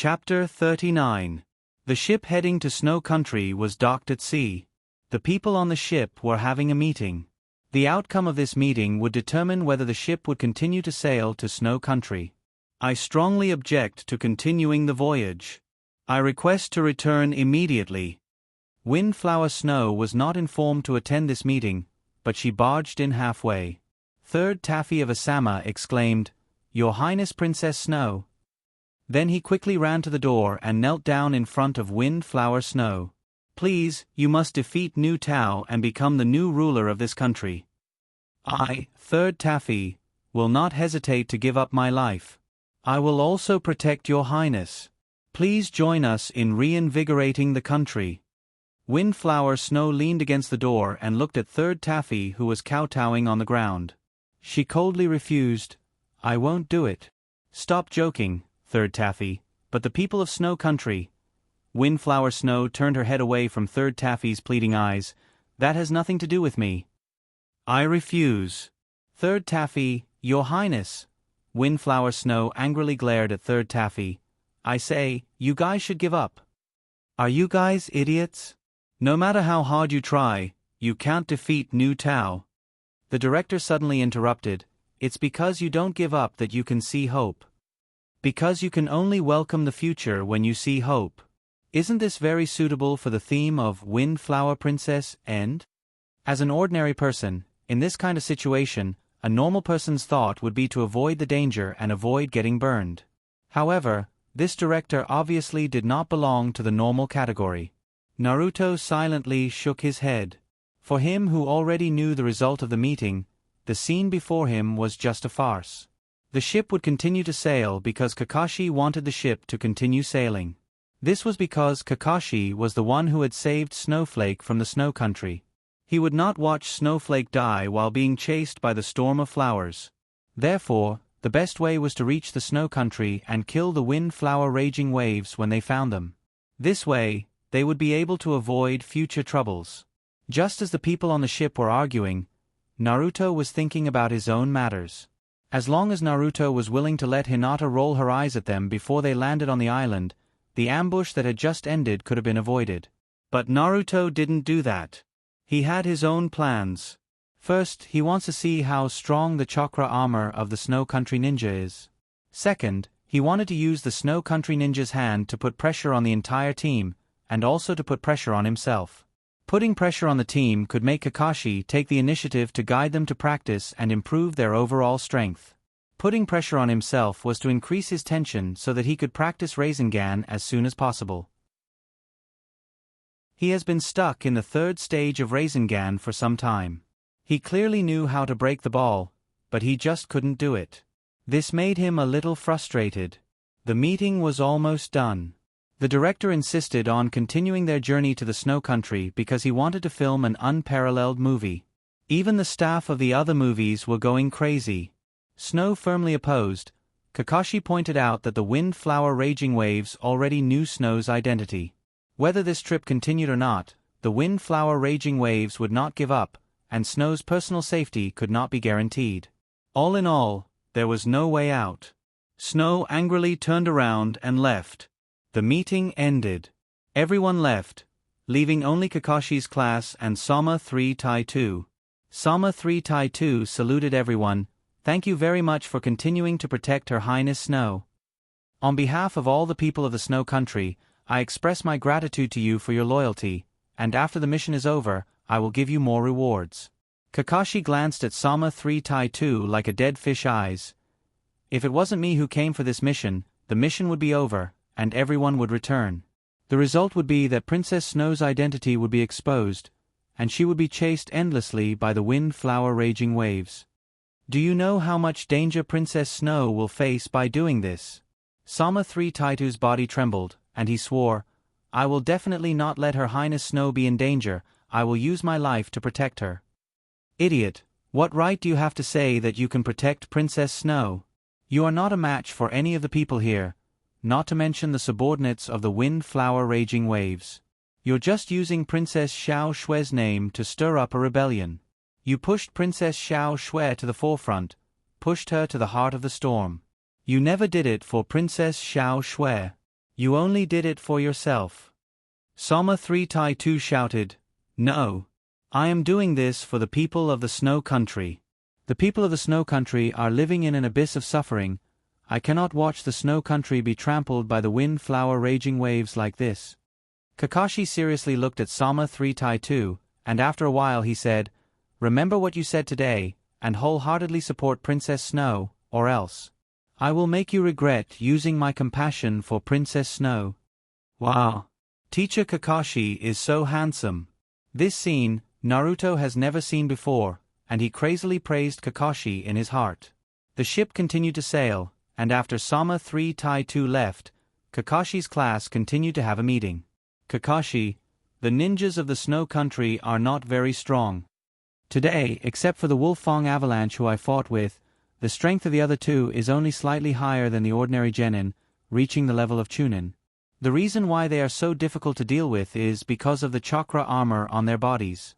Chapter 39. The ship heading to Snow Country was docked at sea. The people on the ship were having a meeting. The outcome of this meeting would determine whether the ship would continue to sail to Snow Country. I strongly object to continuing the voyage. I request to return immediately. Windflower Snow was not informed to attend this meeting, but she barged in halfway. Third Taffy of Asama exclaimed, "Your Highness Princess Snow." Then he quickly ran to the door and knelt down in front of Windflower Snow. "Please, you must defeat New Tao and become the new ruler of this country. I, Third Taffy, will not hesitate to give up my life. I will also protect your Highness. Please join us in reinvigorating the country." Windflower Snow leaned against the door and looked at Third Taffy, who was kowtowing on the ground. She coldly refused. "I won't do it." "Stop joking, Third Taffy, but the people of Snow Country." Windflower Snow turned her head away from Third Taffy's pleading eyes. "That has nothing to do with me." "I refuse." "Third Taffy, your Highness." Windflower Snow angrily glared at Third Taffy. "I say, you guys should give up. Are you guys idiots? No matter how hard you try, you can't defeat New Tao." The director suddenly interrupted. "It's because you don't give up that you can see hope. Because you can only welcome the future when you see hope. Isn't this very suitable for the theme of Windflower Princess End?" As an ordinary person, in this kind of situation, a normal person's thought would be to avoid the danger and avoid getting burned. However, this director obviously did not belong to the normal category. Naruto silently shook his head. For him who already knew the result of the meeting, the scene before him was just a farce. The ship would continue to sail because Kakashi wanted the ship to continue sailing. This was because Kakashi was the one who had saved Snowflake from the Snow Country. He would not watch Snowflake die while being chased by the storm of flowers. Therefore, the best way was to reach the Snow Country and kill the Windflower Raging Waves when they found them. This way, they would be able to avoid future troubles. Just as the people on the ship were arguing, Naruto was thinking about his own matters. As long as Naruto was willing to let Hinata roll her eyes at them before they landed on the island, the ambush that had just ended could have been avoided. But Naruto didn't do that. He had his own plans. First, he wants to see how strong the chakra armor of the Snow Country Ninja is. Second, he wanted to use the Snow Country Ninja's hand to put pressure on the entire team, and also to put pressure on himself. Putting pressure on the team could make Kakashi take the initiative to guide them to practice and improve their overall strength. Putting pressure on himself was to increase his tension so that he could practice Rasengan as soon as possible. He has been stuck in the third stage of Rasengan for some time. He clearly knew how to break the ball, but he just couldn't do it. This made him a little frustrated. The meeting was almost done. The director insisted on continuing their journey to the Snow Country because he wanted to film an unparalleled movie. Even the staff of the other movies were going crazy. Snow firmly opposed. Kakashi pointed out that the Windflower Raging Waves already knew Snow's identity. Whether this trip continued or not, the Windflower Raging Waves would not give up, and Snow's personal safety could not be guaranteed. All in all, there was no way out. Snow angrily turned around and left. The meeting ended. Everyone left, leaving only Kakashi's class and Sama 3 Tai 2. Sama 3 Tai 2 saluted everyone. "Thank you very much for continuing to protect Her Highness Snow. On behalf of all the people of the Snow Country, I express my gratitude to you for your loyalty, and after the mission is over, I will give you more rewards." Kakashi glanced at Sama 3 Tai 2 like a dead fish eyes. If it wasn't me who came for this mission, the mission would be over, and everyone would return. The result would be that Princess Snow's identity would be exposed, and she would be chased endlessly by the Windflower Raging Waves. Do you know how much danger Princess Snow will face by doing this? Sama 3 Tai 2's body trembled, and he swore, "I will definitely not let Her Highness Snow be in danger. I will use my life to protect her." "Idiot, what right do you have to say that you can protect Princess Snow? You are not a match for any of the people here, not to mention the subordinates of the Windflower Raging Waves. You're just using Princess Xiao Shue's name to stir up a rebellion. You pushed Princess Xiao Shui to the forefront, pushed her to the heart of the storm. You never did it for Princess Xiao Shui. You only did it for yourself. Soma 3 Tai 2 shouted, No. I am doing this for the people of the snow country. The people of the snow country are living in an abyss of suffering. I cannot watch the snow country be trampled by the wind-flower raging waves like this. Kakashi seriously looked at Soma 3 Tai 2, and after a while he said, Remember what you said today, and wholeheartedly support Princess Snow, or else I will make you regret using my compassion for Princess Snow. Wow. Teacher Kakashi is so handsome. This scene, Naruto has never seen before, and he crazily praised Kakashi in his heart. The ship continued to sail, and after Soma 3 Tai 2 left, Kakashi's class continued to have a meeting. Kakashi, the ninjas of the snow country are not very strong. Today, except for the Wolfang Avalanche who I fought with, the strength of the other two is only slightly higher than the ordinary genin, reaching the level of chunin. The reason why they are so difficult to deal with is because of the chakra armor on their bodies.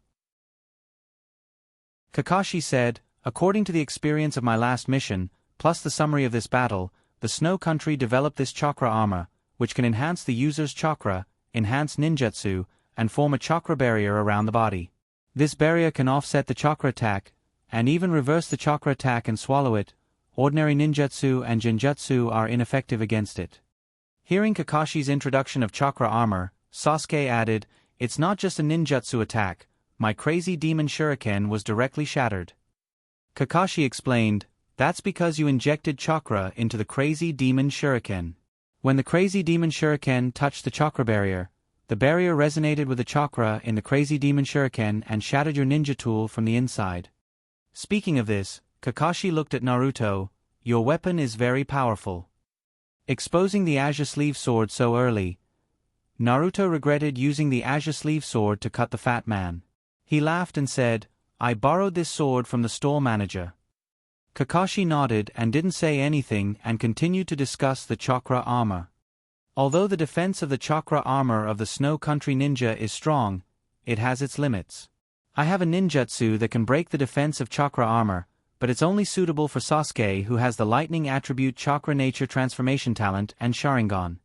Kakashi said, According to the experience of my last mission, plus the summary of this battle, the snow country developed this chakra armor, which can enhance the user's chakra, enhance ninjutsu, and form a chakra barrier around the body. This barrier can offset the chakra attack, and even reverse the chakra attack and swallow it. Ordinary ninjutsu and genjutsu are ineffective against it. Hearing Kakashi's introduction of chakra armor, Sasuke added, It's not just a ninjutsu attack, my crazy demon shuriken was directly shattered. Kakashi explained, That's because you injected chakra into the crazy demon shuriken. When the crazy demon shuriken touched the chakra barrier, the barrier resonated with the chakra in the crazy demon shuriken and shattered your ninja tool from the inside. Speaking of this, Kakashi looked at Naruto, Your weapon is very powerful. Exposing the Azure Sleeve Sword so early, Naruto regretted using the Azure Sleeve Sword to cut the fat man. He laughed and said, I borrowed this sword from the store manager. Kakashi nodded and didn't say anything and continued to discuss the chakra armor. Although the defense of the chakra armor of the Snow Country Ninja is strong, it has its limits. I have a ninjutsu that can break the defense of chakra armor, but it's only suitable for Sasuke who has the lightning attribute chakra nature transformation talent and Sharingan.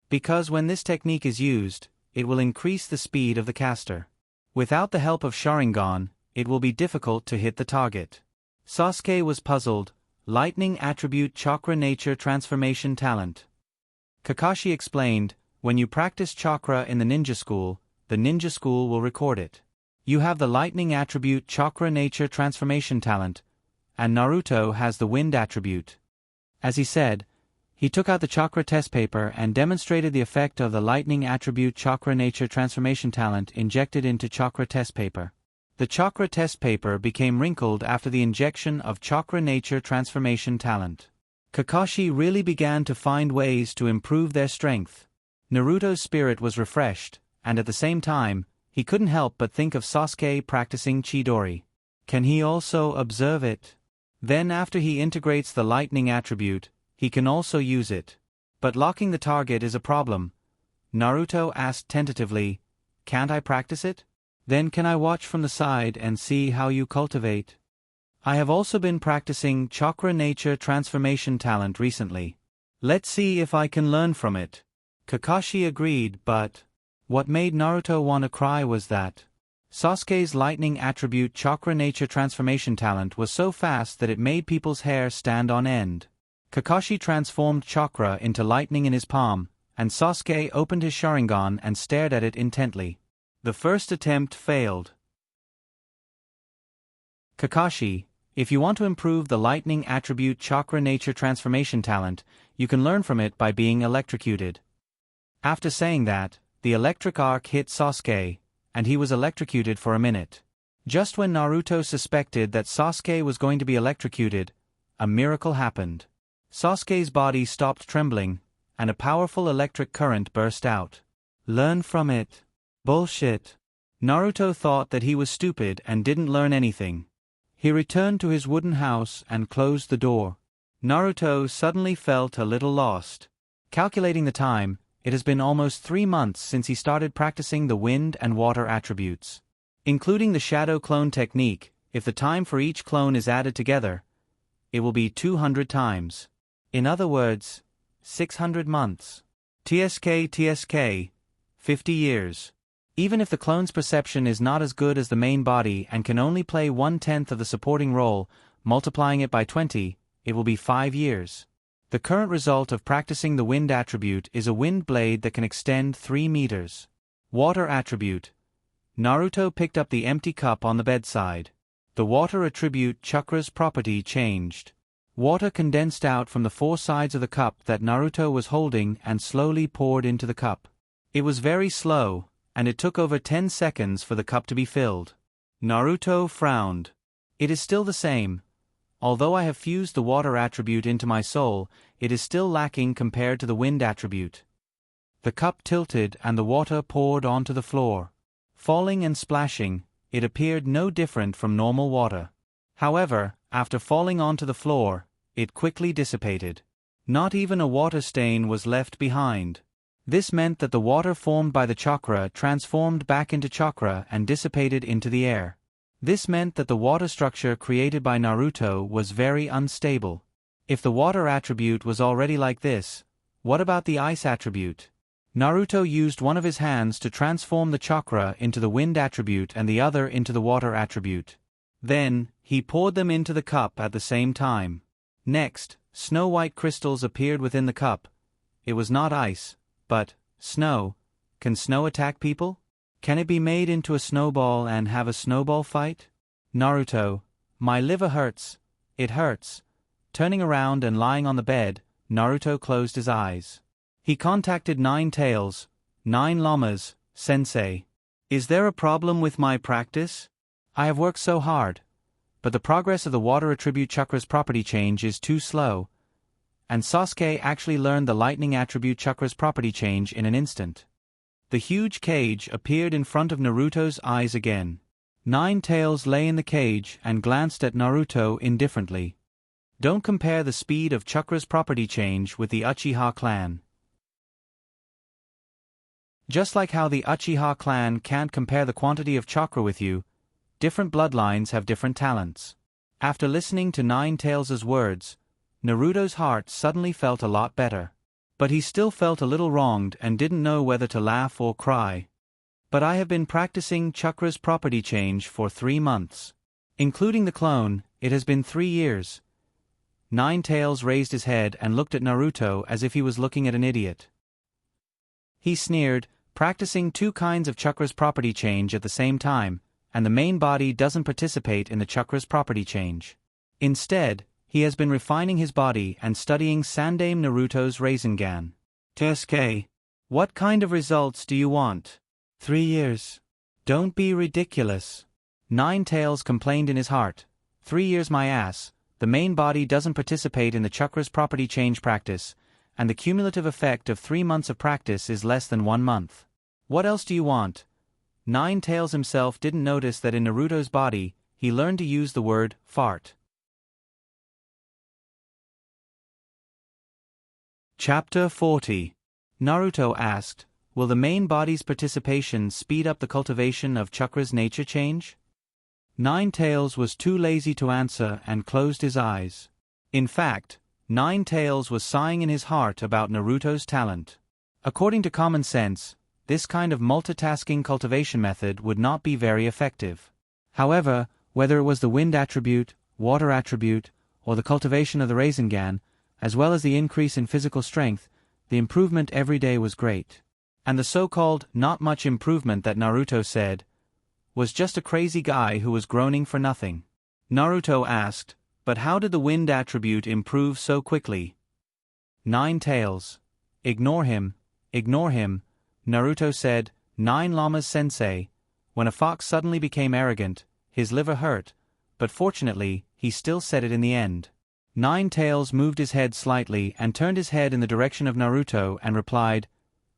Because when this technique is used, it will increase the speed of the caster. Without the help of Sharingan, it will be difficult to hit the target. Sasuke was puzzled. Lightning attribute chakra nature transformation talent. Kakashi explained, when you practice chakra in the ninja school will record it. You have the lightning attribute chakra nature transformation talent, and Naruto has the wind attribute. As he said, he took out the chakra test paper and demonstrated the effect of the lightning attribute chakra nature transformation talent injected into chakra test paper. The chakra test paper became wrinkled after the injection of chakra nature transformation talent. Kakashi really began to find ways to improve their strength. Naruto's spirit was refreshed, and at the same time, he couldn't help but think of Sasuke practicing Chidori. Can he also observe it? Then after he integrates the lightning attribute, he can also use it. But locking the target is a problem. Naruto asked tentatively, Can't I practice it? Then can I watch from the side and see how you cultivate? I have also been practicing chakra nature transformation talent recently. Let's see if I can learn from it. Kakashi agreed, but what made Naruto want to cry was that Sasuke's lightning attribute chakra nature transformation talent was so fast that it made people's hair stand on end. Kakashi transformed chakra into lightning in his palm, and Sasuke opened his Sharingan and stared at it intently. The first attempt failed. Kakashi, if you want to improve the lightning attribute chakra nature transformation talent, you can learn from it by being electrocuted. After saying that, the electric arc hit Sasuke, and he was electrocuted for a minute. Just when Naruto suspected that Sasuke was going to be electrocuted, a miracle happened. Sasuke's body stopped trembling, and a powerful electric current burst out. Learn from it. Bullshit. Naruto thought that he was stupid and didn't learn anything. He returned to his wooden house and closed the door. Naruto suddenly felt a little lost. Calculating the time, it has been almost 3 months since he started practicing the wind and water attributes. Including the shadow clone technique, if the time for each clone is added together, it will be 200 times. In other words, 600 months. TSK, 50 years. Even if the clone's perception is not as good as the main body and can only play 1/10 of the supporting role, multiplying it by 20, it will be 5 years. The current result of practicing the wind attribute is a wind blade that can extend 3 meters. Water attribute. Naruto picked up the empty cup on the bedside. The water attribute chakra's property changed. Water condensed out from the 4 sides of the cup that Naruto was holding and slowly poured into the cup. It was very slow, and it took over 10 seconds for the cup to be filled. Naruto frowned. It is still the same. Although I have fused the water attribute into my soul, it is still lacking compared to the wind attribute. The cup tilted and the water poured onto the floor. Falling and splashing, it appeared no different from normal water. However, after falling onto the floor, it quickly dissipated. Not even a water stain was left behind. This meant that the water formed by the chakra transformed back into chakra and dissipated into the air. This meant that the water structure created by Naruto was very unstable. If the water attribute was already like this, what about the ice attribute? Naruto used one of his hands to transform the chakra into the wind attribute and the other into the water attribute. Then, he poured them into the cup at the same time. Next, snow-white crystals appeared within the cup. It was not ice, but snow. Can snow attack people? Can it be made into a snowball and have a snowball fight? Naruto, my liver hurts. It hurts. Turning around and lying on the bed, Naruto closed his eyes. He contacted Nine Tails, 9 Lamas, Sensei. Is there a problem with my practice? I have worked so hard, but the progress of the water attribute chakra's property change is too slow. And Sasuke actually learned the lightning attribute chakra's property change in an instant. The huge cage appeared in front of Naruto's eyes again. Nine Tails lay in the cage and glanced at Naruto indifferently. Don't compare the speed of chakra's property change with the Uchiha clan. Just like how the Uchiha clan can't compare the quantity of chakra with you, different bloodlines have different talents. After listening to Nine Tails' words, Naruto's heart suddenly felt a lot better. But he still felt a little wronged and didn't know whether to laugh or cry. But I have been practicing chakra's property change for 3 months. Including the clone, it has been 3 years. Nine Tails raised his head and looked at Naruto as if he was looking at an idiot. He sneered, practicing 2 kinds of chakra's property change at the same time, and the main body doesn't participate in the chakra's property change. Instead, he has been refining his body and studying Sandaime Naruto's Rasengan. TSK. What kind of results do you want? 3 years. Don't be ridiculous. Nine Tails complained in his heart. 3 years my ass, the main body doesn't participate in the chakra's property change practice, and the cumulative effect of 3 months of practice is less than 1 month. What else do you want? Nine Tails himself didn't notice that in Naruto's body, he learned to use the word fart. Chapter 40. Naruto asked, will the main body's participation speed up the cultivation of chakra's nature change? Nine Tails was too lazy to answer and closed his eyes. In fact, Nine Tails was sighing in his heart about Naruto's talent. According to common sense, this kind of multitasking cultivation method would not be very effective. However, whether it was the wind attribute, water attribute, or the cultivation of the Rasengan, as well as the increase in physical strength, the improvement every day was great. And the so-called not much improvement that Naruto said was just a crazy guy who was groaning for nothing. Naruto asked, but how did the wind attribute improve so quickly? Nine Tails. Ignore him, Naruto said, 9 Lamas Sensei. When a fox suddenly became arrogant, his liver hurt, but fortunately, he still said it in the end. Nine Tails moved his head slightly and turned his head in the direction of Naruto and replied,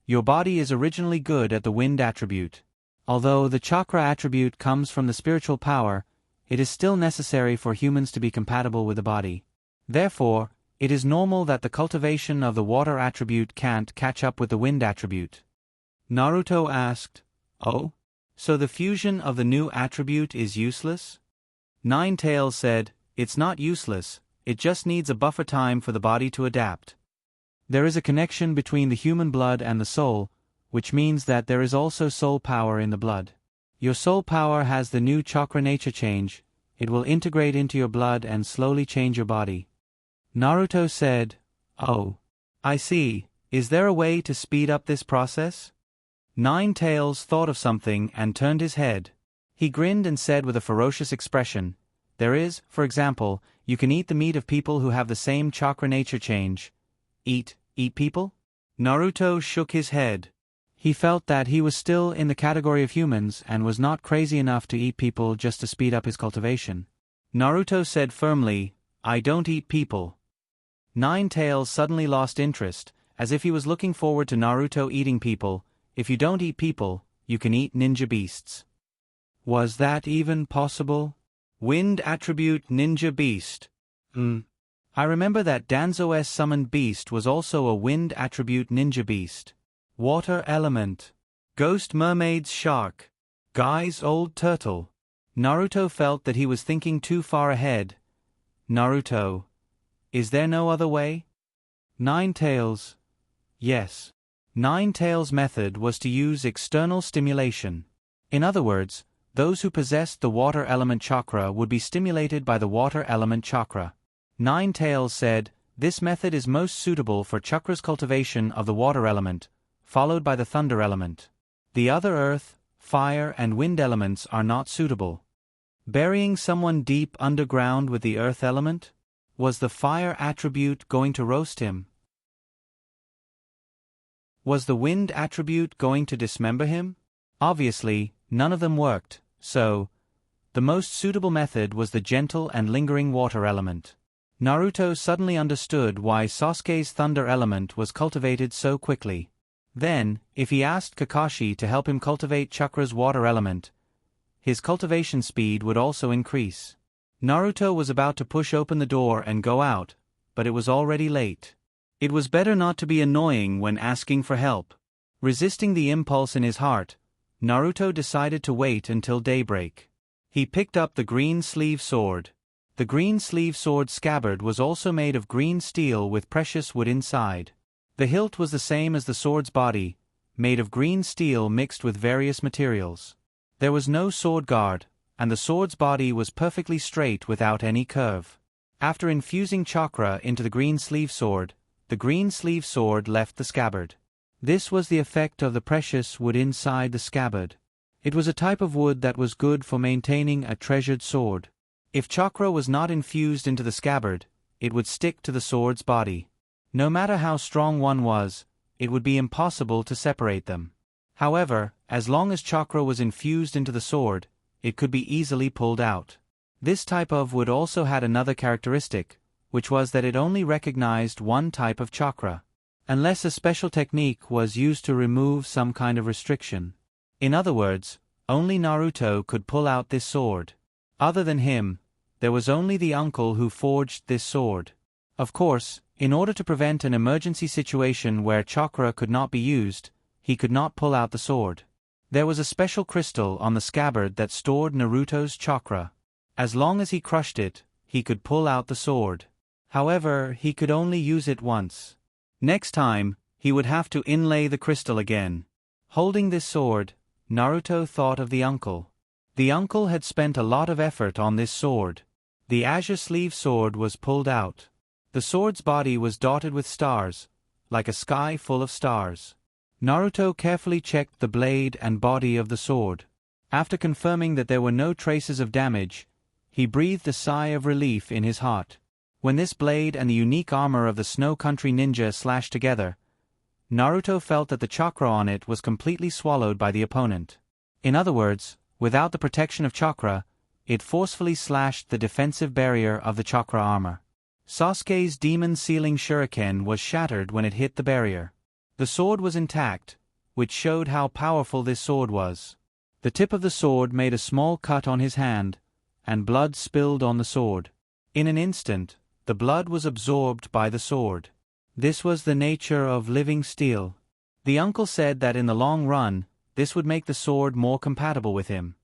your body is originally good at the wind attribute. Although the chakra attribute comes from the spiritual power, it is still necessary for humans to be compatible with the body. Therefore, it is normal that the cultivation of the water attribute can't catch up with the wind attribute. Naruto asked, oh? So the fusion of the new attribute is useless? Nine Tails said, it's not useless, it just needs a buffer time for the body to adapt. There is a connection between the human blood and the soul, which means that there is also soul power in the blood. Your soul power has the new chakra nature change. It will integrate into your blood and slowly change your body. Naruto said, "Oh, I see. Is there a way to speed up this process?" Nine-Tails thought of something and turned his head. He grinned and said with a ferocious expression, "There is, for example, you can eat the meat of people who have the same chakra nature change." Eat people? Naruto shook his head. He felt that he was still in the category of humans and was not crazy enough to eat people just to speed up his cultivation. Naruto said firmly, "I don't eat people." Nine-Tails suddenly lost interest, as if he was looking forward to Naruto eating people. If you don't eat people, you can eat ninja beasts. Was that even possible? Wind attribute ninja beast. I remember that Danzo's summoned beast was also a wind attribute ninja beast. Water element. Ghost mermaid's shark. Guy's old turtle. Naruto felt that he was thinking too far ahead. Naruto. Is there no other way? Nine-Tails. Yes. Nine-Tails' method was to use external stimulation. In other words, those who possessed the water element chakra would be stimulated by the water element chakra. Nine-Tails said, "This method is most suitable for chakra's cultivation of the water element, followed by the thunder element. The other earth, fire and wind elements are not suitable." Burying someone deep underground with the earth element? Was the fire attribute going to roast him? Was the wind attribute going to dismember him? Obviously, none of them worked, so the most suitable method was the gentle and lingering water element. Naruto suddenly understood why Sasuke's thunder element was cultivated so quickly. Then, if he asked Kakashi to help him cultivate Chakra's water element, his cultivation speed would also increase. Naruto was about to push open the door and go out, but it was already late. It was better not to be annoying when asking for help. Resisting the impulse in his heart, Naruto decided to wait until daybreak. He picked up the green sleeve sword. The green sleeve sword scabbard was also made of green steel with precious wood inside. The hilt was the same as the sword's body, made of green steel mixed with various materials. There was no sword guard, and the sword's body was perfectly straight without any curve. After infusing chakra into the green sleeve sword, the green sleeve sword left the scabbard. This was the effect of the precious wood inside the scabbard. It was a type of wood that was good for maintaining a treasured sword. If chakra was not infused into the scabbard, it would stick to the sword's body. No matter how strong one was, it would be impossible to separate them. However, as long as chakra was infused into the sword, it could be easily pulled out. This type of wood also had another characteristic, which was that it only recognized one type of chakra, unless a special technique was used to remove some kind of restriction. In other words, only Naruto could pull out this sword. Other than him, there was only the uncle who forged this sword. Of course, in order to prevent an emergency situation where chakra could not be used, he could not pull out the sword. There was a special crystal on the scabbard that stored Naruto's chakra. As long as he crushed it, he could pull out the sword. However, he could only use it once. Next time, he would have to inlay the crystal again. Holding this sword, Naruto thought of the uncle. The uncle had spent a lot of effort on this sword. The azure sleeve sword was pulled out. The sword's body was dotted with stars, like a sky full of stars. Naruto carefully checked the blade and body of the sword. After confirming that there were no traces of damage, he breathed a sigh of relief in his heart. When this blade and the unique armor of the Snow Country ninja slashed together, Naruto felt that the chakra on it was completely swallowed by the opponent. In other words, without the protection of chakra, it forcefully slashed the defensive barrier of the chakra armor. Sasuke's demon sealing shuriken was shattered when it hit the barrier. The sword was intact, which showed how powerful this sword was. The tip of the sword made a small cut on his hand, and blood spilled on the sword. In an instant, the blood was absorbed by the sword. This was the nature of living steel. The uncle said that in the long run, this would make the sword more compatible with him.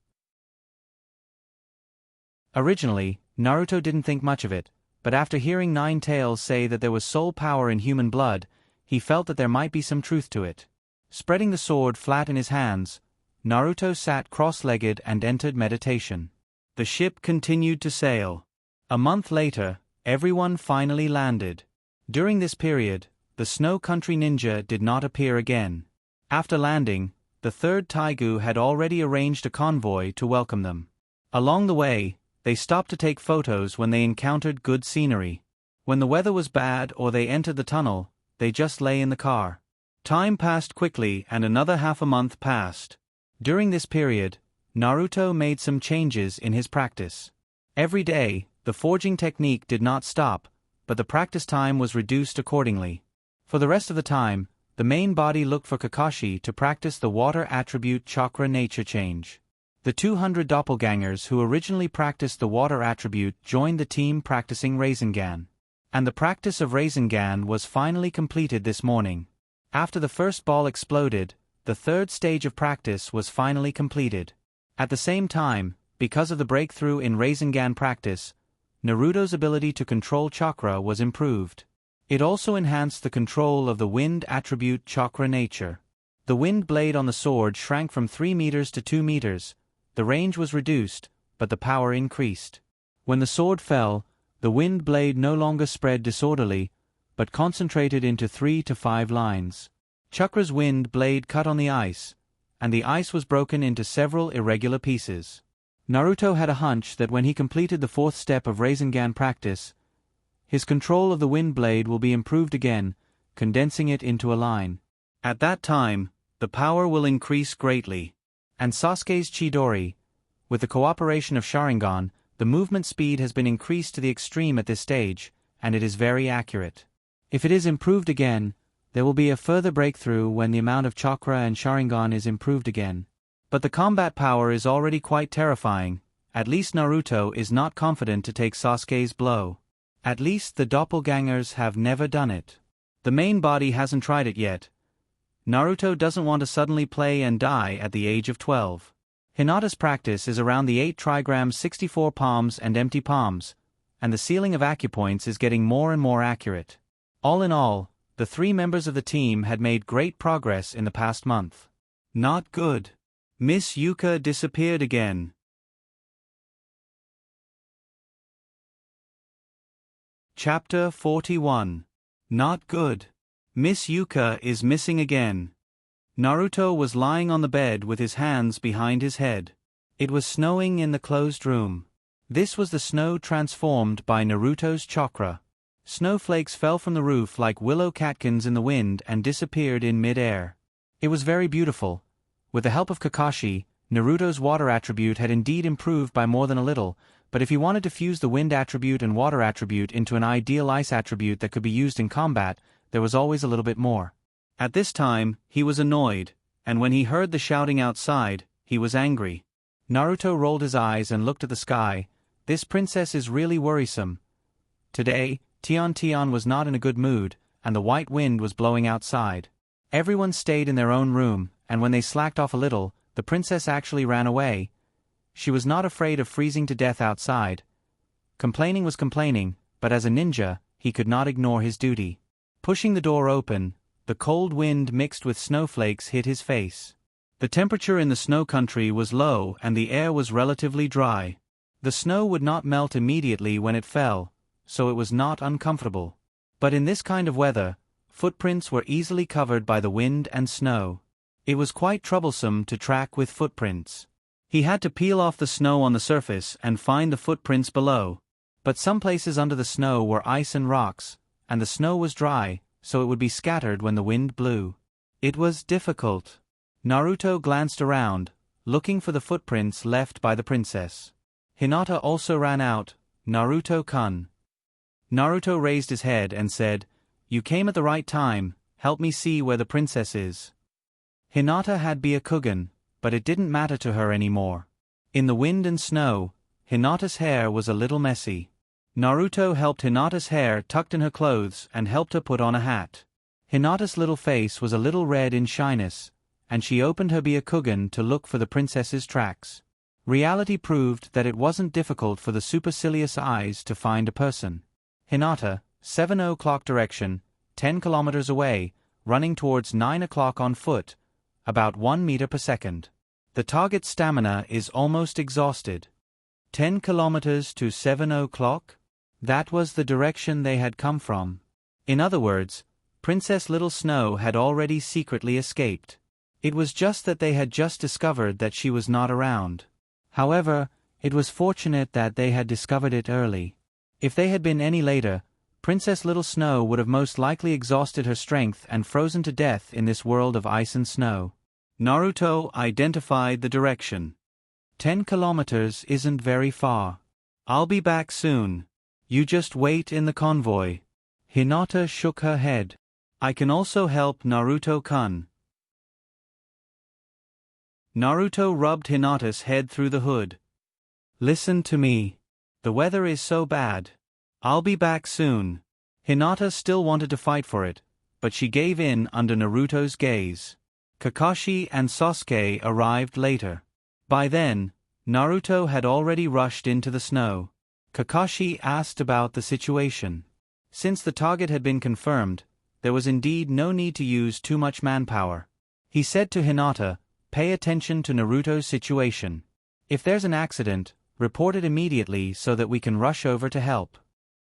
Originally, Naruto didn't think much of it, but after hearing Nine-Tails say that there was soul power in human blood, he felt that there might be some truth to it. Spreading the sword flat in his hands, Naruto sat cross-legged and entered meditation. The ship continued to sail. A month later, everyone finally landed. During this period, the Snow Country ninja did not appear again. After landing, the third Taigu had already arranged a convoy to welcome them. Along the way, they stopped to take photos when they encountered good scenery. When the weather was bad or they entered the tunnel, they just lay in the car. Time passed quickly and another half a month passed. During this period, Naruto made some changes in his practice. Every day, the forging technique did not stop, but the practice time was reduced accordingly. For the rest of the time, the main body looked for Kakashi to practice the water attribute chakra nature change. The 200 doppelgangers who originally practiced the water attribute joined the team practicing Rasengan. And the practice of Rasengan was finally completed this morning. After the first ball exploded, the third stage of practice was finally completed. At the same time, because of the breakthrough in Rasengan practice, Naruto's ability to control chakra was improved. It also enhanced the control of the wind attribute chakra nature. The wind blade on the sword shrank from 3 meters to 2 meters, the range was reduced, but the power increased. When the sword fell, the wind blade no longer spread disorderly, but concentrated into 3 to 5 lines. Chakra's wind blade cut on the ice, and the ice was broken into several irregular pieces. Naruto had a hunch that when he completed the fourth step of Rasengan practice, his control of the wind blade will be improved again, condensing it into a line. At that time, the power will increase greatly. And Sasuke's Chidori, with the cooperation of Sharingan, the movement speed has been increased to the extreme at this stage, and it is very accurate. If it is improved again, there will be a further breakthrough when the amount of chakra and Sharingan is improved again. But the combat power is already quite terrifying. At least Naruto is not confident to take Sasuke's blow. At least the doppelgangers have never done it. The main body hasn't tried it yet. Naruto doesn't want to suddenly play and die at the age of 12. Hinata's practice is around the 8 trigrams 64 palms and empty palms, and the ceiling of acupoints is getting more and more accurate. All in all, the 3 members of the team had made great progress in the past month. Not good. Miss Yuka disappeared again. Chapter 41. Not good. Miss Yuka is missing again. Naruto was lying on the bed with his hands behind his head. It was snowing in the closed room. This was the snow transformed by Naruto's chakra. Snowflakes fell from the roof like willow catkins in the wind and disappeared in mid-air. It was very beautiful. With the help of Kakashi, Naruto's water attribute had indeed improved by more than a little, but if he wanted to fuse the wind attribute and water attribute into an ideal ice attribute that could be used in combat, there was always a little bit more. At this time, he was annoyed, and when he heard the shouting outside, he was angry. Naruto rolled his eyes and looked at the sky. This princess is really worrisome. Today, Tian was not in a good mood, and the white wind was blowing outside. Everyone stayed in their own room, and when they slacked off a little, the princess actually ran away. She was not afraid of freezing to death outside. Complaining was complaining, but as a ninja, he could not ignore his duty. Pushing the door open, the cold wind mixed with snowflakes hit his face. The temperature in the snow country was low and the air was relatively dry. The snow would not melt immediately when it fell, so it was not uncomfortable. But in this kind of weather, footprints were easily covered by the wind and snow. It was quite troublesome to track with footprints. He had to peel off the snow on the surface and find the footprints below. But some places under the snow were ice and rocks, and the snow was dry, so it would be scattered when the wind blew. It was difficult. Naruto glanced around, looking for the footprints left by the princess. Hinata also ran out. Naruto-kun. Naruto raised his head and said, "You came at the right time, help me see where the princess is." Hinata had Byakugan, but it didn't matter to her anymore. In the wind and snow, Hinata's hair was a little messy. Naruto helped Hinata's hair tucked in her clothes and helped her put on a hat. Hinata's little face was a little red in shyness, and she opened her Byakugan to look for the princess's tracks. Reality proved that it wasn't difficult for the supercilious eyes to find a person. Hinata, 7 o'clock direction, 10 kilometers away, running towards 9 o'clock on foot, about 1 meter per second. The target's stamina is almost exhausted. 10 kilometers to 7 o'clock? That was the direction they had come from. In other words, Princess Little Snow had already secretly escaped. It was just that they had just discovered that she was not around. However, it was fortunate that they had discovered it early. If they had been any later, Princess Little Snow would have most likely exhausted her strength and frozen to death in this world of ice and snow. Naruto identified the direction. 10 kilometers isn't very far. I'll be back soon. You just wait in the convoy. Hinata shook her head. I can also help Naruto-kun. Naruto rubbed Hinata's head through the hood. Listen to me. The weather is so bad. I'll be back soon. Hinata still wanted to fight for it, but she gave in under Naruto's gaze. Kakashi and Sasuke arrived later. By then, Naruto had already rushed into the snow. Kakashi asked about the situation. Since the target had been confirmed, there was indeed no need to use too much manpower. He said to Hinata, "Pay attention to Naruto's situation. If there's an accident, report it immediately so that we can rush over to help."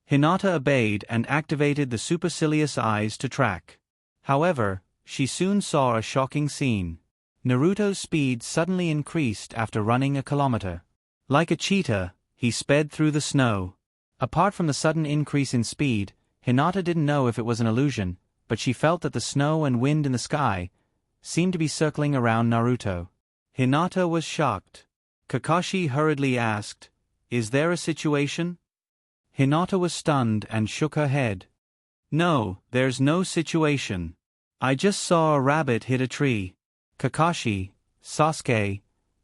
Hinata obeyed and activated the supercilious eyes to track. However, she soon saw a shocking scene. Naruto's speed suddenly increased after running a kilometer. Like a cheetah, he sped through the snow. Apart from the sudden increase in speed, Hinata didn't know if it was an illusion, but she felt that the snow and wind in the sky seemed to be circling around Naruto. Hinata was shocked. Kakashi hurriedly asked, "Is there a situation?" Hinata was stunned and shook her head. "No, there's no situation. I just saw a rabbit hit a tree." Kakashi, Sasuke.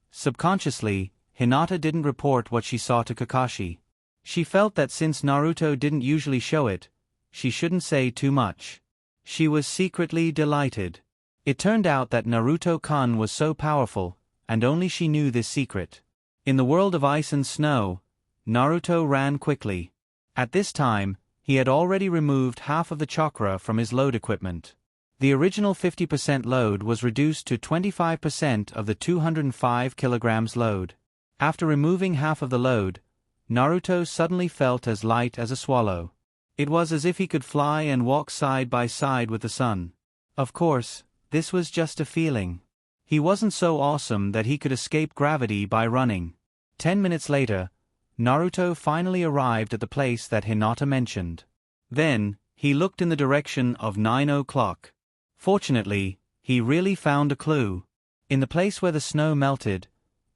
Subconsciously, Hinata didn't report what she saw to Kakashi. She felt that since Naruto didn't usually show it, she shouldn't say too much. She was secretly delighted. It turned out that Naruto-kun was so powerful, and only she knew this secret. In the world of ice and snow, Naruto ran quickly. At this time, he had already removed half of the chakra from his load equipment. The original 50% load was reduced to 25% of the 205 kilograms load. After removing half of the load, Naruto suddenly felt as light as a swallow. It was as if he could fly and walk side by side with the sun. Of course, this was just a feeling. He wasn't so awesome that he could escape gravity by running. 10 minutes later, Naruto finally arrived at the place that Hinata mentioned. Then, he looked in the direction of 9 o'clock. Fortunately, he really found a clue. In the place where the snow melted,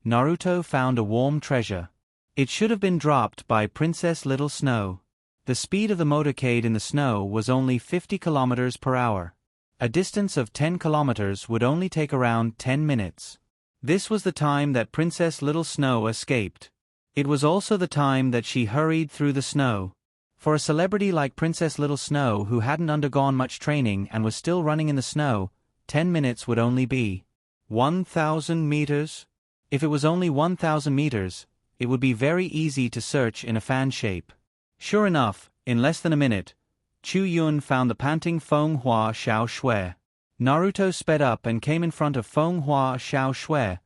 Naruto found a warm treasure. It should have been dropped by Princess Little Snow. The speed of the motorcade in the snow was only 50 kilometers per hour. A distance of 10 kilometers would only take around 10 minutes. This was the time that Princess Little Snow escaped. It was also the time that she hurried through the snow. For a celebrity like Princess Little Snow who hadn't undergone much training and was still running in the snow, 10 minutes would only be 1,000 meters. If it was only 1,000 meters, it would be very easy to search in a fan shape. Sure enough, in less than a minute, Chu Yun found the panting Feng Hua Xiao Shui. Naruto sped up and came in front of Feng Hua Xiao Shui,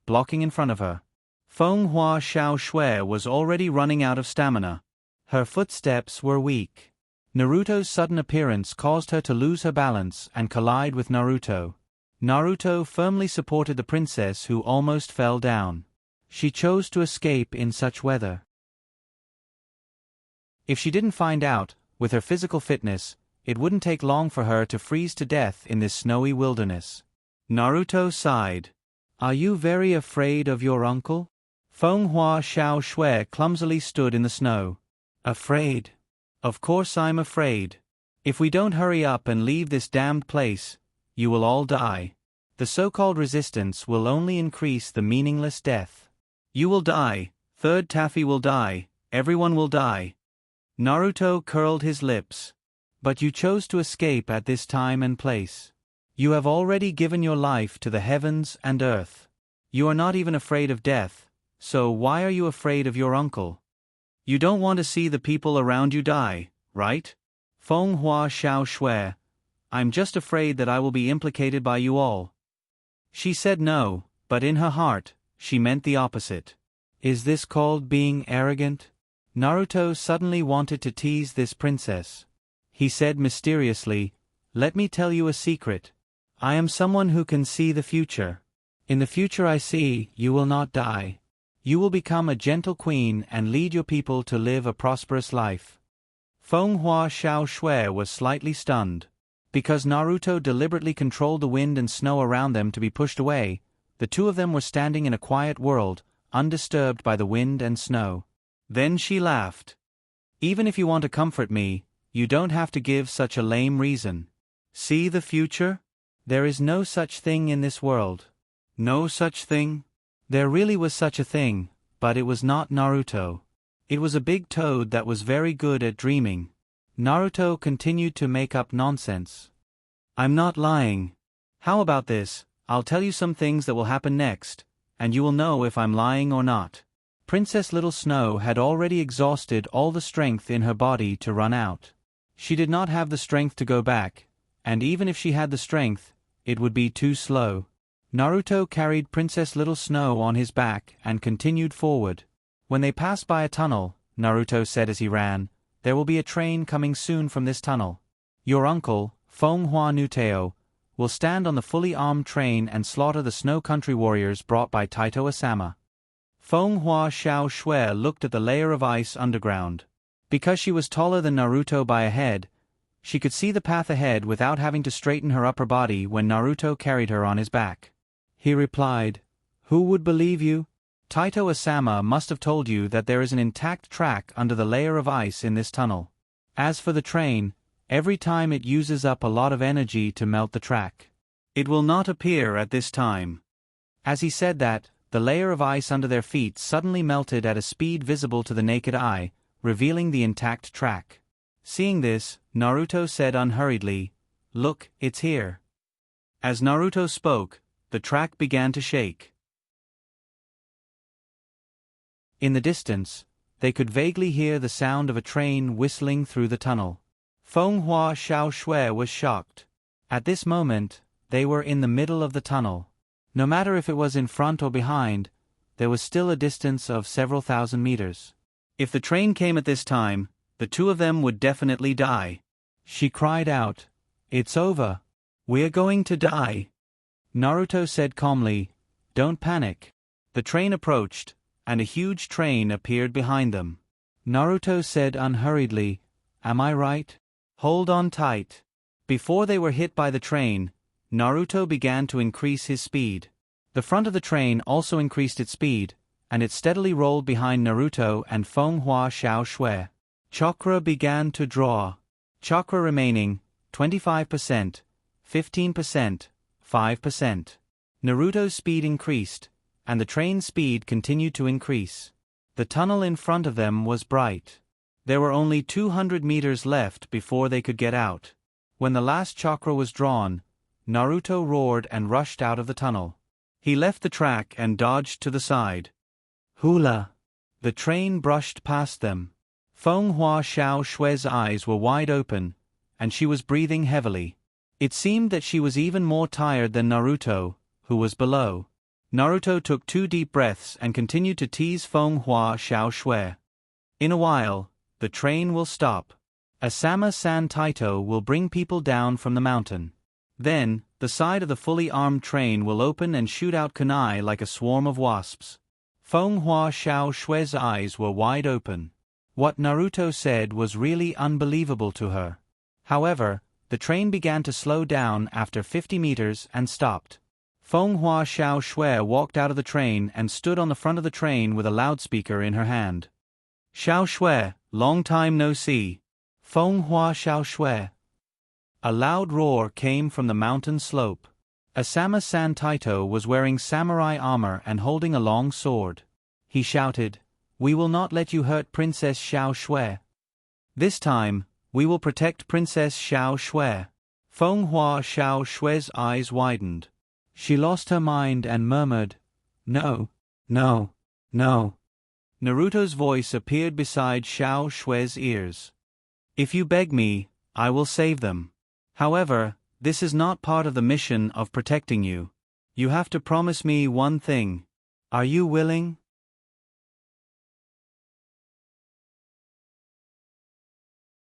blocking in front of her. Feng Hua Xiao Shui was already running out of stamina. Her footsteps were weak. Naruto's sudden appearance caused her to lose her balance and collide with Naruto. Naruto firmly supported the princess who almost fell down. She chose to escape in such weather. If she didn't find out, with her physical fitness, it wouldn't take long for her to freeze to death in this snowy wilderness. Naruto sighed. "Are you very afraid of your uncle?" Feng Hua Xiao Shui clumsily stood in the snow. "Afraid? Of course I'm afraid. If we don't hurry up and leave this damned place, you will all die. The so-called resistance will only increase the meaningless death. You will die, Third Taffy will die, everyone will die." Naruto curled his lips. "But you chose to escape at this time and place. You have already given your life to the heavens and earth. You are not even afraid of death, so why are you afraid of your uncle? You don't want to see the people around you die, right?" Feng Hua Xiao Shui, I'm just afraid that I will be implicated by you all." She said no, but in her heart, she meant the opposite. Is this called being arrogant? Naruto suddenly wanted to tease this princess. He said mysteriously, "Let me tell you a secret. I am someone who can see the future. In the future I see, you will not die. You will become a gentle queen and lead your people to live a prosperous life." Feng Hua Xiao Shui was slightly stunned. Because Naruto deliberately controlled the wind and snow around them to be pushed away, the two of them were standing in a quiet world, undisturbed by the wind and snow. Then she laughed. "Even if you want to comfort me, you don't have to give such a lame reason. See the future? There is no such thing in this world." No such thing? There really was such a thing, but it was not Naruto. It was a big toad that was very good at dreaming. Naruto continued to make up nonsense. "I'm not lying. How about this? I'll tell you some things that will happen next, and you will know if I'm lying or not." Princess Little Snow had already exhausted all the strength in her body to run out. She did not have the strength to go back, and even if she had the strength, it would be too slow. Naruto carried Princess Little Snow on his back and continued forward. When they passed by a tunnel, Naruto said as he ran, "There will be a train coming soon from this tunnel. Your uncle, Feng Hua Nuteo, will stand on the fully armed train and slaughter the Snow Country warriors brought by Taito Asama." Feng Hua Xiao Shui looked at the layer of ice underground. Because she was taller than Naruto by a head, she could see the path ahead without having to straighten her upper body when Naruto carried her on his back. He replied, "Who would believe you? Taito Asama must have told you that there is an intact track under the layer of ice in this tunnel. As for the train, every time it uses up a lot of energy to melt the track. It will not appear at this time." As he said that, the layer of ice under their feet suddenly melted at a speed visible to the naked eye, revealing the intact track. Seeing this, Naruto said unhurriedly, "Look, it's here." As Naruto spoke, the track began to shake. In the distance, they could vaguely hear the sound of a train whistling through the tunnel. Feng Hua Xiao Shui was shocked. At this moment, they were in the middle of the tunnel. No matter if it was in front or behind, there was still a distance of several thousand meters. If the train came at this time, the two of them would definitely die. She cried out, "It's over. We're going to die." Naruto said calmly, "Don't panic." The train approached, and a huge train appeared behind them. Naruto said unhurriedly, "Am I right? Hold on tight." Before they were hit by the train, Naruto began to increase his speed. The front of the train also increased its speed, and it steadily rolled behind Naruto and Feng Hua Xiao Shui. Chakra began to draw. Chakra remaining, 25%, 15%, 5%. Naruto's speed increased, and the train's speed continued to increase. The tunnel in front of them was bright. There were only 200 meters left before they could get out. When the last chakra was drawn, Naruto roared and rushed out of the tunnel. He left the track and dodged to the side. Hula! The train brushed past them. Feng Hua Xiao Shui's eyes were wide open, and she was breathing heavily. It seemed that she was even more tired than Naruto, who was below. Naruto took 2 deep breaths and continued to tease Feng Hua Xiao Shui. "In a while, the train will stop. Asama-san Taito will bring people down from the mountain. Then, the side of the fully armed train will open and shoot out kunai like a swarm of wasps." Feng Hua Xiao Shui's eyes were wide open. What Naruto said was really unbelievable to her. However, the train began to slow down after 50 meters and stopped. Feng Hua Xiao Shui walked out of the train and stood on the front of the train with a loudspeaker in her hand. "Xiao Shui, long time no see." Feng Hua Xiao Shui. A loud roar came from the mountain slope. Asama-san Taito was wearing samurai armor and holding a long sword. He shouted, "We will not let you hurt Princess Xiao Shui. This time, we will protect Princess Xiao Shui." Feng Hua Xiao Shui's eyes widened. She lost her mind and murmured, "No, no, no." Naruto's voice appeared beside Xiao Shui's ears. "If you beg me, I will save them. However, This is not part of the mission of protecting you. You have to promise me one thing. Are you willing?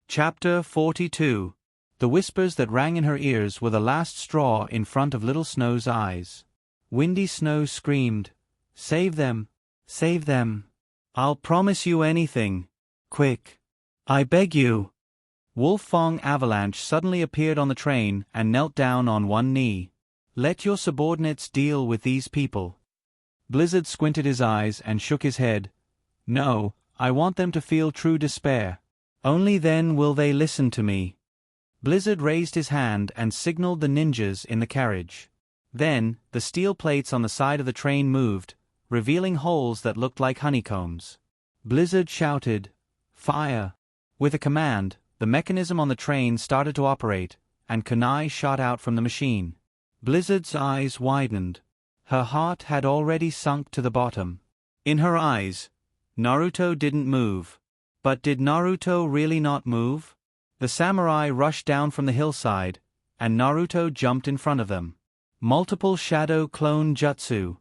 Chapter 42. The whispers that rang in her ears were the last straw in front of Little Snow's eyes. Windy Snow screamed, "Save them! Save them! I'll promise you anything. Quick! I beg you!" Wolf Fong Avalanche suddenly appeared on the train and knelt down on one knee. "Let your subordinates deal with these people." Blizzard squinted his eyes and shook his head. "No, I want them to feel true despair. Only then will they listen to me." Blizzard raised his hand and signaled the ninjas in the carriage. Then, the steel plates on the side of the train moved, revealing holes that looked like honeycombs. Blizzard shouted, "Fire!" With a command, the mechanism on the train started to operate, and kunai shot out from the machine. Blizzard's eyes widened. Her heart had already sunk to the bottom. In her eyes, Naruto didn't move. But did Naruto really not move? The samurai rushed down from the hillside, and Naruto jumped in front of them. Multiple shadow clone jutsu.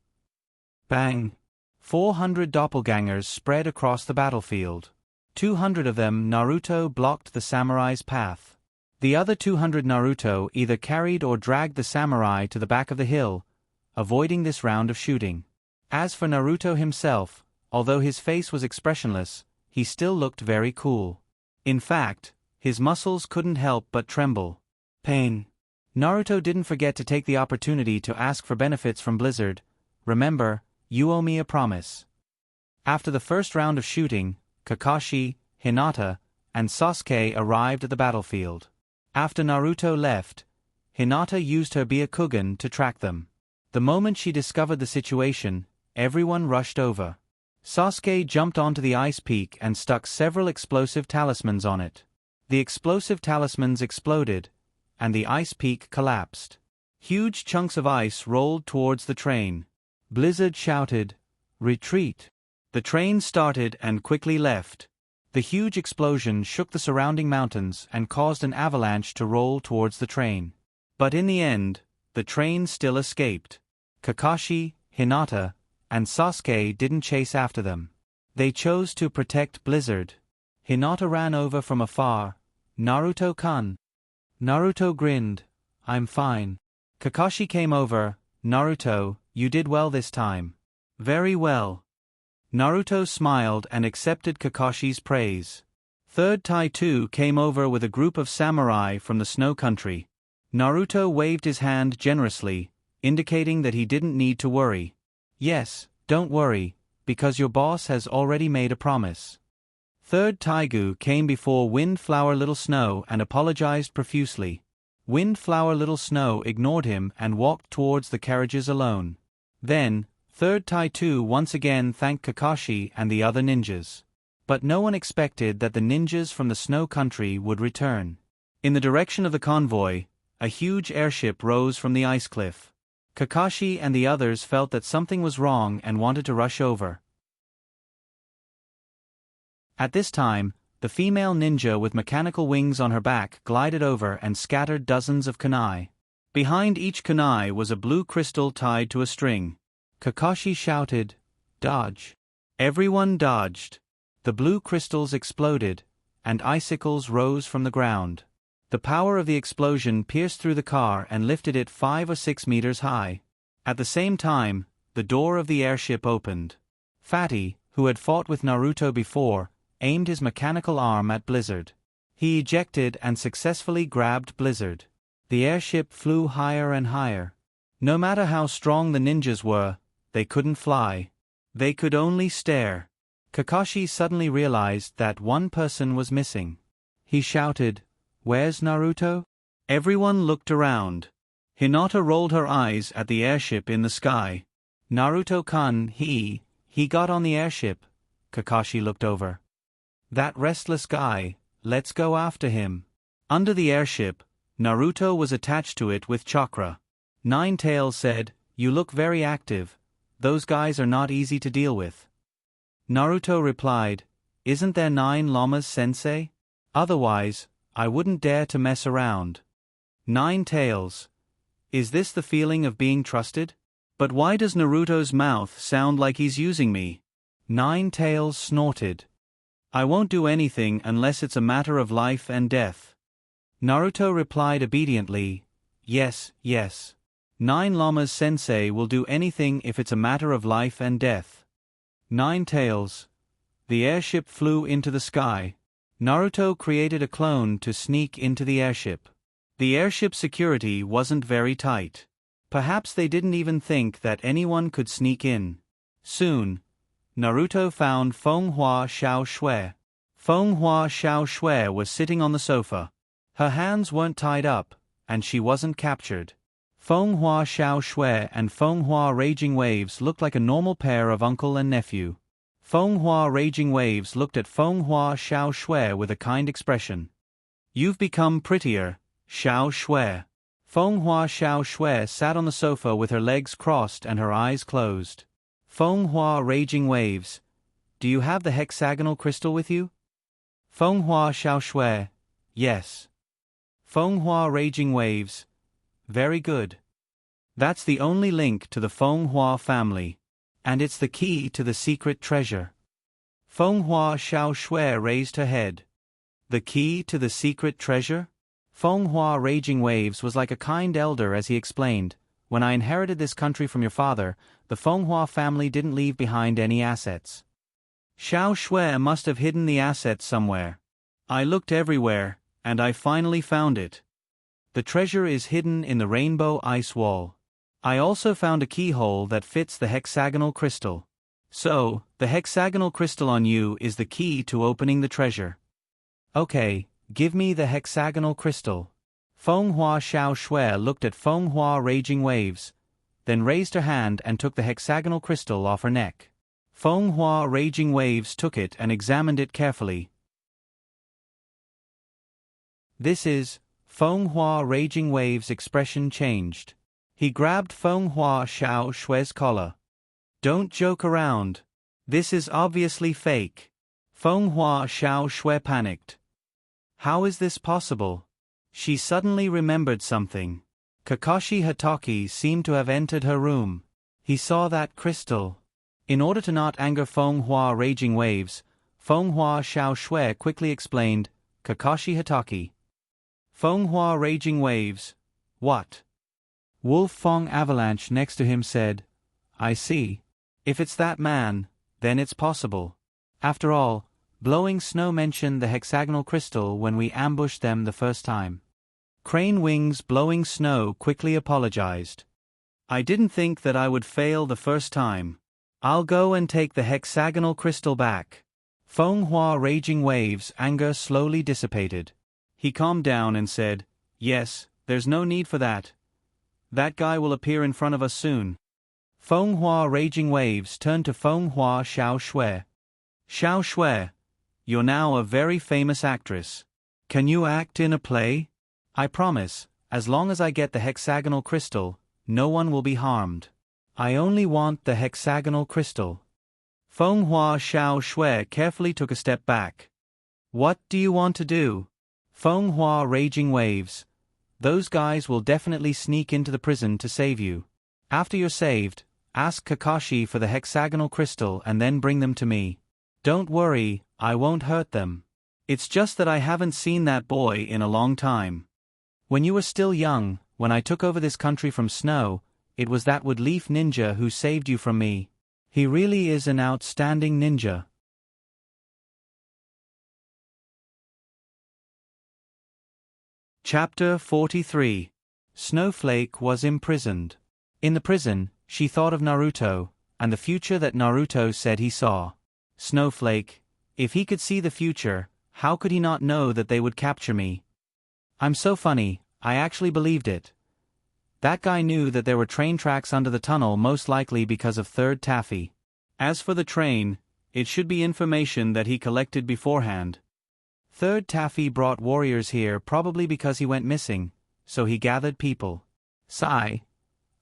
Bang! 400 doppelgangers spread across the battlefield. 200 of them Naruto blocked the samurai's path. The other 200 Naruto either carried or dragged the samurai to the back of the hill, avoiding this round of shooting. As for Naruto himself, although his face was expressionless, he still looked very cool. In fact, his muscles couldn't help but tremble. Pain. Naruto didn't forget to take the opportunity to ask for benefits from Blizzard. "Remember, you owe me a promise." After the first round of shooting, Kakashi, Hinata, and Sasuke arrived at the battlefield. After Naruto left, Hinata used her Byakugan to track them. The moment she discovered the situation, everyone rushed over. Sasuke jumped onto the ice peak and stuck several explosive talismans on it. The explosive talismans exploded, and the ice peak collapsed. Huge chunks of ice rolled towards the train. Blizzard shouted, "Retreat!" The train started and quickly left. The huge explosion shook the surrounding mountains and caused an avalanche to roll towards the train. But in the end, the train still escaped. Kakashi, Hinata, and Sasuke didn't chase after them. They chose to protect Blizzard. Hinata ran over from afar. "Naruto-kun." Naruto grinned. "I'm fine." Kakashi came over. "Naruto, you did well this time." "Very well." Naruto smiled and accepted Kakashi's praise. Third Taito came over with a group of samurai from the snow country. Naruto waved his hand generously, indicating that he didn't need to worry. "Yes, don't worry, because your boss has already made a promise." Third Taigu came before Windflower Little Snow and apologized profusely. Windflower Little Snow ignored him and walked towards the carriages alone. Then, Third Taito once again thanked Kakashi and the other ninjas. But no one expected that the ninjas from the snow country would return. In the direction of the convoy, a huge airship rose from the ice cliff. Kakashi and the others felt that something was wrong and wanted to rush over. At this time, the female ninja with mechanical wings on her back glided over and scattered dozens of kunai. Behind each kunai was a blue crystal tied to a string. Kakashi shouted, "Dodge!" Everyone dodged. The blue crystals exploded, and icicles rose from the ground. The power of the explosion pierced through the car and lifted it 5 or 6 meters high. At the same time, the door of the airship opened. Fatty, who had fought with Naruto before, aimed his mechanical arm at Blizzard. He ejected and successfully grabbed Blizzard. The airship flew higher and higher. No matter how strong the ninjas were, they couldn't fly. They could only stare. Kakashi suddenly realized that one person was missing. He shouted, "Where's Naruto?" Everyone looked around. Hinata rolled her eyes at the airship in the sky. "Naruto-kun, he got on the airship." Kakashi looked over. "That restless guy, let's go after him." Under the airship, Naruto was attached to it with chakra. Ninetails said, "You look very active. Those guys are not easy to deal with." Naruto replied, "Isn't there 9 llamas, sensei? Otherwise, I wouldn't dare to mess around." Nine Tails. Is this the feeling of being trusted? But why does Naruto's mouth sound like he's using me? Nine Tails snorted. I won't do anything unless it's a matter of life and death. Naruto replied obediently, yes, yes. Nine Llamas Sensei will do anything if it's a matter of life and death. Nine Tails. The airship flew into the sky. Naruto created a clone to sneak into the airship. The airship security wasn't very tight. Perhaps they didn't even think that anyone could sneak in. Soon, Naruto found Fenghua Xiao Shui. Fenghua Xiao Shui was sitting on the sofa. Her hands weren't tied up, and she wasn't captured. Fenghua Xiao Shui and Fenghua Raging Waves looked like a normal pair of uncle and nephew. Fenghua Raging Waves looked at Fenghua Xiao Shui with a kind expression. You've become prettier, Xiao Shui. Fenghua Xiao Shui sat on the sofa with her legs crossed and her eyes closed. Fenghua Raging Waves. Do you have the hexagonal crystal with you? Fenghua Xiao Shui. Yes. Fenghua Raging Waves. Very good. That's the only link to the Fenghua family. And it's the key to the secret treasure. Fenghua Xiao Shui raised her head. The key to the secret treasure? Fenghua Raging Waves was like a kind elder as he explained, when I inherited this country from your father, the Fenghua family didn't leave behind any assets. Xiao Shui must have hidden the assets somewhere. I looked everywhere, and I finally found it. The treasure is hidden in the rainbow ice wall. I also found a keyhole that fits the hexagonal crystal. So, the hexagonal crystal on you is the key to opening the treasure. Okay, give me the hexagonal crystal. Fenghua Xiao Shui looked at Fenghua Raging Waves, then raised her hand and took the hexagonal crystal off her neck. Fenghua Raging Waves took it and examined it carefully. This is... Fenghua Raging Waves' expression changed. He grabbed Fenghua Xiao Shui's collar. Don't joke around. This is obviously fake. Fenghua Xiao Shui panicked. How is this possible? She suddenly remembered something. Kakashi Hatake seemed to have entered her room. He saw that crystal. In order to not anger Fenghua Raging Waves, Fenghua Xiao Shui quickly explained, Kakashi Hatake. Fenghua Raging Waves. What? Wolf Fong Avalanche next to him said, I see. If it's that man, then it's possible. After all, Blowing Snow mentioned the hexagonal crystal when we ambushed them the first time. Crane Wings Blowing Snow quickly apologized. I didn't think that I would fail the first time. I'll go and take the hexagonal crystal back. Fenghua Raging Waves' anger slowly dissipated. He calmed down and said, Yes, there's no need for that. That guy will appear in front of us soon. Fenghua Raging Waves turned to Fenghua Xiao Shui. Xiao Shui, you're now a very famous actress. Can you act in a play? I promise, as long as I get the hexagonal crystal, no one will be harmed. I only want the hexagonal crystal. Fenghua Xiao Shui carefully took a step back. What do you want to do? Fenghua Raging Waves. Those guys will definitely sneak into the prison to save you. After you're saved, ask Kakashi for the hexagonal crystal and then bring them to me. Don't worry, I won't hurt them. It's just that I haven't seen that boy in a long time. When you were still young, when I took over this country from Snow, it was that Wood Leaf ninja who saved you from me. He really is an outstanding ninja. Chapter 43. Snowflake was imprisoned. In the prison, she thought of Naruto, and the future that Naruto said he saw. Snowflake, if he could see the future, how could he not know that they would capture me? I'm so funny, I actually believed it. That guy knew that there were train tracks under the tunnel, most likely because of Third Taffy. As for the train, it should be information that he collected beforehand. Third Taffy brought warriors here probably because he went missing, so he gathered people. Sigh.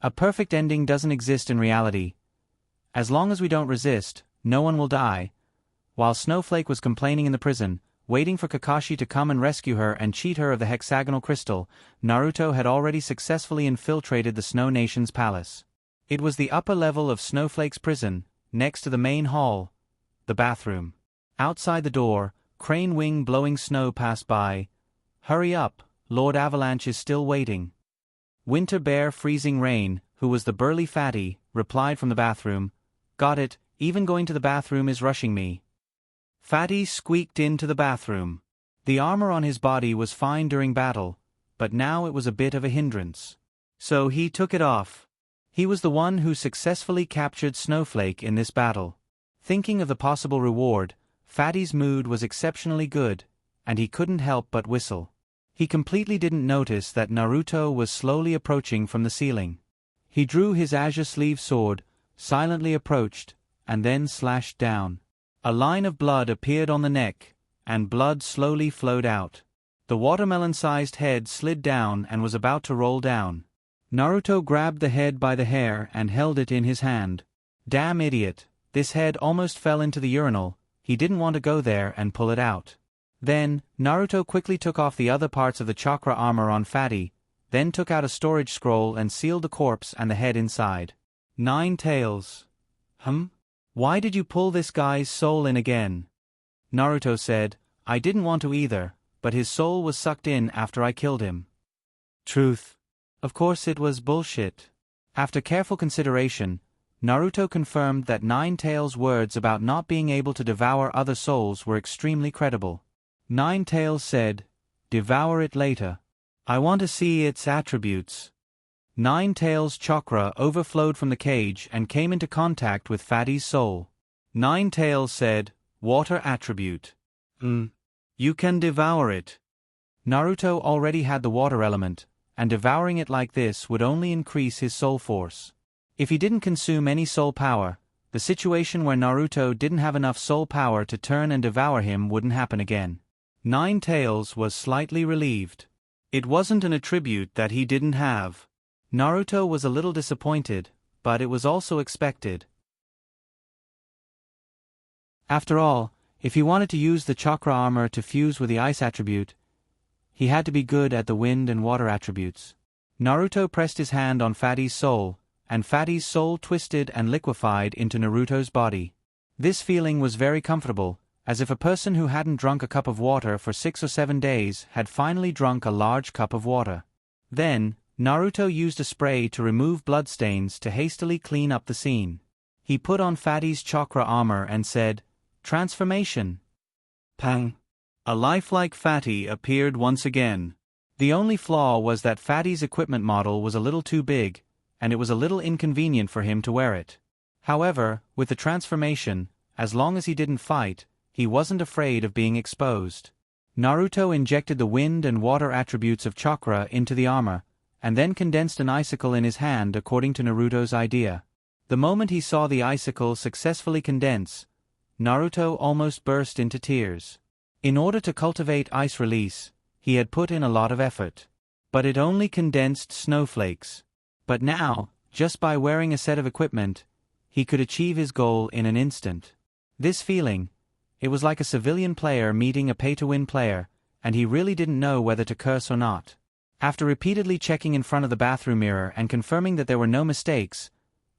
A perfect ending doesn't exist in reality. As long as we don't resist, no one will die. While Snowflake was complaining in the prison, waiting for Kakashi to come and rescue her and cheat her of the hexagonal crystal, Naruto had already successfully infiltrated the Snow Nation's palace. It was the upper level of Snowflake's prison, next to the main hall, the bathroom. Outside the door, Crane Wing blowing snow passed by. "Hurry up, Lord Avalanche is still waiting." Winter Bear Freezing Rain, who was the burly fatty, replied from the bathroom, "Got it, even going to the bathroom is rushing me." Fatty squeaked into the bathroom. The armor on his body was fine during battle, but now it was a bit of a hindrance. So he took it off. He was the one who successfully captured Snowflake in this battle. Thinking of the possible reward, Fatty's mood was exceptionally good, and he couldn't help but whistle. He completely didn't notice that Naruto was slowly approaching from the ceiling. He drew his azure sleeve sword, silently approached, and then slashed down. A line of blood appeared on the neck, and blood slowly flowed out. The watermelon-sized head slid down and was about to roll down. Naruto grabbed the head by the hair and held it in his hand. Damn idiot, this head almost fell into the urinal. He didn't want to go there and pull it out. Then, Naruto quickly took off the other parts of the chakra armor on Fatty, then took out a storage scroll and sealed the corpse and the head inside. 9 Tails. Why did you pull this guy's soul in again? Naruto said, "I didn't want to either, but his soul was sucked in after I killed him." Truth. Of course it was bullshit. After careful consideration, Naruto confirmed that Nine Tails' words about not being able to devour other souls were extremely credible. Nine Tails said, "Devour it later. I want to see its attributes." Nine Tails' chakra overflowed from the cage and came into contact with Fatty's soul. Nine Tails said, "Water attribute. You can devour it." Naruto already had the water element, and devouring it like this would only increase his soul force. If he didn't consume any soul power, the situation where Naruto didn't have enough soul power to turn and devour him wouldn't happen again. Nine Tails was slightly relieved. It wasn't an attribute that he didn't have. Naruto was a little disappointed, but it was also expected. After all, if he wanted to use the chakra armor to fuse with the ice attribute, he had to be good at the wind and water attributes. Naruto pressed his hand on Fatty's soul, and Fatty's soul twisted and liquefied into Naruto's body. This feeling was very comfortable, as if a person who hadn't drunk a cup of water for 6 or 7 days had finally drunk a large cup of water. Then, Naruto used a spray to remove bloodstains to hastily clean up the scene. He put on Fatty's chakra armor and said, "Transformation." Pang! A lifelike Fatty appeared once again. The only flaw was that Fatty's equipment model was a little too big, and it was a little inconvenient for him to wear it. However, with the transformation, as long as he didn't fight, he wasn't afraid of being exposed. Naruto injected the wind and water attributes of chakra into the armor, and then condensed an icicle in his hand according to Naruto's idea. The moment he saw the icicle successfully condense, Naruto almost burst into tears. In order to cultivate ice release, he had put in a lot of effort. But it only condensed snowflakes. But now, just by wearing a set of equipment, he could achieve his goal in an instant. This feeling, it was like a civilian player meeting a pay-to-win player, and he really didn't know whether to curse or not. After repeatedly checking in front of the bathroom mirror and confirming that there were no mistakes,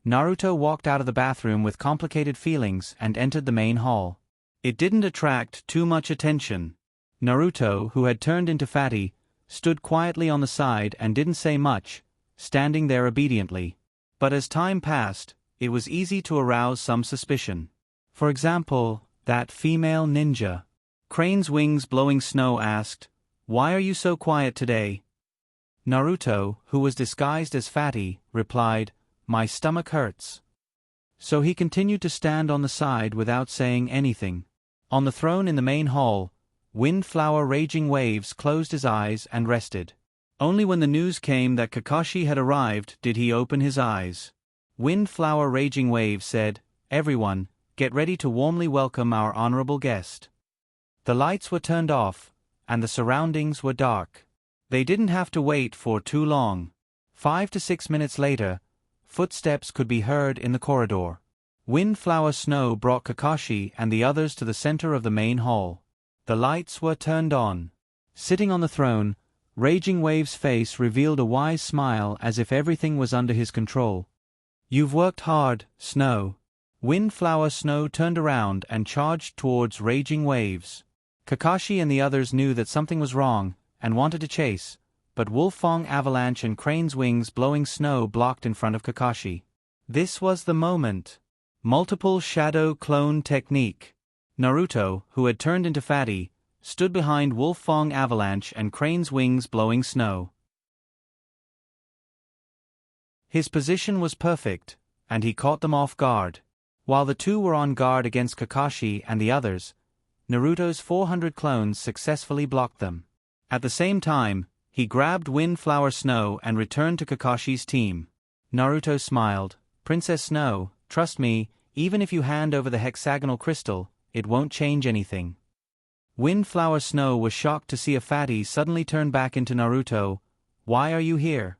Naruto walked out of the bathroom with complicated feelings and entered the main hall. It didn't attract too much attention. Naruto, who had turned into Fatty, stood quietly on the side and didn't say much, standing there obediently. But as time passed, it was easy to arouse some suspicion. For example, that female ninja. Crane's Wings Blowing Snow asked, "Why are you so quiet today?" Naruto, who was disguised as Fatty, replied, "My stomach hurts." So he continued to stand on the side without saying anything. On the throne in the main hall, Windflower Raging Waves closed his eyes and rested. Only when the news came that Kakashi had arrived did he open his eyes. Windflower Raging Waves said, "Everyone, get ready to warmly welcome our honorable guest." The lights were turned off, and the surroundings were dark. They didn't have to wait for too long. 5 to 6 minutes later, footsteps could be heard in the corridor. Windflower Snow brought Kakashi and the others to the center of the main hall. The lights were turned on. Sitting on the throne, Raging Wave's face revealed a wise smile as if everything was under his control. "You've worked hard, Snow." Windflower Snow turned around and charged towards Raging Waves. Kakashi and the others knew that something was wrong and wanted to chase, but Wolfang Avalanche and Crane's Wings Blowing Snow blocked in front of Kakashi. This was the moment. Multiple Shadow Clone Technique. Naruto, who had turned into Fatty, stood behind Wolfang Avalanche and Crane's Wings Blowing Snow. His position was perfect, and he caught them off guard. While the two were on guard against Kakashi and the others, Naruto's 400 clones successfully blocked them. At the same time, he grabbed Windflower Snow and returned to Kakashi's team. Naruto smiled. "Princess Snow, trust me, even if you hand over the hexagonal crystal, it won't change anything." Windflower Snow was shocked to see a fatty suddenly turn back into Naruto. "Why are you here?"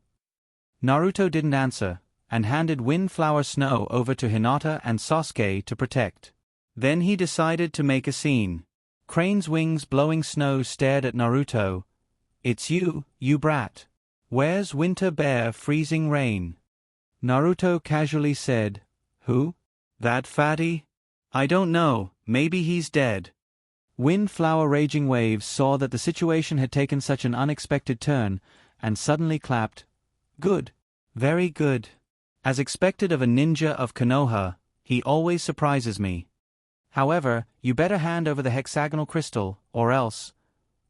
Naruto didn't answer, and handed Windflower Snow over to Hinata and Sasuke to protect. Then he decided to make a scene. Crane's Wings Blowing Snow stared at Naruto. "It's you, you brat. Where's Winter Bear Freezing Rain?" Naruto casually said, "Who? That fatty? I don't know, maybe he's dead." Windflower Raging Waves saw that the situation had taken such an unexpected turn, and suddenly clapped. "Good. Very good. As expected of a ninja of Konoha, he always surprises me. However, you better hand over the hexagonal crystal, or else."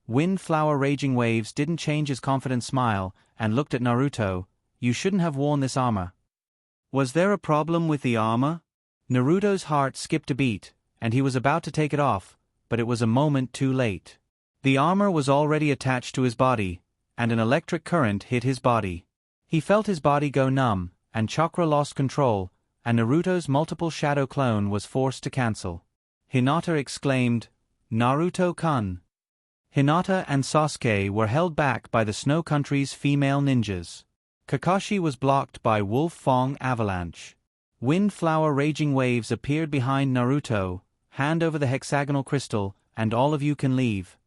Windflower Raging Waves didn't change his confident smile, and looked at Naruto. "You shouldn't have worn this armor." "Was there a problem with the armor?" Naruto's heart skipped a beat, and he was about to take it off, but it was a moment too late. The armor was already attached to his body, and an electric current hit his body. He felt his body go numb, and chakra lost control, and Naruto's multiple shadow clone was forced to cancel. Hinata exclaimed, "Naruto-kun!" Hinata and Sasuke were held back by the Snow Country's female ninjas. Kakashi was blocked by Wolfang Avalanche. Windflower Raging Waves appeared behind Naruto. "Hand over the hexagonal crystal, and all of you can leave.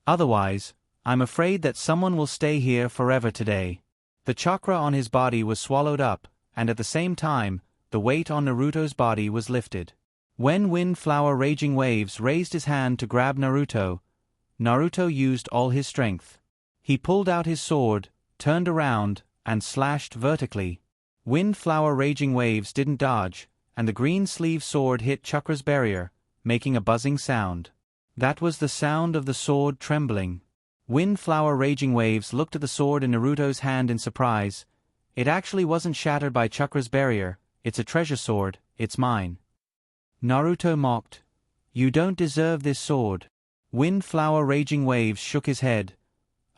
Otherwise, I'm afraid that someone will stay here forever today." The chakra on his body was swallowed up, and at the same time, the weight on Naruto's body was lifted. When Windflower Raging Waves raised his hand to grab Naruto, Naruto used all his strength. He pulled out his sword, turned around, and slashed vertically. Windflower Raging Waves didn't dodge, and the green sleeve sword hit Chakra's barrier, making a buzzing sound. That was the sound of the sword trembling. Windflower Raging Waves looked at the sword in Naruto's hand in surprise. "It actually wasn't shattered by Chakra's barrier. It's a treasure sword, it's mine." Naruto mocked. "You don't deserve this sword." Windflower Raging Waves shook his head.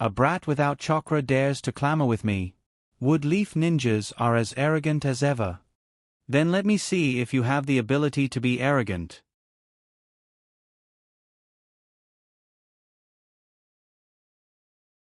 "A brat without chakra dares to clamor with me. Wood Leaf ninjas are as arrogant as ever. Then let me see if you have the ability to be arrogant."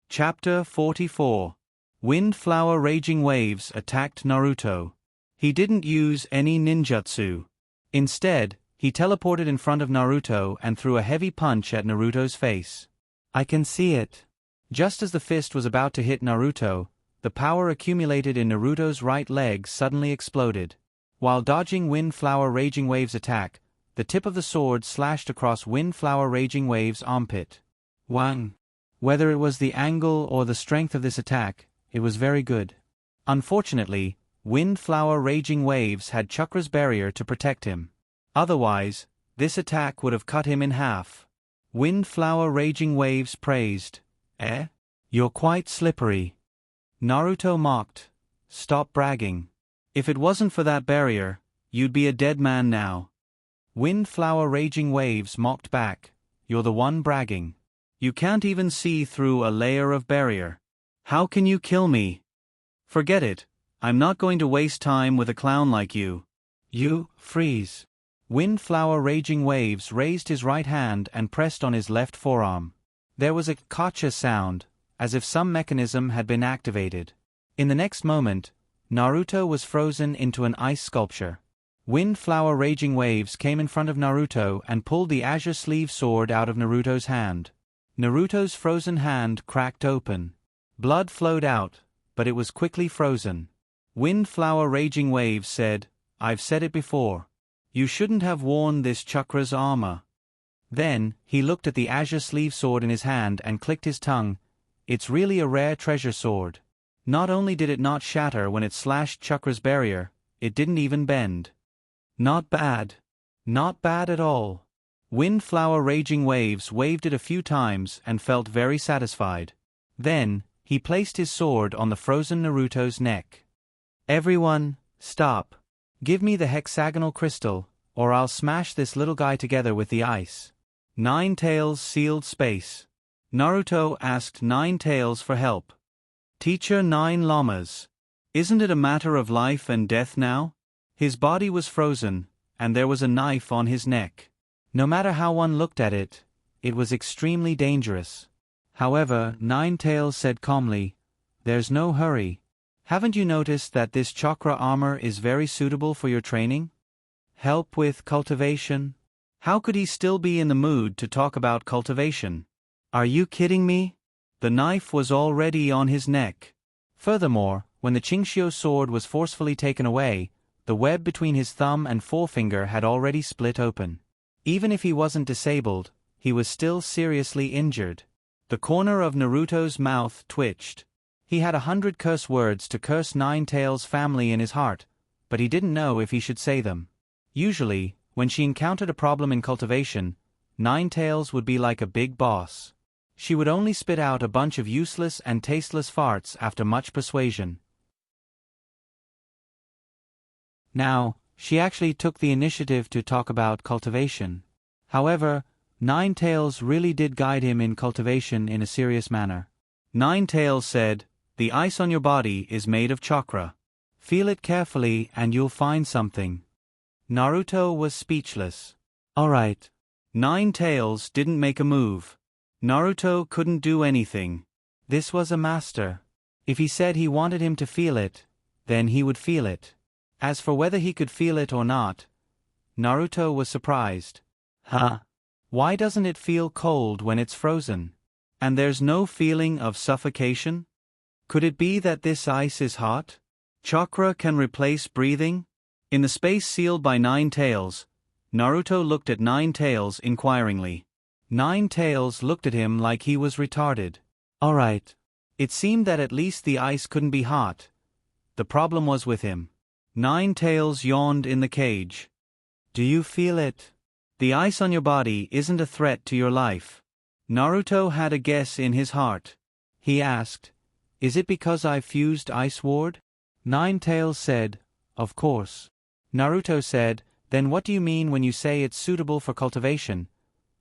Chapter 44. Windflower Raging Waves attacked Naruto. He didn't use any ninjutsu. Instead, he teleported in front of Naruto and threw a heavy punch at Naruto's face. "I can see it." Just as the fist was about to hit Naruto, the power accumulated in Naruto's right leg suddenly exploded. While dodging Windflower Raging Waves' attack, the tip of the sword slashed across Windflower Raging Waves' armpit. Wang. Whether it was the angle or the strength of this attack, it was very good. Unfortunately, Windflower Raging Waves had Chakra's barrier to protect him. Otherwise, this attack would have cut him in half. Windflower Raging Waves praised. You're quite slippery." Naruto mocked. "Stop bragging. If it wasn't for that barrier, you'd be a dead man now." Windflower Raging Waves mocked back. "You're the one bragging. You can't even see through a layer of barrier. How can you kill me? Forget it, I'm not going to waste time with a clown like you." "You, freeze." Windflower Raging Waves raised his right hand and pressed on his left forearm. There was a "kacha" sound, as if some mechanism had been activated. In the next moment, Naruto was frozen into an ice sculpture. Wind-flower raging waves came in front of Naruto and pulled the azure sleeve sword out of Naruto's hand. Naruto's frozen hand cracked open. Blood flowed out, but it was quickly frozen. Wind-flower raging waves said, "I've said it before. You shouldn't have worn this chakra's armor." Then, he looked at the azure sleeve sword in his hand and clicked his tongue. It's really a rare treasure sword. Not only did it not shatter when it slashed Chakra's barrier, it didn't even bend. Not bad. Not bad at all. Wind-flower raging waves waved it a few times and felt very satisfied. Then, he placed his sword on the frozen Naruto's neck. "Everyone, stop. Give me the hexagonal crystal, or I'll smash this little guy together with the ice." Nine Tails sealed space. Naruto asked Nine Tails for help. "Teacher Nine Llamas, isn't it a matter of life and death now?" His body was frozen, and there was a knife on his neck. No matter how one looked at it, it was extremely dangerous. However, Nine Tails said calmly, "There's no hurry. Haven't you noticed that this chakra armor is very suitable for your training? Help with cultivation?" How could he still be in the mood to talk about cultivation? Are you kidding me? The knife was already on his neck. Furthermore, when the Qingxiu sword was forcefully taken away, the web between his thumb and forefinger had already split open. Even if he wasn't disabled, he was still seriously injured. The corner of Naruto's mouth twitched. He had 100 curse words to curse Nine Tails' family in his heart, but he didn't know if he should say them. Usually, when she encountered a problem in cultivation, Nine Tails would be like a big boss. She would only spit out a bunch of useless and tasteless farts after much persuasion. Now, she actually took the initiative to talk about cultivation. However, Nine Tails really did guide him in cultivation in a serious manner. Nine Tails said, "The ice on your body is made of chakra. Feel it carefully and you'll find something." Naruto was speechless. "All right." Nine Tails didn't make a move. Naruto couldn't do anything. This was a master. If he said he wanted him to feel it, then he would feel it. As for whether he could feel it or not, Naruto was surprised. Huh? Why doesn't it feel cold when it's frozen? And there's no feeling of suffocation? Could it be that this ice is hot? Chakra can replace breathing? In the space sealed by Nine Tails, Naruto looked at Nine Tails inquiringly. Nine Tails looked at him like he was retarded. All right. It seemed that at least the ice couldn't be hot. The problem was with him. Nine Tails yawned in the cage. "Do you feel it? The ice on your body isn't a threat to your life." Naruto had a guess in his heart. He asked, "Is it because I've fused Ice Ward?" Nine Tails said, "Of course." Naruto said, "Then what do you mean when you say it's suitable for cultivation?"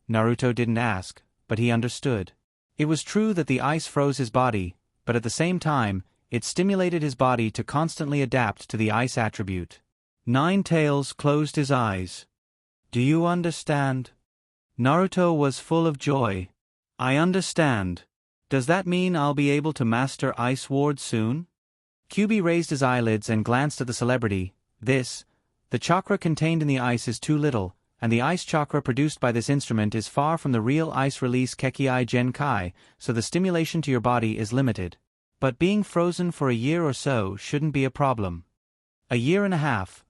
Naruto didn't ask, but he understood. It was true that the ice froze his body, but at the same time, it stimulated his body to constantly adapt to the ice attribute. Nine Tails closed his eyes. "Do you understand?" Naruto was full of joy. "I understand. Does that mean I'll be able to master Ice Ward soon?" Kyubi raised his eyelids and glanced at the celebrity. The chakra contained in the ice is too little, and the ice chakra produced by this instrument is far from the real ice release Kekkei Genkai, so the stimulation to your body is limited. But being frozen for a year or so shouldn't be a problem. A year and a half.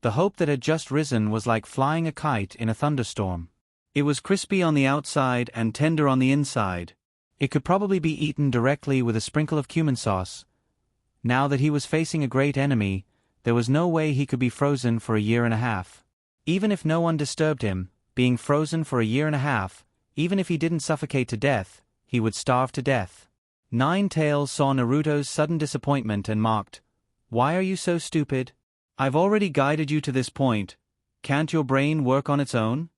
The hope that had just risen was like flying a kite in a thunderstorm. It was crispy on the outside and tender on the inside. It could probably be eaten directly with a sprinkle of cumin sauce. Now that he was facing a great enemy, there was no way he could be frozen for a year and a half. Even if no one disturbed him, being frozen for a year and a half, even if he didn't suffocate to death, he would starve to death. Nine Tails saw Naruto's sudden disappointment and mocked, "Why are you so stupid? I've already guided you to this point. Can't your brain work on its own?"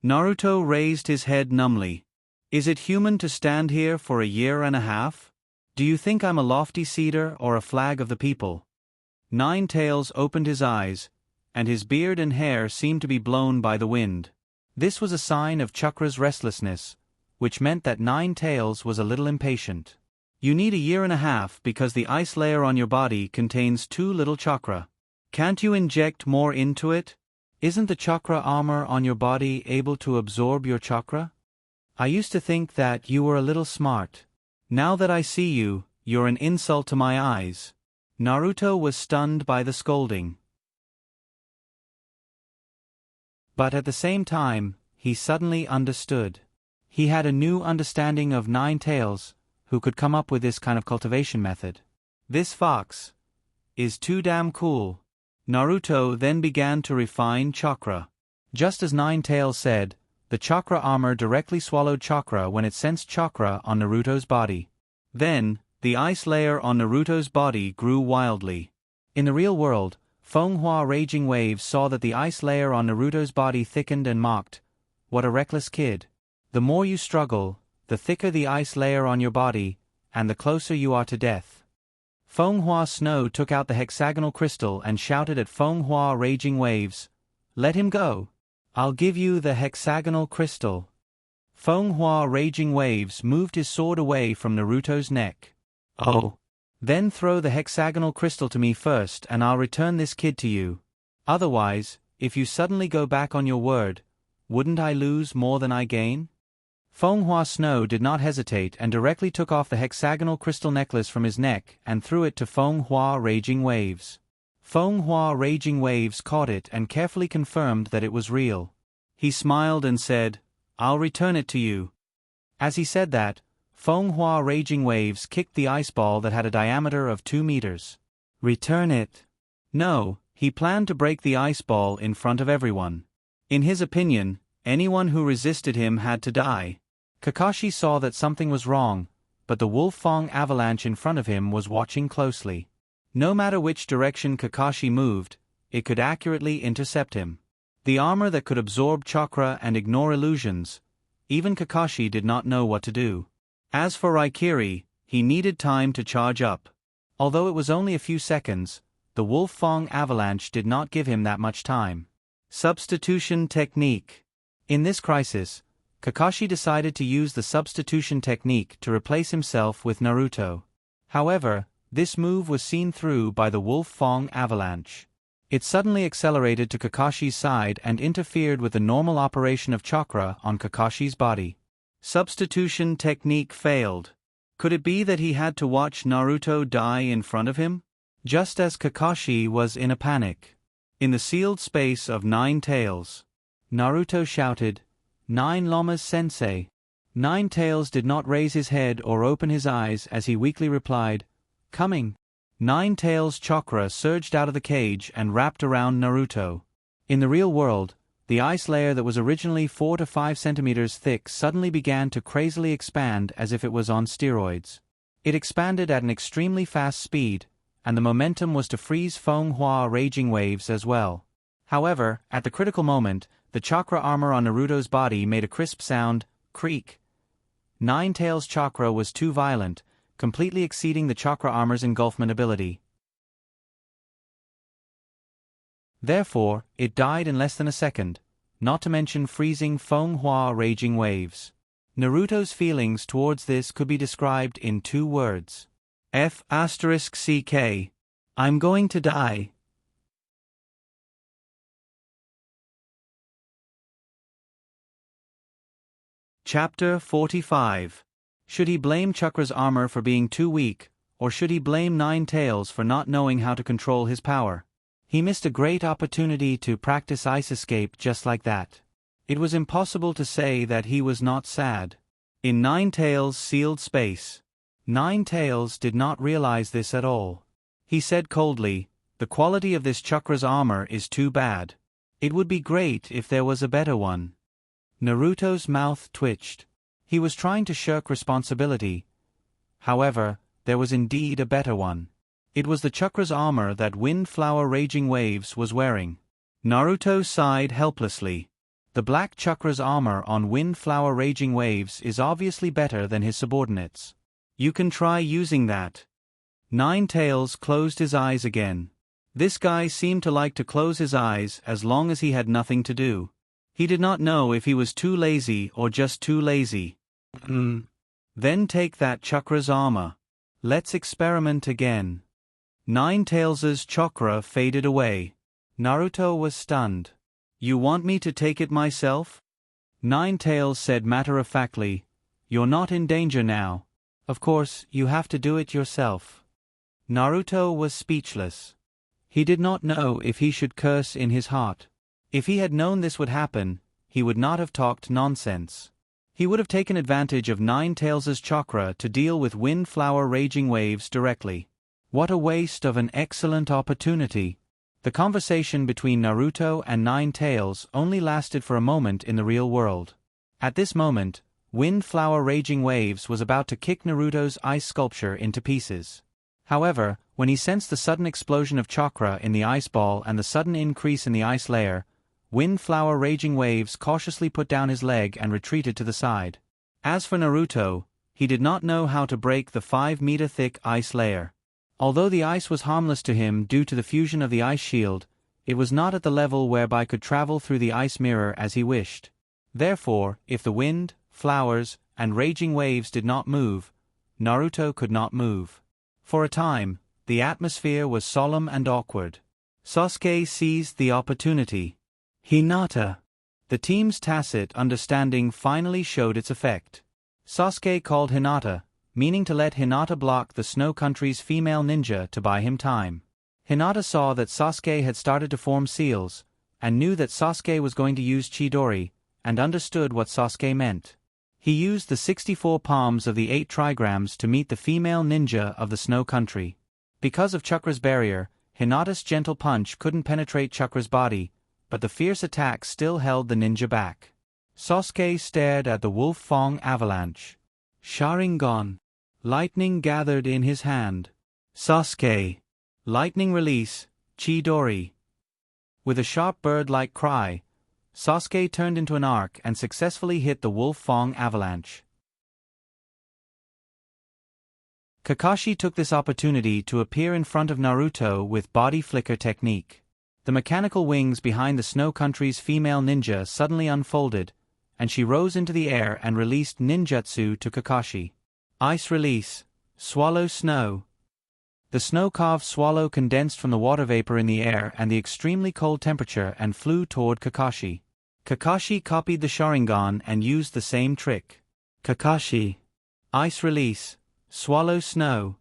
Naruto raised his head numbly. "Is it human to stand here for a year and a half? Do you think I'm a lofty cedar or a flag of the people?" Nine Tails opened his eyes, and his beard and hair seemed to be blown by the wind. This was a sign of Chakra's restlessness, which meant that Nine Tails was a little impatient. You need a year and a half because the ice layer on your body contains too little chakra. Can't you inject more into it? Isn't the chakra armor on your body able to absorb your chakra? I used to think that you were a little smart. Now that I see you, you're an insult to my eyes. Naruto was stunned by the scolding. But at the same time, he suddenly understood. He had a new understanding of Nine Tails, who could come up with this kind of cultivation method. This fox is too damn cool. Naruto then began to refine chakra. Just as Nine Tails said, the chakra armor directly swallowed chakra when it sensed chakra on Naruto's body. Then, the ice layer on Naruto's body grew wildly. In the real world, Fenghua Raging Waves saw that the ice layer on Naruto's body thickened and mocked. What a reckless kid. The more you struggle, the thicker the ice layer on your body, and the closer you are to death. Fenghua Snow took out the hexagonal crystal and shouted at Fenghua Raging Waves, "Let him go! I'll give you the hexagonal crystal." Fenghua Raging Waves moved his sword away from Naruto's neck. "Oh. Then throw the hexagonal crystal to me first and I'll return this kid to you. Otherwise, if you suddenly go back on your word, wouldn't I lose more than I gain?" Fenghua Snow did not hesitate and directly took off the hexagonal crystal necklace from his neck and threw it to Fenghua Raging Waves. Fenghua Raging Waves caught it and carefully confirmed that it was real. He smiled and said, "I'll return it to you." As he said that, Fenghua Raging Waves kicked the ice ball that had a diameter of 2 meters. Return it? No, he planned to break the ice ball in front of everyone. In his opinion, anyone who resisted him had to die. Kakashi saw that something was wrong, but the Wolf Fong avalanche in front of him was watching closely. No matter which direction Kakashi moved, it could accurately intercept him. The armor that could absorb chakra and ignore illusions, even Kakashi did not know what to do. As for Raikiri, he needed time to charge up. Although it was only a few seconds, the Wolf Fong avalanche did not give him that much time. Substitution technique. In this crisis, Kakashi decided to use the substitution technique to replace himself with Naruto. However, this move was seen through by the Wolf Fong avalanche. It suddenly accelerated to Kakashi's side and interfered with the normal operation of chakra on Kakashi's body. Substitution technique failed. Could it be that he had to watch Naruto die in front of him? Just as Kakashi was in a panic. In the sealed space of Nine Tails, Naruto shouted, "Nine Lamas Sensei." Nine Tails did not raise his head or open his eyes as he weakly replied, "Coming." Nine Tails' chakra surged out of the cage and wrapped around Naruto. In the real world, the ice layer that was originally 4 to 5 centimeters thick suddenly began to crazily expand as if it was on steroids. It expanded at an extremely fast speed, and the momentum was to freeze Fenghua Raging Waves as well. However, at the critical moment, the chakra armor on Naruto's body made a crisp sound, creak. Nine Tails' chakra was too violent, completely exceeding the chakra armor's engulfment ability. Therefore, it died in less than a second, not to mention freezing Fenghua Raging Waves. Naruto's feelings towards this could be described in 2 words. F***ck. I'm going to die. Chapter 45. Should he blame Chakra's armor for being too weak, or should he blame Nine Tails for not knowing how to control his power? He missed a great opportunity to practice ice escape just like that. It was impossible to say that he was not sad. In Nine Tails' sealed space, Nine Tails did not realize this at all. He said coldly, "The quality of this Chakra's armor is too bad. It would be great if there was a better one." Naruto's mouth twitched. He was trying to shirk responsibility. However, there was indeed a better one. It was the Chakra's armor that Windflower Raging Waves was wearing. Naruto sighed helplessly. The black Chakra's armor on Windflower Raging Waves is obviously better than his subordinates. You can try using that. Nine Tails closed his eyes again. This guy seemed to like to close his eyes as long as he had nothing to do. He did not know if he was too lazy or just too lazy. Then take that Chakra's armor. Let's experiment again. Nine-Tails's chakra faded away. Naruto was stunned. You want me to take it myself? Nine-Tails said matter-of-factly, you're not in danger now. Of course, you have to do it yourself. Naruto was speechless. He did not know if he should curse in his heart. If he had known this would happen, he would not have talked nonsense. He would have taken advantage of Nine-Tails's chakra to deal with Windflower Raging Waves directly. What a waste of an excellent opportunity. The conversation between Naruto and Nine-Tails only lasted for a moment in the real world. At this moment, Windflower Raging Waves was about to kick Naruto's ice sculpture into pieces. However, when he sensed the sudden explosion of chakra in the ice ball and the sudden increase in the ice layer, Windflower Raging Waves cautiously put down his leg and retreated to the side. As for Naruto, he did not know how to break the 5-meter-thick ice layer. Although the ice was harmless to him due to the fusion of the ice shield, it was not at the level whereby could travel through the ice mirror as he wished. Therefore, if the wind, flowers, and raging waves did not move, Naruto could not move. For a time, the atmosphere was solemn and awkward. Sasuke seized the opportunity. Hinata. The team's tacit understanding finally showed its effect. Sasuke called Hinata, meaning to let Hinata block the Snow Country's female ninja to buy him time. Hinata saw that Sasuke had started to form seals, and knew that Sasuke was going to use Chidori, and understood what Sasuke meant. He used the 64 palms of the 8 trigrams to meet the female ninja of the Snow Country. Because of Chakra's barrier, Hinata's gentle punch couldn't penetrate Chakra's body, but the fierce attack still held the ninja back. Sasuke stared at the Wolf Fong avalanche. Sharingan. Lightning gathered in his hand. Sasuke. Lightning release, Chidori. With a sharp bird-like cry, Sasuke turned into an arc and successfully hit the Wolf Fong avalanche. Kakashi took this opportunity to appear in front of Naruto with body flicker technique. The mechanical wings behind the Snow Country's female ninja suddenly unfolded, and she rose into the air and released ninjutsu to Kakashi. Ice release, swallow snow. The snow-carved swallow condensed from the water vapor in the air and the extremely cold temperature and flew toward Kakashi. Kakashi copied the Sharingan and used the same trick. Kakashi. Ice release, swallow snow.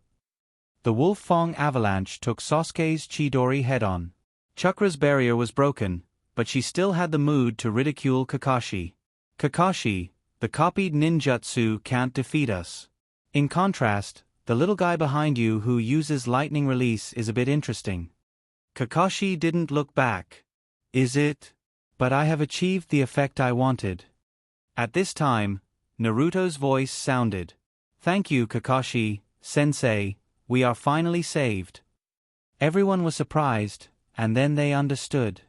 The Wolf Fong avalanche took Sasuke's Chidori head-on. Chakra's barrier was broken, but she still had the mood to ridicule Kakashi. Kakashi, the copied ninjutsu can't defeat us. In contrast, the little guy behind you who uses lightning release is a bit interesting. Kakashi didn't look back. Is it? But I have achieved the effect I wanted. At this time, Naruto's voice sounded. Thank you, Kakashi, sensei, we are finally saved. Everyone was surprised, and then they understood.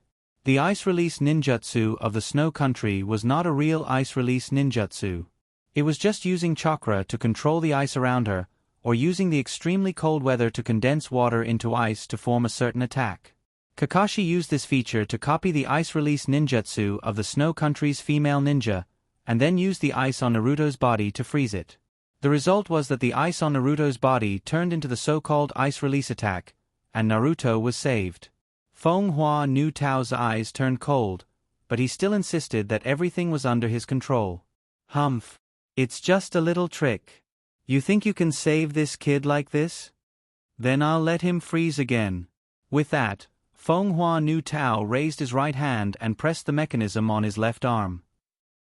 The ice release ninjutsu of the Snow Country was not a real ice release ninjutsu. It was just using chakra to control the ice around her, or using the extremely cold weather to condense water into ice to form a certain attack. Kakashi used this feature to copy the ice release ninjutsu of the Snow Country's female ninja, and then used the ice on Naruto's body to freeze it. The result was that the ice on Naruto's body turned into the so-called ice release attack, and Naruto was saved. Feng Hua Nu Tao's eyes turned cold, but he still insisted that everything was under his control. Humph. It's just a little trick. You think you can save this kid like this? Then I'll let him freeze again. With that, Feng Hua Nu Tao raised his right hand and pressed the mechanism on his left arm.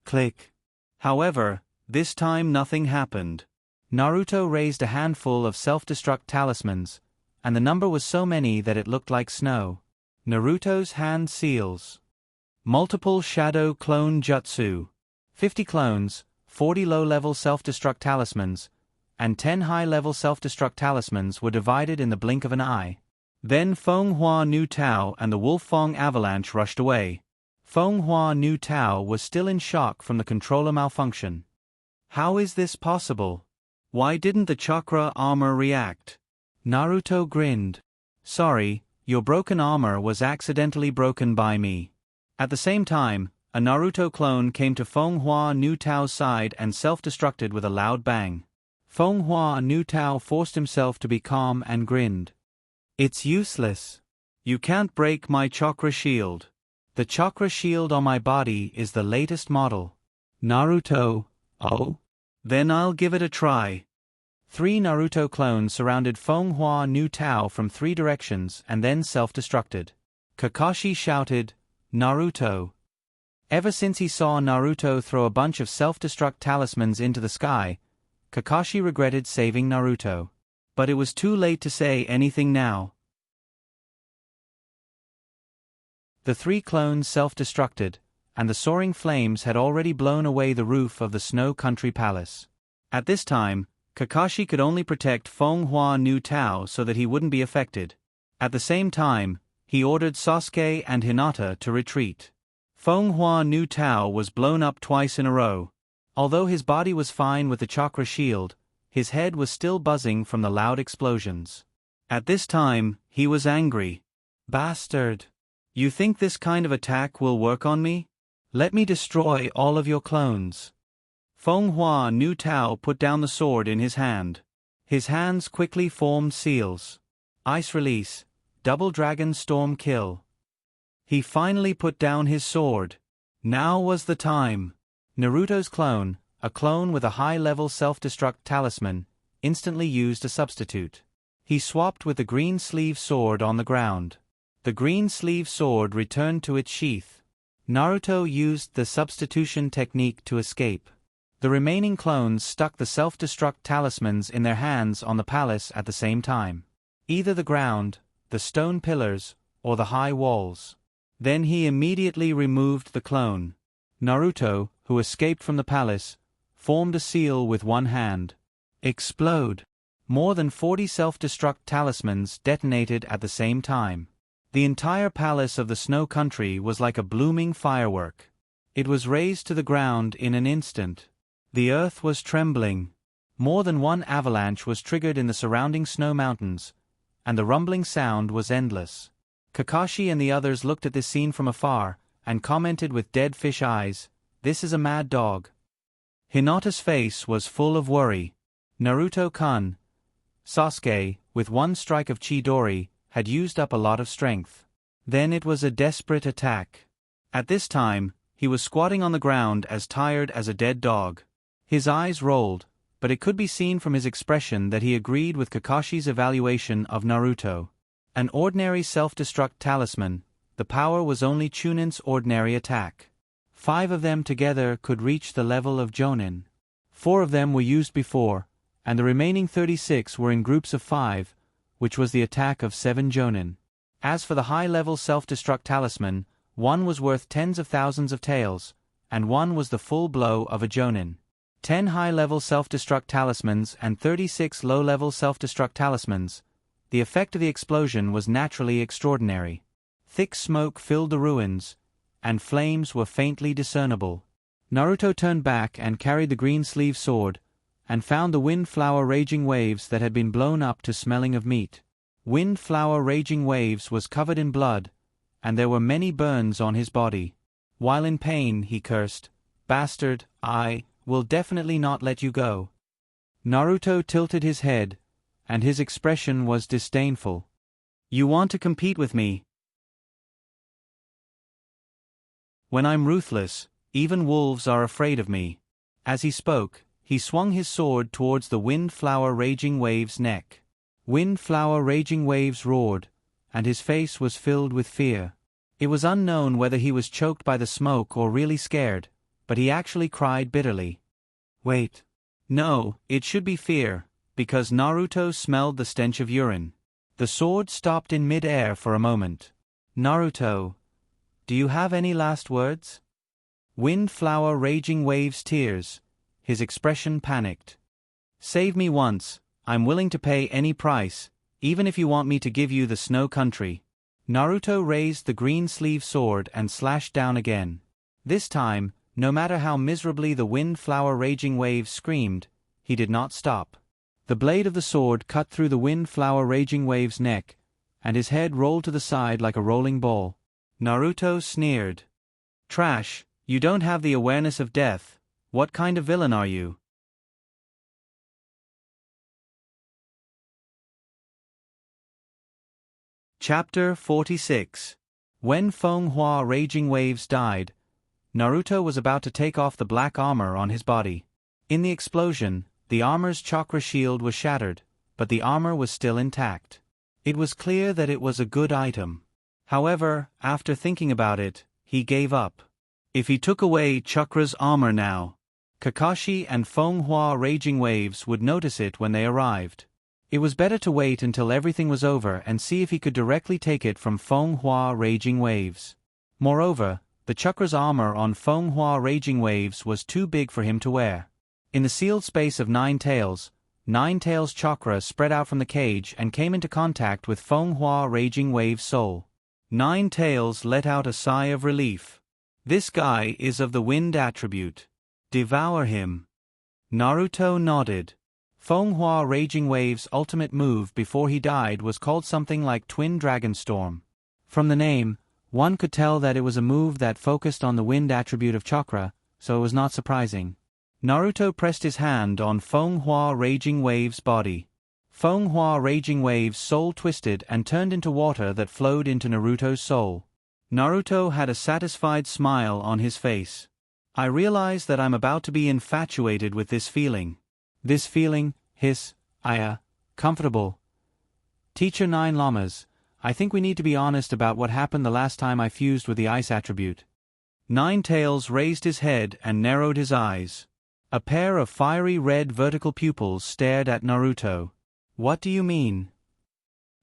Click. However, this time nothing happened. Naruto raised a handful of self-destruct talismans, and the number was so many that it looked like snow. Naruto's hand seals. Multiple shadow clone jutsu. 50 clones, 40 low-level self-destruct talismans, and 10 high-level self-destruct talismans were divided in the blink of an eye. Then Feng Hua Nu Tao and the Wolf Fong avalanche rushed away. Feng Hua Nu Tao was still in shock from the controller malfunction. How is this possible? Why didn't the chakra armor react? Naruto grinned. Sorry, your broken armor was accidentally broken by me. At the same time, a Naruto clone came to Feng Hua Nu Tao's side and self-destructed with a loud bang. Feng Hua Nu Tao forced himself to be calm and grinned. It's useless. You can't break my chakra shield. The chakra shield on my body is the latest model. Naruto, oh? Then I'll give it a try. 3 Naruto clones surrounded Feng Hua Nu Tao from 3 directions and then self-destructed. Kakashi shouted, Naruto. Ever since he saw Naruto throw a bunch of self-destruct talismans into the sky, Kakashi regretted saving Naruto. But it was too late to say anything now. The 3 clones self-destructed, and the soaring flames had already blown away the roof of the Snow Country Palace. At this time, Kakashi could only protect Feng Hua Nu Tao so that he wouldn't be affected. At the same time, he ordered Sasuke and Hinata to retreat. Feng Hua Nu Tao was blown up twice in a row. Although his body was fine with the chakra shield, his head was still buzzing from the loud explosions. At this time, he was angry. Bastard! You think this kind of attack will work on me? Let me destroy all of your clones. Feng Hua Nu Tao put down the sword in his hand. His hands quickly formed seals. Ice release, double dragon storm kill. He finally put down his sword. Now was the time. Naruto's clone, a clone with a high-level self-destruct talisman, instantly used a substitute. He swapped with the green sleeve sword on the ground. The green sleeve sword returned to its sheath. Naruto used the substitution technique to escape. The remaining clones stuck the self-destruct talismans in their hands on the palace at the same time. Either the ground, the stone pillars, or the high walls. Then he immediately removed the clone. Naruto, who escaped from the palace, formed a seal with one hand. Explode! More than 40 self-destruct talismans detonated at the same time. The entire palace of the Snow Country was like a blooming firework. It was razed to the ground in an instant. The earth was trembling. More than one avalanche was triggered in the surrounding snow mountains, and the rumbling sound was endless. Kakashi and the others looked at this scene from afar, and commented with dead fish eyes, "This is a mad dog." Hinata's face was full of worry. Naruto-kun, Sasuke, with one strike of Chidori, had used up a lot of strength. Then it was a desperate attack. At this time, he was squatting on the ground as tired as a dead dog. His eyes rolled, but it could be seen from his expression that he agreed with Kakashi's evaluation of Naruto. An ordinary self-destruct talisman, the power was only Chunin's ordinary attack. 5 of them together could reach the level of Jonin. 4 of them were used before, and the remaining 36 were in groups of 5, which was the attack of 7 Jonin. As for the high-level self-destruct talisman, one was worth tens of thousands of taels, and one was the full blow of a Jonin. 10 high-level self-destruct talismans and 36 low-level self-destruct talismans. The effect of the explosion was naturally extraordinary. Thick smoke filled the ruins, and flames were faintly discernible. Naruto turned back and carried the green sleeve sword, and found the Windflower Raging Waves that had been blown up to smelling of meat. Windflower Raging Waves was covered in blood, and there were many burns on his body. While in pain, he cursed, "Bastard, I will definitely not let you go." Naruto tilted his head, and his expression was disdainful. "You want to compete with me? When I'm ruthless, even wolves are afraid of me." As he spoke, he swung his sword towards the Windflower Raging Wave's neck. Windflower Raging Waves roared, and his face was filled with fear. It was unknown whether he was choked by the smoke or really scared, but he actually cried bitterly. Wait. No, it should be fear, because Naruto smelled the stench of urine. The sword stopped in mid-air for a moment. "Naruto, do you have any last words?" Windflower Raging Waves tears. His expression panicked. "Save me once, I'm willing to pay any price, even if you want me to give you the Snow Country." Naruto raised the green sleeve sword and slashed down again. This time, no matter how miserably the Windflower Raging Waves screamed, he did not stop. The blade of the sword cut through the Windflower Raging Wave's neck, and his head rolled to the side like a rolling ball. Naruto sneered. "Trash, you don't have the awareness of death. What kind of villain are you?" Chapter 46. When Feng-Hua Raging Waves died, Naruto was about to take off the black armor on his body. In the explosion, the armor's chakra shield was shattered, but the armor was still intact. It was clear that it was a good item. However, after thinking about it, he gave up. If he took away Chakra's armor now, Kakashi and Feng-Hua Raging Waves would notice it when they arrived. It was better to wait until everything was over and see if he could directly take it from Feng-Hua Raging Waves. Moreover, the Chakra's armor on Feng-Hua Raging Waves was too big for him to wear. In the sealed space of Nine Tails chakra spread out from the cage and came into contact with Feng-Hua Raging Waves' soul. Nine Tails let out a sigh of relief. This guy is of the wind attribute. Devour him. Naruto nodded. Feng-Hua Raging Waves' ultimate move before he died was called something like Twin Dragon Storm. From the name, one could tell that it was a move that focused on the wind attribute of chakra, so it was not surprising. Naruto pressed his hand on Feng-Hua Raging Waves' body. Feng-Hua Raging Waves' soul twisted and turned into water that flowed into Naruto's soul. Naruto had a satisfied smile on his face. I realize that I'm about to be infatuated with this feeling. This feeling, comfortable. Teacher Nine Llamas, I think we need to be honest about what happened the last time I fused with the ice attribute. Nine Tails raised his head and narrowed his eyes. A pair of fiery red vertical pupils stared at Naruto. What do you mean?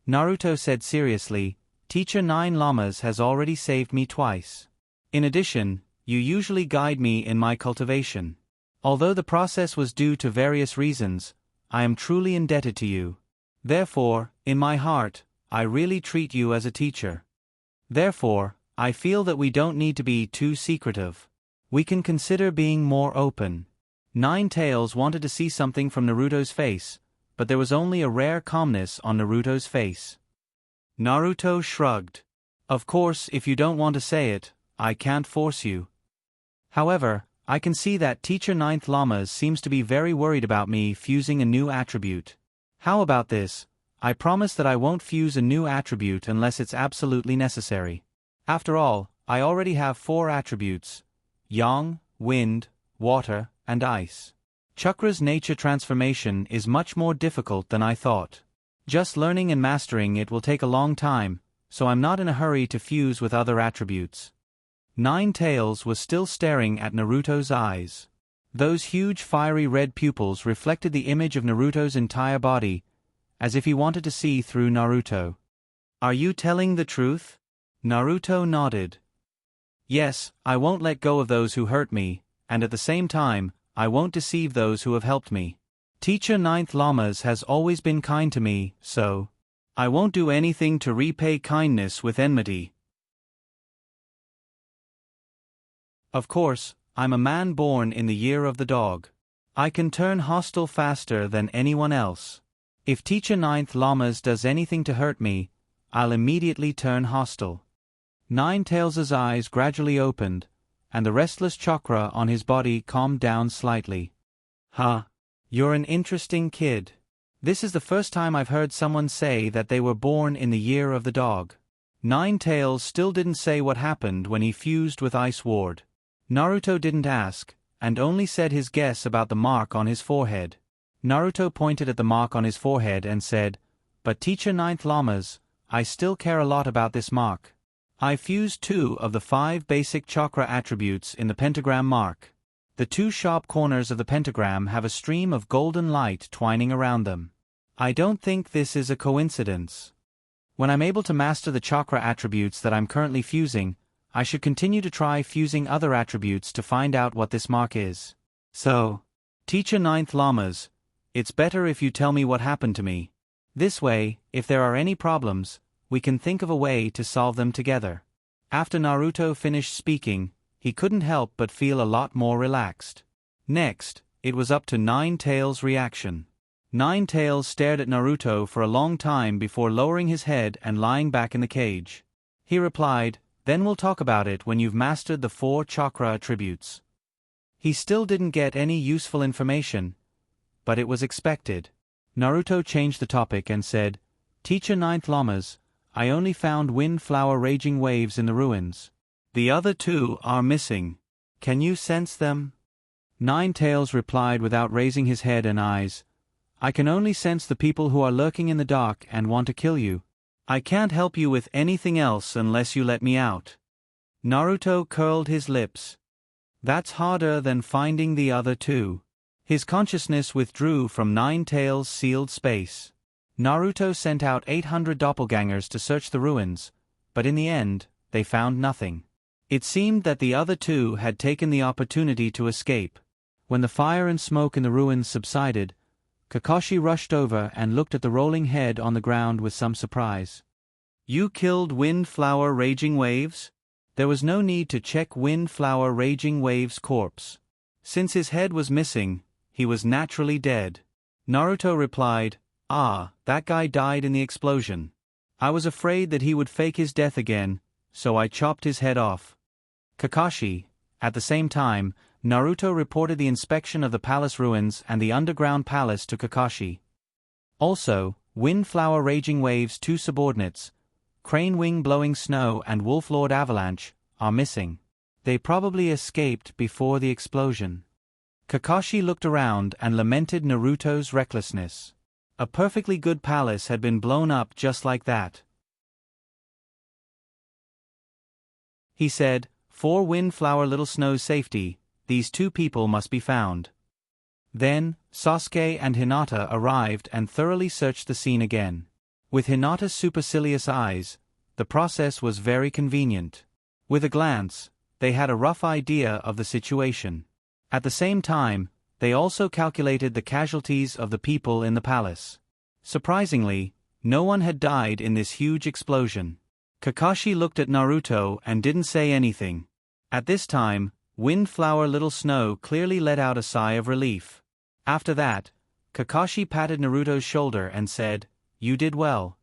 Naruto said seriously, Teacher Nine Llamas has already saved me twice. In addition, you usually guide me in my cultivation. Although the process was due to various reasons, I am truly indebted to you. Therefore, in my heart, I really treat you as a teacher. Therefore, I feel that we don't need to be too secretive. We can consider being more open. Nine Tails wanted to see something from Naruto's face, but there was only a rare calmness on Naruto's face. Naruto shrugged. Of course, if you don't want to say it, I can't force you. However, I can see that Teacher Ninth Llamas seems to be very worried about me fusing a new attribute. How about this? I promise that I won't fuse a new attribute unless it's absolutely necessary. After all, I already have 4 attributes: Yang, Wind, Water, and Ice. Chakra's nature transformation is much more difficult than I thought. Just learning and mastering it will take a long time, so I'm not in a hurry to fuse with other attributes. Nine Tails was still staring at Naruto's eyes. Those huge fiery red pupils reflected the image of Naruto's entire body, as if he wanted to see through Naruto. Are you telling the truth? Naruto nodded. Yes, I won't let go of those who hurt me, and at the same time, I won't deceive those who have helped me. Teacher Ninth Llamas has always been kind to me, so I won't do anything to repay kindness with enmity. Of course, I'm a man born in the year of the dog. I can turn hostile faster than anyone else. If Teacher Ninth Llamas does anything to hurt me, I'll immediately turn hostile. Nine Tails' eyes gradually opened, and the restless chakra on his body calmed down slightly. You're an interesting kid. This is the first time I've heard someone say that they were born in the year of the dog. Nine Tails still didn't say what happened when he fused with Ice Ward. Naruto didn't ask, and only said his guess about the mark on his forehead. Naruto pointed at the mark on his forehead and said, But Teacher Ninth Llamas, I still care a lot about this mark. I fused 2 of the 5 basic chakra attributes in the pentagram mark. The 2 sharp corners of the pentagram have a stream of golden light twining around them. I don't think this is a coincidence. When I'm able to master the chakra attributes that I'm currently fusing, I should continue to try fusing other attributes to find out what this mark is. So, Teacher Ninth Llamas, it's better if you tell me what happened to me. This way, if there are any problems, we can think of a way to solve them together. After Naruto finished speaking, he couldn't help but feel a lot more relaxed. Next, it was up to Nine Tails' reaction. Nine Tails stared at Naruto for a long time before lowering his head and lying back in the cage. He replied, Then we'll talk about it when you've mastered the 4 chakra attributes. He still didn't get any useful information, but it was expected. Naruto changed the topic and said, Teacher Ninth Llamas, I only found Windflower Raging Waves in the ruins. The other two are missing. Can you sense them? Ninetails replied without raising his head and eyes. I can only sense the people who are lurking in the dark and want to kill you. I can't help you with anything else unless you let me out. Naruto curled his lips. That's harder than finding the other two. His consciousness withdrew from Ninetails' sealed space. Naruto sent out 800 doppelgangers to search the ruins, but in the end, they found nothing. It seemed that the other two had taken the opportunity to escape. When the fire and smoke in the ruins subsided, Kakashi rushed over and looked at the rolling head on the ground with some surprise. You killed Windflower Raging Waves? There was no need to check Windflower Raging Waves' corpse. Since his head was missing, he was naturally dead. Naruto replied, that guy died in the explosion. I was afraid that he would fake his death again, so I chopped his head off. Kakashi. At the same time, Naruto reported the inspection of the palace ruins and the underground palace to Kakashi. Also, Windflower Raging Waves' two subordinates, Crane Wing Blowing Snow and Wolf Lord Avalanche, are missing. They probably escaped before the explosion. Kakashi looked around and lamented Naruto's recklessness. A perfectly good palace had been blown up just like that. He said, "For Windflower Little Snow's safety, these two people must be found." Then, Sasuke and Hinata arrived and thoroughly searched the scene again. With Hinata's supercilious eyes, the process was very convenient. With a glance, they had a rough idea of the situation. At the same time, they also calculated the casualties of the people in the palace. Surprisingly, no one had died in this huge explosion. Kakashi looked at Naruto and didn't say anything. At this time, Windflower Little Snow clearly let out a sigh of relief. After that, Kakashi patted Naruto's shoulder and said, "You did well."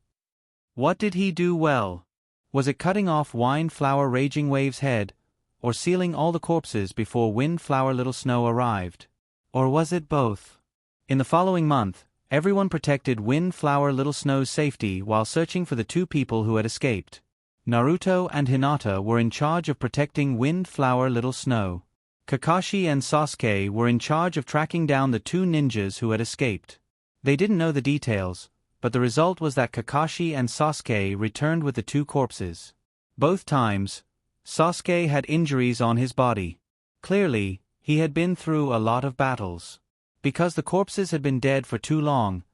What did he do well? Was it cutting off Windflower Raging Wave's head, or sealing all the corpses before Windflower Little Snow arrived? Or was it both? In the following month, everyone protected Windflower Little Snow's safety while searching for the two people who had escaped. Naruto and Hinata were in charge of protecting Windflower Little Snow. Kakashi and Sasuke were in charge of tracking down the two ninjas who had escaped. They didn't know the details, but the result was that Kakashi and Sasuke returned with the two corpses. Both times, Sasuke had injuries on his body. Clearly, he had been through a lot of battles. Because the corpses had been dead for too long,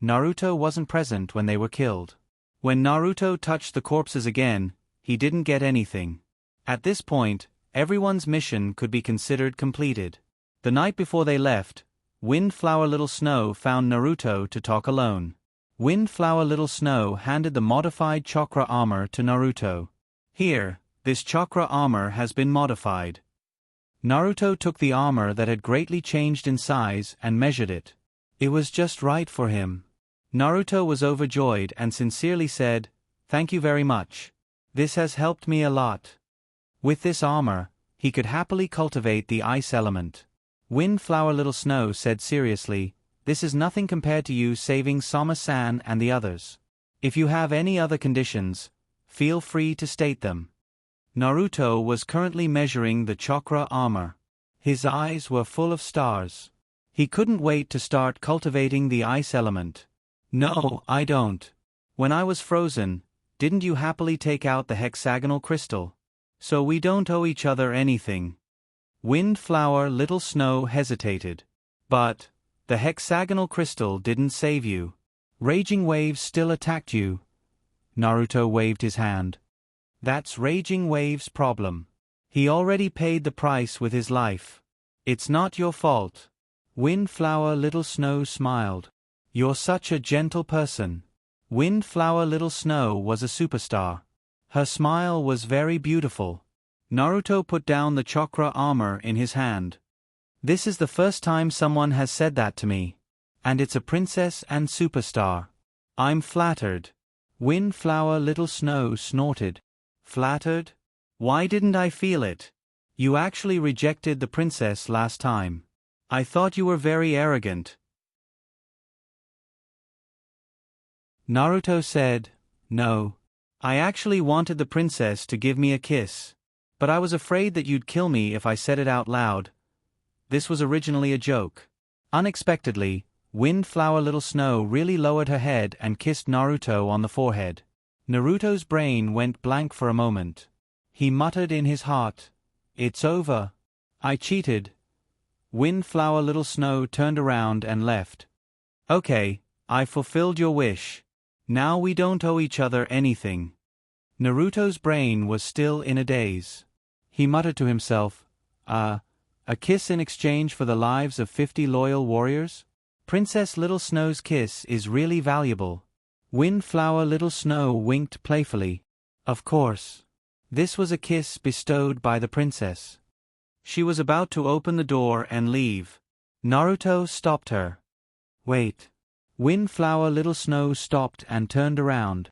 Naruto wasn't present when they were killed. When Naruto touched the corpses again, he didn't get anything. At this point, everyone's mission could be considered completed. The night before they left, Windflower Little Snow found Naruto to talk alone. Windflower Little Snow handed the modified chakra armor to Naruto. Here, this chakra armor has been modified. Naruto took the armor that had greatly changed in size and measured it. It was just right for him. Naruto was overjoyed and sincerely said, "Thank you very much. This has helped me a lot." With this armor, he could happily cultivate the ice element. Windflower Little Snow said seriously, "This is nothing compared to you saving Sama-san and the others. If you have any other conditions, feel free to state them." Naruto was currently measuring the chakra armor. His eyes were full of stars. He couldn't wait to start cultivating the ice element. "No, I don't. When I was frozen, didn't you happily take out the hexagonal crystal? So we don't owe each other anything." Windflower Little Snow hesitated. "But the hexagonal crystal didn't save you. Raging Waves still attacked you." Naruto waved his hand. "That's Raging Wave's problem. He already paid the price with his life. It's not your fault." Windflower Little Snow smiled. "You're such a gentle person." Windflower Little Snow was a superstar. Her smile was very beautiful. Naruto put down the chakra armor in his hand. "This is the first time someone has said that to me. And it's a princess and superstar. I'm flattered." Windflower Little Snow snorted. "Flattered? Why didn't I feel it? You actually rejected the princess last time. I thought you were very arrogant." Naruto said, "No, I actually wanted the princess to give me a kiss. But I was afraid that you'd kill me if I said it out loud. This was originally a joke. Unexpectedly, Windflower Little Snow really lowered her head and kissed Naruto on the forehead. Naruto's brain went blank for a moment. He muttered in his heart, "It's over. I cheated." Windflower Little Snow turned around and left. "Okay, I fulfilled your wish. Now we don't owe each other anything." Naruto's brain was still in a daze. He muttered to himself, A kiss in exchange for the lives of 50 loyal warriors? Princess Little Snow's kiss is really valuable." Windflower Little Snow winked playfully. Of course. This was a kiss bestowed by the princess. She was about to open the door and leave. Naruto stopped her. "Wait." Windflower Little Snow stopped and turned around.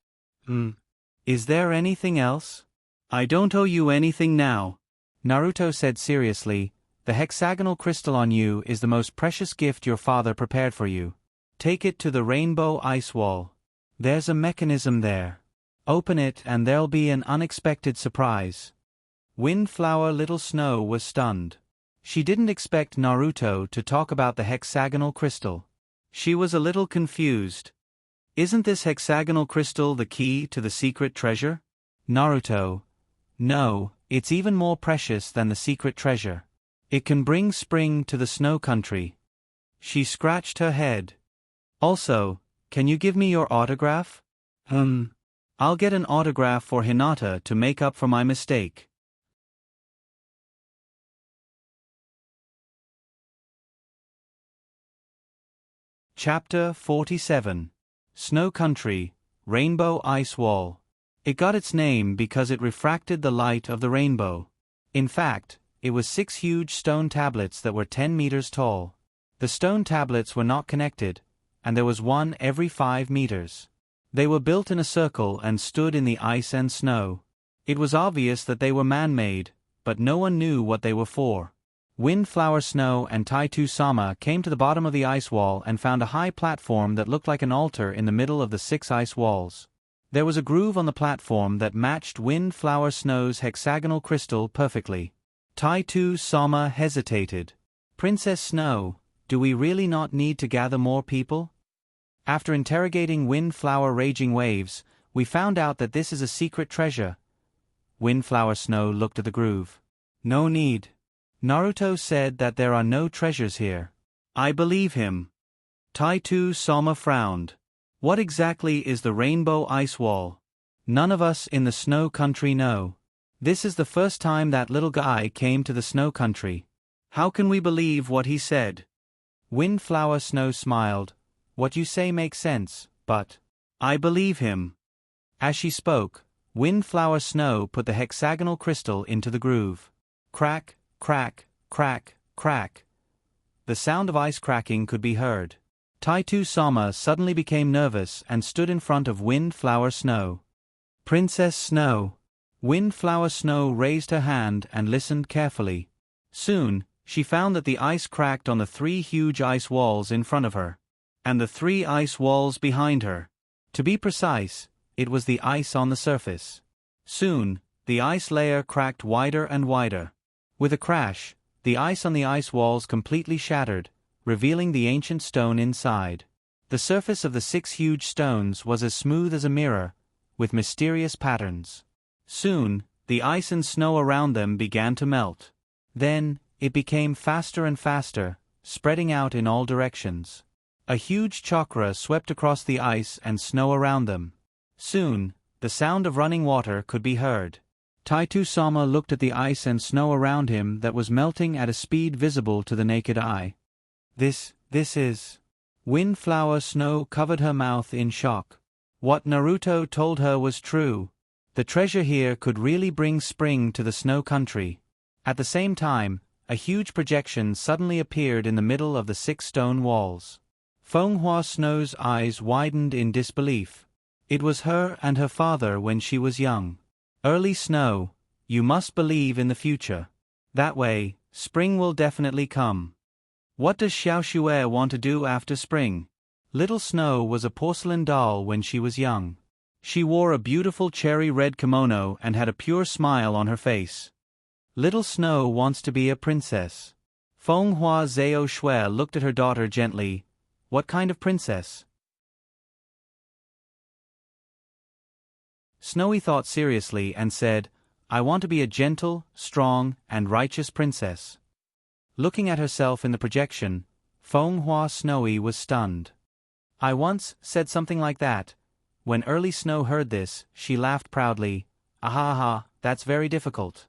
Is there anything else?" "I don't owe you anything now," Naruto said seriously. "The hexagonal crystal on you is the most precious gift your father prepared for you. Take it to the rainbow ice wall. There's a mechanism there. Open it and there'll be an unexpected surprise." Windflower Little Snow was stunned. She didn't expect Naruto to talk about the hexagonal crystal. She was a little confused. "Isn't this hexagonal crystal the key to the secret treasure?" Naruto: "No, it's even more precious than the secret treasure. It can bring spring to the snow country." She scratched her head. "Also, can you give me your autograph?" I'll get an autograph for Hinata to make up for my mistake." Chapter 47. Snow Country, Rainbow Ice Wall. It got its name because it refracted the light of the rainbow. In fact, it was 6 huge stone tablets that were 10 meters tall. The stone tablets were not connected, and there was one every 5 meters. They were built in a circle and stood in the ice and snow. It was obvious that they were man-made, but no one knew what they were for. Windflower Snow and Taitu-sama came to the bottom of the ice wall and found a high platform that looked like an altar in the middle of the 6 ice walls. There was a groove on the platform that matched Windflower Snow's hexagonal crystal perfectly. Taitu-sama hesitated. "Princess Snow, do we really not need to gather more people?" After interrogating Windflower Raging Waves, we found out that this is a secret treasure. Windflower Snow looked at the groove. "No need. Naruto said that there are no treasures here." "I believe him." Taitu-sama frowned. "What exactly is the rainbow ice wall?" "None of us in the snow country know. This is the first time that little guy came to the snow country. How can we believe what he said?" Windflower Snow smiled. "What you say makes sense, but I believe him." As she spoke, Windflower Snow put the hexagonal crystal into the groove. Crack, crack, crack, crack. The sound of ice cracking could be heard. Taitu-sama suddenly became nervous and stood in front of Windflower Snow. "Princess Snow." Windflower Snow raised her hand and listened carefully. Soon, she found that the ice cracked on the 3 huge ice walls in front of her, and the 3 ice walls behind her. To be precise, it was the ice on the surface. Soon, the ice layer cracked wider and wider. With a crash, the ice on the ice walls completely shattered, revealing the ancient stone inside. The surface of the 6 huge stones was as smooth as a mirror, with mysterious patterns. Soon, the ice and snow around them began to melt. Then, it became faster and faster, spreading out in all directions. A huge chakra swept across the ice and snow around them. Soon, the sound of running water could be heard. Taitu-sama looked at the ice and snow around him that was melting at a speed visible to the naked eye. This is... Windflower Snow covered her mouth in shock. What Naruto told her was true. The treasure here could really bring spring to the snow country. At the same time, a huge projection suddenly appeared in the middle of the 6 stone walls. Fonghua Snow's eyes widened in disbelief. It was her and her father when she was young. "Early Snow, you must believe in the future. That way, spring will definitely come." "What does Xiaoxue want to do after spring?" Little Snow was a porcelain doll when she was young. She wore a beautiful cherry-red kimono and had a pure smile on her face. Little Snow wants to be a princess. Feng Hua Zhao Shui looked at her daughter gently. What kind of princess? Snowy thought seriously and said, I want to be a gentle, strong, and righteous princess. Looking at herself in the projection, Feng Hua Snowy was stunned. I once said something like that. When Early Snow heard this, she laughed proudly. Aha, that's very difficult.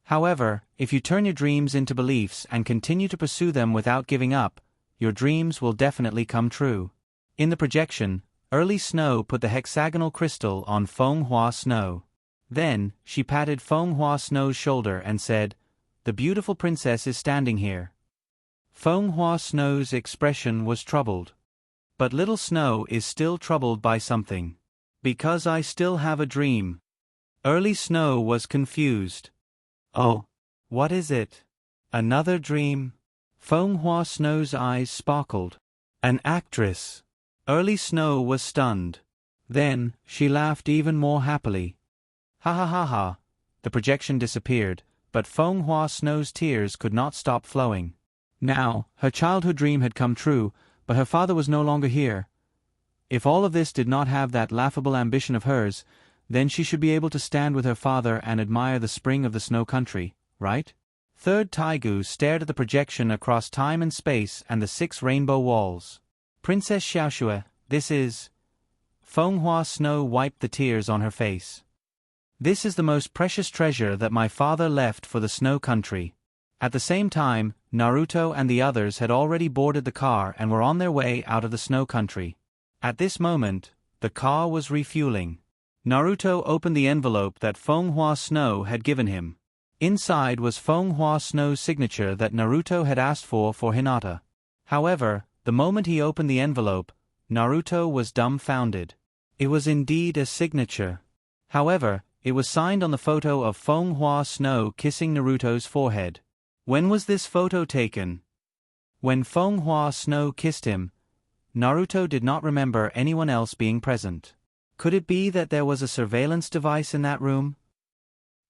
However, if you turn your dreams into beliefs and continue to pursue them without giving up, your dreams will definitely come true. In the projection, Early Snow put the hexagonal crystal on Feng Hua Snow. Then, she patted Feng Hua Snow's shoulder and said, The beautiful princess is standing here. Feng Hua Snow's expression was troubled. But Little Snow is still troubled by something. Because I still have a dream. Early Snow was confused. Oh, what is it? Another dream? Feng Hua Snow's eyes sparkled. An actress. Early Snow was stunned. Then, she laughed even more happily. Ha ha ha ha. The projection disappeared, but Feng Hua Snow's tears could not stop flowing. Now, her childhood dream had come true, but her father was no longer here. If all of this did not have that laughable ambition of hers, then she should be able to stand with her father and admire the spring of the snow country, right? Third Taigu stared at the projection across time and space and the 6 rainbow walls. Princess Xiaoxue, this is... Feng Hua Snow wiped the tears on her face. This is the most precious treasure that my father left for the snow country. At the same time, Naruto and the others had already boarded the car and were on their way out of the snow country. At this moment, the car was refueling. Naruto opened the envelope that Feng Hua Snow had given him. Inside was Feng Hua Snow's signature that Naruto had asked for Hinata. However, the moment he opened the envelope, Naruto was dumbfounded. It was indeed a signature. However, it was signed on the photo of Feng Hua Snow kissing Naruto's forehead. When was this photo taken? When Feng Hua Snow kissed him, Naruto did not remember anyone else being present. Could it be that there was a surveillance device in that room?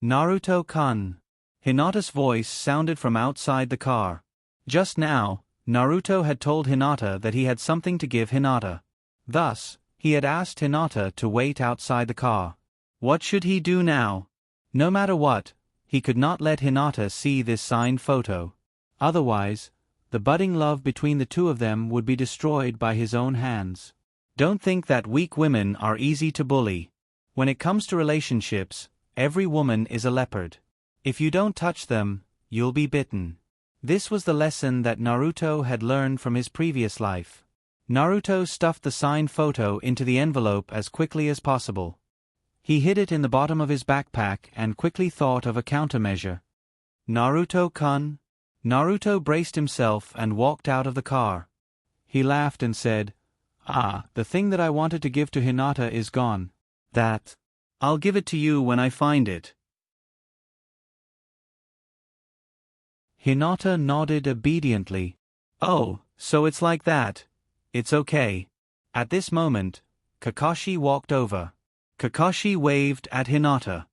Naruto-kun. Hinata's voice sounded from outside the car. Just now, Naruto had told Hinata that he had something to give Hinata. Thus, he had asked Hinata to wait outside the car. What should he do now? No matter what, he could not let Hinata see this signed photo. Otherwise, the budding love between the two of them would be destroyed by his own hands. Don't think that weak women are easy to bully. When it comes to relationships, every woman is a leopard. If you don't touch them, you'll be bitten. This was the lesson that Naruto had learned from his previous life. Naruto stuffed the signed photo into the envelope as quickly as possible. He hid it in the bottom of his backpack and quickly thought of a countermeasure. Naruto-kun? Naruto braced himself and walked out of the car. He laughed and said, the thing that I wanted to give to Hinata is gone. I'll give it to you when I find it. Hinata nodded obediently. Oh, so it's like that. It's okay. At this moment, Kakashi walked over. Kakashi waved at Hinata.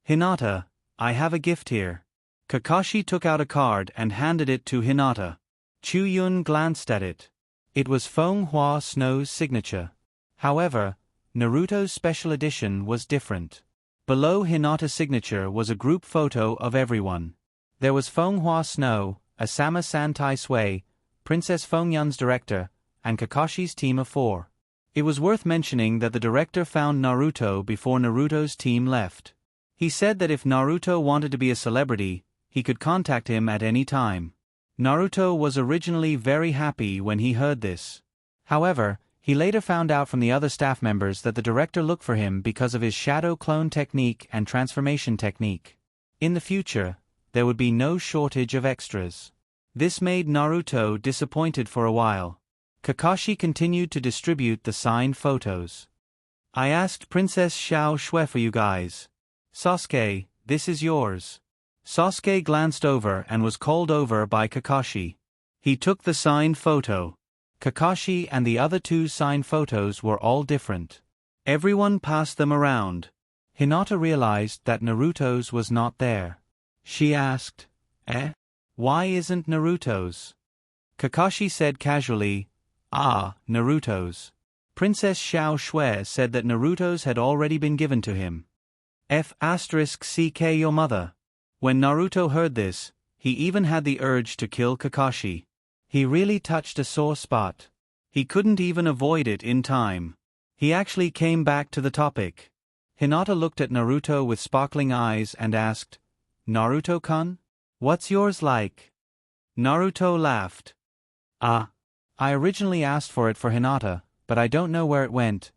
Hinata, I have a gift here. Kakashi took out a card and handed it to Hinata. Chuyun glanced at it. It was Feng Hua Snow's signature. However, Naruto's special edition was different. Below Hinata's signature was a group photo of everyone. There was Feng Hua Snow, Asama Santai Sui, Princess Feng Yun's director, and Kakashi's team of 4. It was worth mentioning that the director found Naruto before Naruto's team left. He said that if Naruto wanted to be a celebrity, he could contact him at any time. Naruto was originally very happy when he heard this. However, he later found out from the other staff members that the director looked for him because of his shadow clone technique and transformation technique. In the future, there would be no shortage of extras. This made Naruto disappointed for a while. Kakashi continued to distribute the signed photos. I asked Princess Xiao Shui for you guys. Sasuke, this is yours. Sasuke glanced over and was called over by Kakashi. He took the signed photo. Kakashi and the other 2 signed photos were all different. Everyone passed them around. Hinata realized that Naruto's was not there. She asked, "Eh? Why isn't Naruto's?" Kakashi said casually, "Ah, Naruto's." Princess Xiao Shui said that Naruto's had already been given to him. F***ck your mother. When Naruto heard this, he even had the urge to kill Kakashi. He really touched a sore spot. He couldn't even avoid it in time. He actually came back to the topic. Hinata looked at Naruto with sparkling eyes and asked, "Naruto-kun? What's yours like?" Naruto laughed. "Ah. I originally asked for it for Hinata, but I don't know where it went."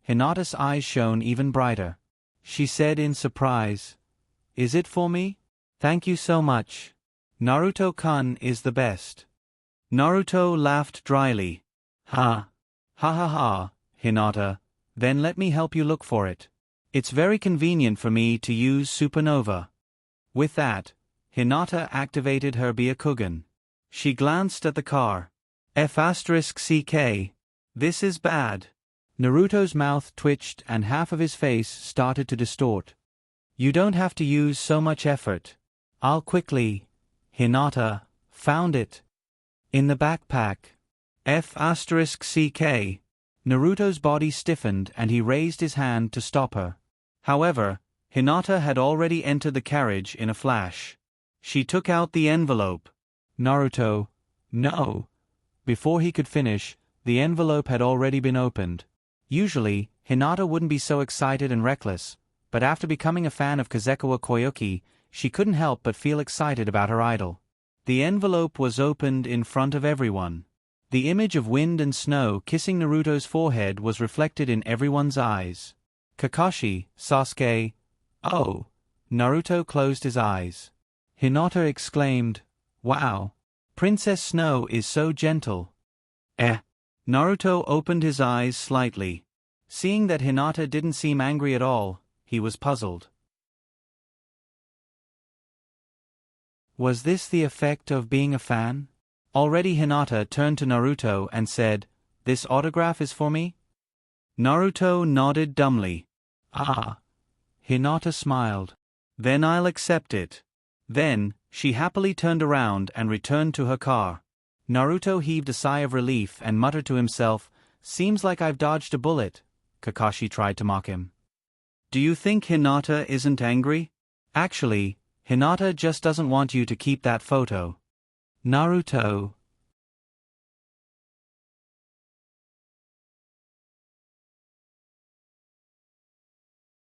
Hinata's eyes shone even brighter. She said in surprise, "Is it for me? Thank you so much. Naruto-kun is the best." Naruto laughed dryly. Ha. Ha ha ha, Hinata, then let me help you look for it. It's very convenient for me to use Supernova. With that, Hinata activated her Byakugan. She glanced at the car. F***ck. This is bad. Naruto's mouth twitched and half of his face started to distort. You don't have to use so much effort. I'll quickly. Hinata found it. In the backpack. F***ck. Naruto's body stiffened and he raised his hand to stop her. However, Hinata had already entered the carriage in a flash. She took out the envelope. Naruto, no. Before he could finish, the envelope had already been opened. Usually, Hinata wouldn't be so excited and reckless, but after becoming a fan of Kazekawa Koyuki, she couldn't help but feel excited about her idol. The envelope was opened in front of everyone. The image of wind and snow kissing Naruto's forehead was reflected in everyone's eyes. Kakashi, Sasuke, oh! Naruto closed his eyes. Hinata exclaimed, "Wow! Princess Snow is so gentle." Naruto opened his eyes slightly. Seeing that Hinata didn't seem angry at all, he was puzzled. Was this the effect of being a fan? Already Hinata turned to Naruto and said, "This autograph is for me?" Naruto nodded dumbly. "Ah." Hinata smiled. "Then I'll accept it." Then, she happily turned around and returned to her car. Naruto heaved a sigh of relief and muttered to himself, "Seems like I've dodged a bullet." Kakashi tried to mock him. "Do you think Hinata isn't angry?" "Actually, Hinata just doesn't want you to keep that photo." Naruto.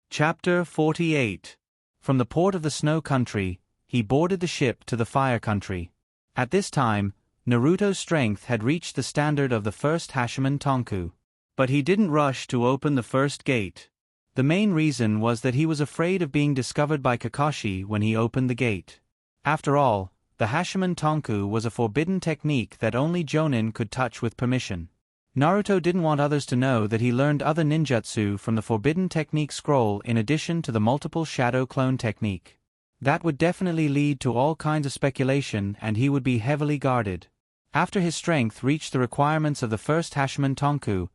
Chapter 48. From the port of the Snow Country, he boarded the ship to the Fire Country. At this time, Naruto's strength had reached the standard of the first Hashimon Tonku. But he didn't rush to open the first gate. The main reason was that he was afraid of being discovered by Kakashi when he opened the gate. After all, the Hashimon Tonku was a forbidden technique that only Jonin could touch with permission. Naruto didn't want others to know that he learned other ninjutsu from the forbidden technique scroll in addition to the multiple shadow clone technique. That would definitely lead to all kinds of speculation and he would be heavily guarded. After his strength reached the requirements of the first Hashimon Tonku,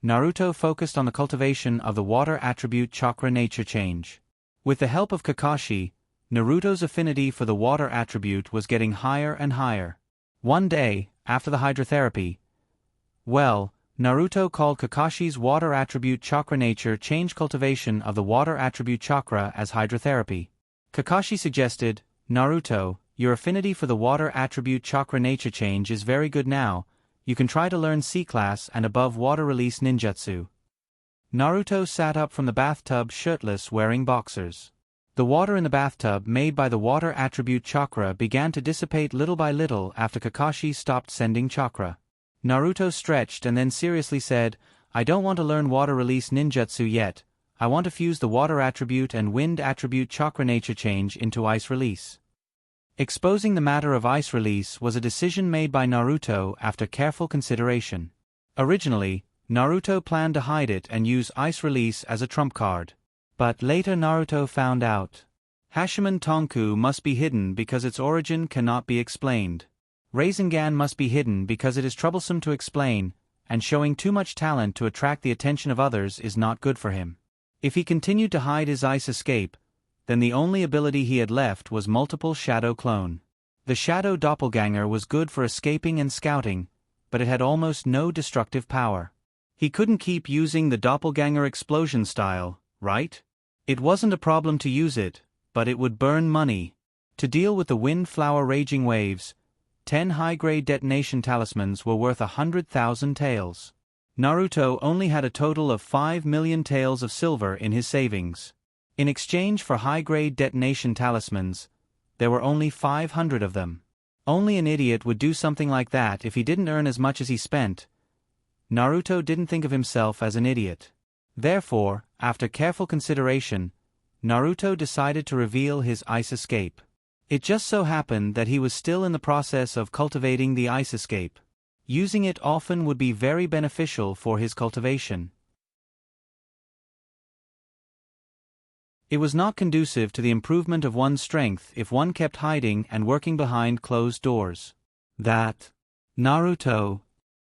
Naruto focused on the cultivation of the water attribute chakra nature change. With the help of Kakashi, Naruto's affinity for the water attribute was getting higher and higher. One day, after the hydrotherapy, Naruto called Kakashi's water attribute chakra nature change cultivation of the water attribute chakra as hydrotherapy. Kakashi suggested, "Naruto, your affinity for the water attribute chakra nature change is very good now. You can try to learn C-class and above water release ninjutsu." Naruto sat up from the bathtub shirtless wearing boxers. The water in the bathtub made by the water attribute chakra began to dissipate little by little after Kakashi stopped sending chakra. Naruto stretched and then seriously said, "I don't want to learn water release ninjutsu yet. I want to fuse the water attribute and wind attribute chakra nature change into ice release." Exposing the matter of ice release was a decision made by Naruto after careful consideration. Originally, Naruto planned to hide it and use ice release as a trump card. But later Naruto found out. Hashimon Tonku must be hidden because its origin cannot be explained. Rasengan must be hidden because it is troublesome to explain, and showing too much talent to attract the attention of others is not good for him. If he continued to hide his ice escape, then the only ability he had left was multiple shadow clone. The shadow doppelganger was good for escaping and scouting, but it had almost no destructive power. He couldn't keep using the doppelganger explosion style, right? It wasn't a problem to use it, but it would burn money. To deal with the wind-flower raging waves, 10 high-grade detonation talismans were worth 100,000 taels. Naruto only had a total of 5 million taels of silver in his savings. In exchange for high-grade detonation talismans, there were only 500 of them. Only an idiot would do something like that if he didn't earn as much as he spent. Naruto didn't think of himself as an idiot. Therefore, after careful consideration, Naruto decided to reveal his ice escape. It just so happened that he was still in the process of cultivating the ice escape. Using it often would be very beneficial for his cultivation. It was not conducive to the improvement of one's strength if one kept hiding and working behind closed doors. Naruto.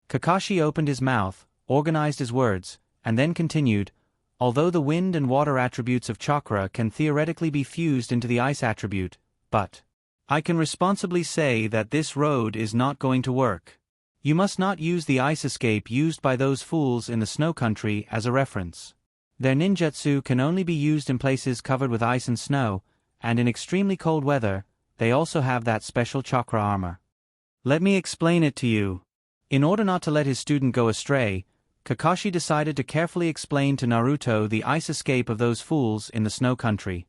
Kakashi opened his mouth, organized his words, and then continued, although the wind and water attributes of chakra can theoretically be fused into the ice attribute, but I can responsibly say that this road is not going to work. You must not use the ice escape used by those fools in the snow country as a reference. Their ninjutsu can only be used in places covered with ice and snow, and in extremely cold weather, they also have that special chakra armor. Let me explain it to you. In order not to let his student go astray, Kakashi decided to carefully explain to Naruto the ice escape of those fools in the snow country.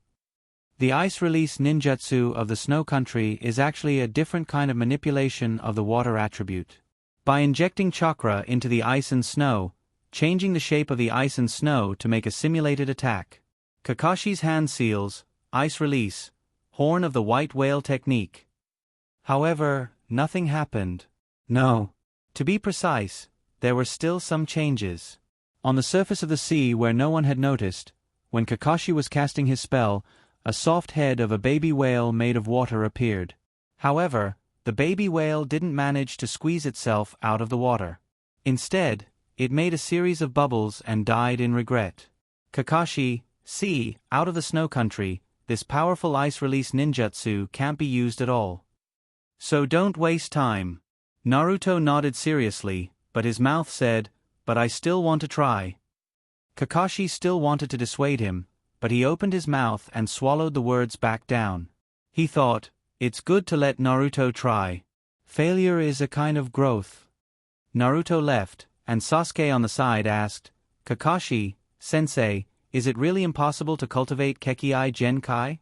The ice release ninjutsu of the snow country is actually a different kind of manipulation of the water attribute. By injecting chakra into the ice and snow, changing the shape of the ice and snow to make a simulated attack. Kakashi's hand seals, ice release, horn of the white whale technique. However, nothing happened. No. To be precise, there were still some changes. On the surface of the sea where no one had noticed, when Kakashi was casting his spell, a soft head of a baby whale made of water appeared. However, the baby whale didn't manage to squeeze itself out of the water. Instead, it made a series of bubbles and died in regret. Kakashi, see, out of the snow country, this powerful ice release ninjutsu can't be used at all. So don't waste time. Naruto nodded seriously, but his mouth said, but I still want to try. Kakashi still wanted to dissuade him, but he opened his mouth and swallowed the words back down. He thought, it's good to let Naruto try. Failure is a kind of growth. Naruto left, and Sasuke on the side asked, Kakashi, sensei, is it really impossible to cultivate Kekii Genkai?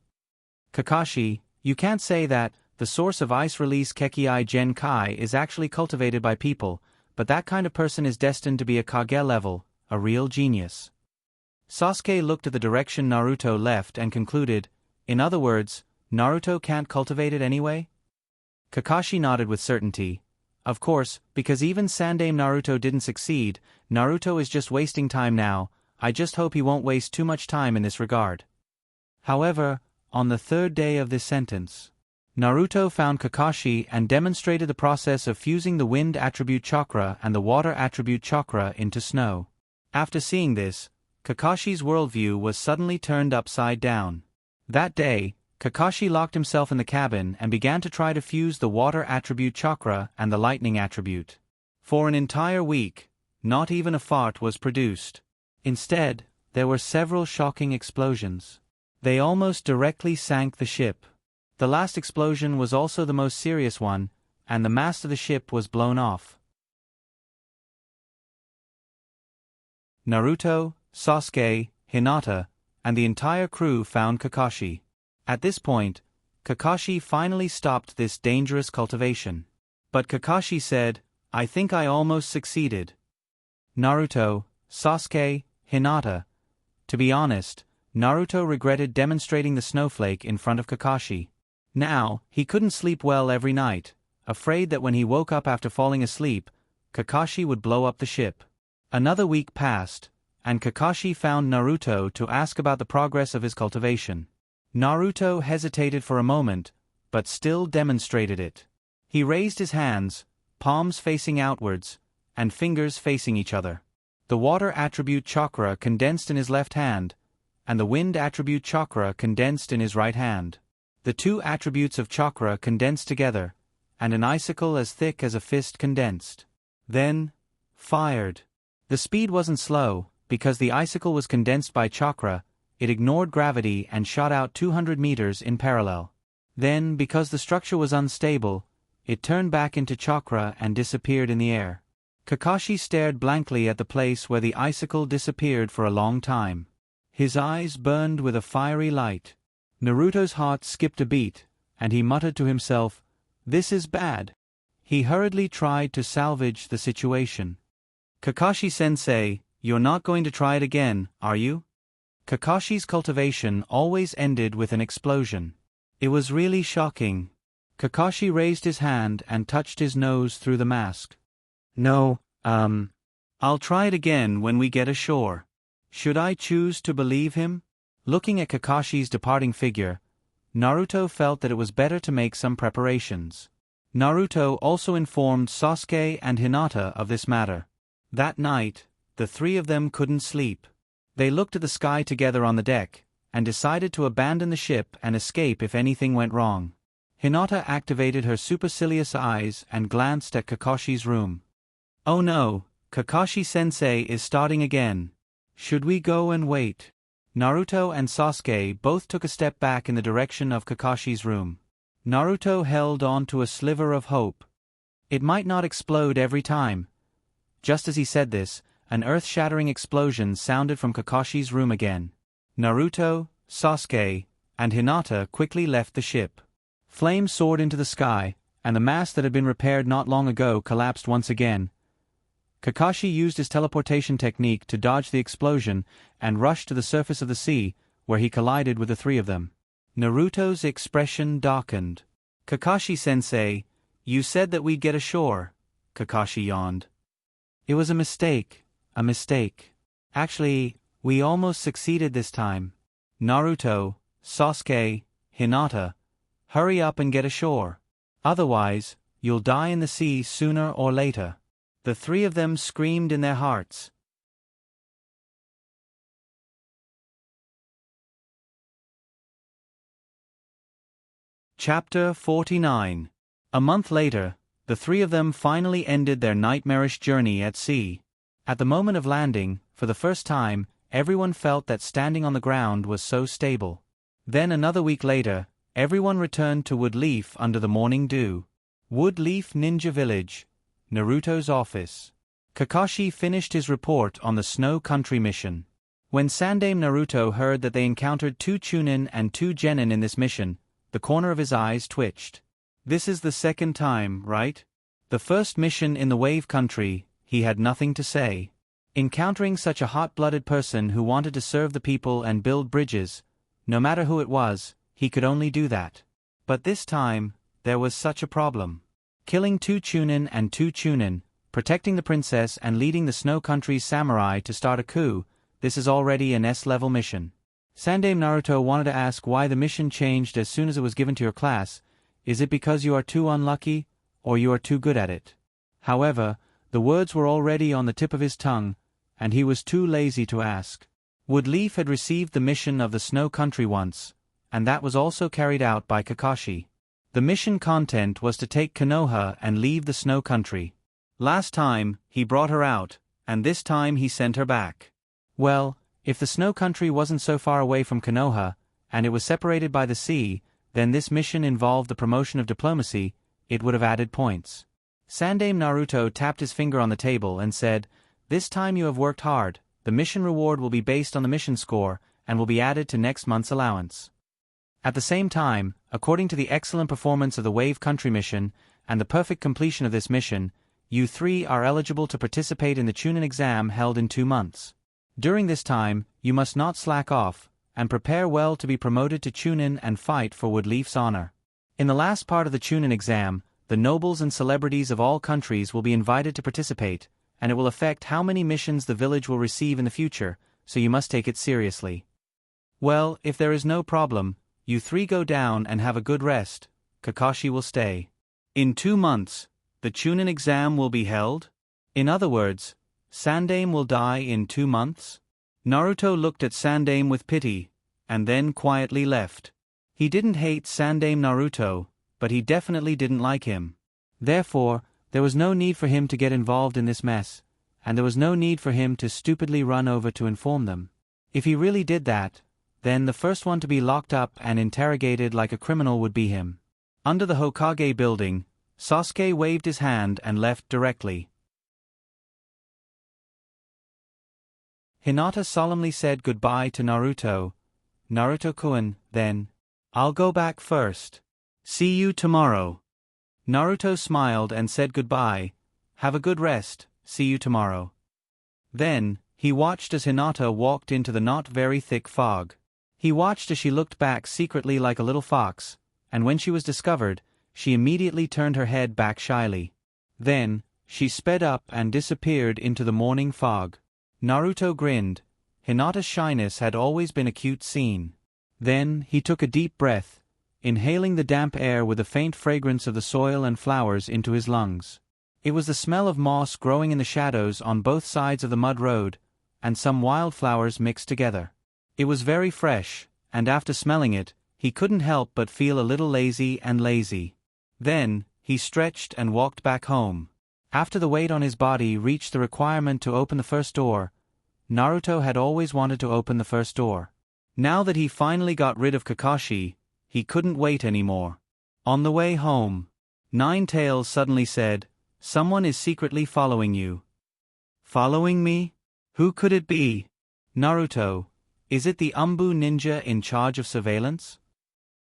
Kakashi, you can't say that. The source of ice release Kekii Genkai is actually cultivated by people, but that kind of person is destined to be a Kage level, a real genius. Sasuke looked at the direction Naruto left and concluded, in other words, Naruto can't cultivate it anyway? Kakashi nodded with certainty. Of course, because even Sandame Naruto didn't succeed, Naruto is just wasting time now. I just hope he won't waste too much time in this regard. However, on the third day of this sentence, Naruto found Kakashi and demonstrated the process of fusing the wind attribute chakra and the water attribute chakra into snow. After seeing this, Kakashi's worldview was suddenly turned upside down. That day, Kakashi locked himself in the cabin and began to try to fuse the water attribute chakra and the lightning attribute. For an entire week, not even a fart was produced. Instead, there were several shocking explosions. They almost directly sank the ship. The last explosion was also the most serious one, and the mast of the ship was blown off. Naruto, Sasuke, Hinata, and the entire crew found Kakashi. At this point, Kakashi finally stopped this dangerous cultivation. But Kakashi said, I think I almost succeeded. Naruto, Sasuke, Hinata. To be honest, Naruto regretted demonstrating the snowflake in front of Kakashi. Now, he couldn't sleep well every night, afraid that when he woke up after falling asleep, Kakashi would blow up the ship. Another week passed, and Kakashi found Naruto to ask about the progress of his cultivation. Naruto hesitated for a moment, but still demonstrated it. He raised his hands, palms facing outwards, and fingers facing each other. The water attribute chakra condensed in his left hand, and the wind attribute chakra condensed in his right hand. The two attributes of chakra condensed together, and an icicle as thick as a fist condensed. Then, fired. The speed wasn't slow, because the icicle was condensed by chakra. It ignored gravity and shot out 200 meters in parallel. Then, because the structure was unstable, it turned back into chakra and disappeared in the air. Kakashi stared blankly at the place where the icicle disappeared for a long time. His eyes burned with a fiery light. Naruto's heart skipped a beat, and he muttered to himself, "This is bad." He hurriedly tried to salvage the situation. "Kakashi-sensei, you're not going to try it again, are you?" Kakashi's cultivation always ended with an explosion. It was really shocking. Kakashi raised his hand and touched his nose through the mask. "No, I'll try it again when we get ashore." Should I choose to believe him? Looking at Kakashi's departing figure, Naruto felt that it was better to make some preparations. Naruto also informed Sasuke and Hinata of this matter. That night, the three of them couldn't sleep. They looked at the sky together on the deck, and decided to abandon the ship and escape if anything went wrong. Hinata activated her supercilious eyes and glanced at Kakashi's room. "Oh no, Kakashi-sensei is starting again. Should we go and wait?" Naruto and Sasuke both took a step back in the direction of Kakashi's room. Naruto held on to a sliver of hope. It might not explode every time. Just as he said this, an earth-shattering explosion sounded from Kakashi's room again. Naruto, Sasuke, and Hinata quickly left the ship. Flames soared into the sky, and the mast that had been repaired not long ago collapsed once again. Kakashi used his teleportation technique to dodge the explosion and rushed to the surface of the sea, where he collided with the three of them. Naruto's expression darkened. "Kakashi-sensei, you said that we'd get ashore." Kakashi yawned. "It was a mistake. A mistake. Actually, we almost succeeded this time. Naruto, Sasuke, Hinata, hurry up and get ashore. Otherwise, you'll die in the sea sooner or later." The three of them screamed in their hearts. Chapter 49. A month later, the three of them finally ended their nightmarish journey at sea. At the moment of landing, for the first time, everyone felt that standing on the ground was so stable. Then another week later, everyone returned to Woodleaf under the morning dew. Woodleaf Ninja Village. Naruto's office. Kakashi finished his report on the Snow Country mission. When Sandaime Naruto heard that they encountered 2 Chunin and 2 Genin in this mission, the corner of his eyes twitched. This is the second time, right? The first mission in the Wave Country, he had nothing to say. Encountering such a hot-blooded person who wanted to serve the people and build bridges, no matter who it was, he could only do that. But this time, there was such a problem. Killing 2 Chunin and 2 Chunin, protecting the princess and leading the Snow Country's samurai to start a coup, this is already an S-level mission. Sandaime Naruto wanted to ask why the mission changed as soon as it was given to your class. Is it because you are too unlucky, or you are too good at it? However, the words were already on the tip of his tongue, and he was too lazy to ask. Woodleaf had received the mission of the Snow Country once, and that was also carried out by Kakashi. The mission content was to take Konoha and leave the Snow Country. Last time, he brought her out, and this time he sent her back. Well, if the Snow Country wasn't so far away from Konoha, and it was separated by the sea, then this mission involved the promotion of diplomacy. It would have added points. Sandaime Naruto tapped his finger on the table and said, "This time you have worked hard. The mission reward will be based on the mission score, and will be added to next month's allowance." At the same time, according to the excellent performance of the Wave Country mission, and the perfect completion of this mission, you 3 are eligible to participate in the Chunin exam held in 2 months. During this time, you must not slack off, and prepare well to be promoted to Chunin and fight for Woodleaf's honor. In the last part of the Chunin exam, the nobles and celebrities of all countries will be invited to participate, and it will affect how many missions the village will receive in the future, so you must take it seriously. Well, if there is no problem, you 3 go down and have a good rest. Kakashi will stay. In 2 months, the Chunin exam will be held? In other words, Sandaime will die in 2 months? Naruto looked at Sandaime with pity, and then quietly left. He didn't hate Sandaime Naruto, but he definitely didn't like him. Therefore, there was no need for him to get involved in this mess, and there was no need for him to stupidly run over to inform them. If he really did that, then the first one to be locked up and interrogated like a criminal would be him. Under the Hokage building, Sasuke waved his hand and left directly. Hinata solemnly said goodbye to Naruto. Naruto-kun, then. I'll go back first. See you tomorrow. Naruto smiled and said goodbye. Have a good rest, see you tomorrow. Then, he watched as Hinata walked into the not very thick fog. He watched as she looked back secretly like a little fox, and when she was discovered, she immediately turned her head back shyly. Then, she sped up and disappeared into the morning fog. Naruto grinned. Hinata's shyness had always been a cute scene. Then, he took a deep breath, inhaling the damp air with the faint fragrance of the soil and flowers into his lungs. It was the smell of moss growing in the shadows on both sides of the mud road, and some wildflowers mixed together. It was very fresh, and after smelling it, he couldn't help but feel a little lazy. Then, he stretched and walked back home. After the weight on his body reached the requirement to open the first door, Naruto had always wanted to open the first door. Now that he finally got rid of Kakashi, he couldn't wait anymore. On the way home, Nine Tails suddenly said, "Someone is secretly following you." "Following me? Who could it be?" "Naruto. Is it the Umbu ninja in charge of surveillance?"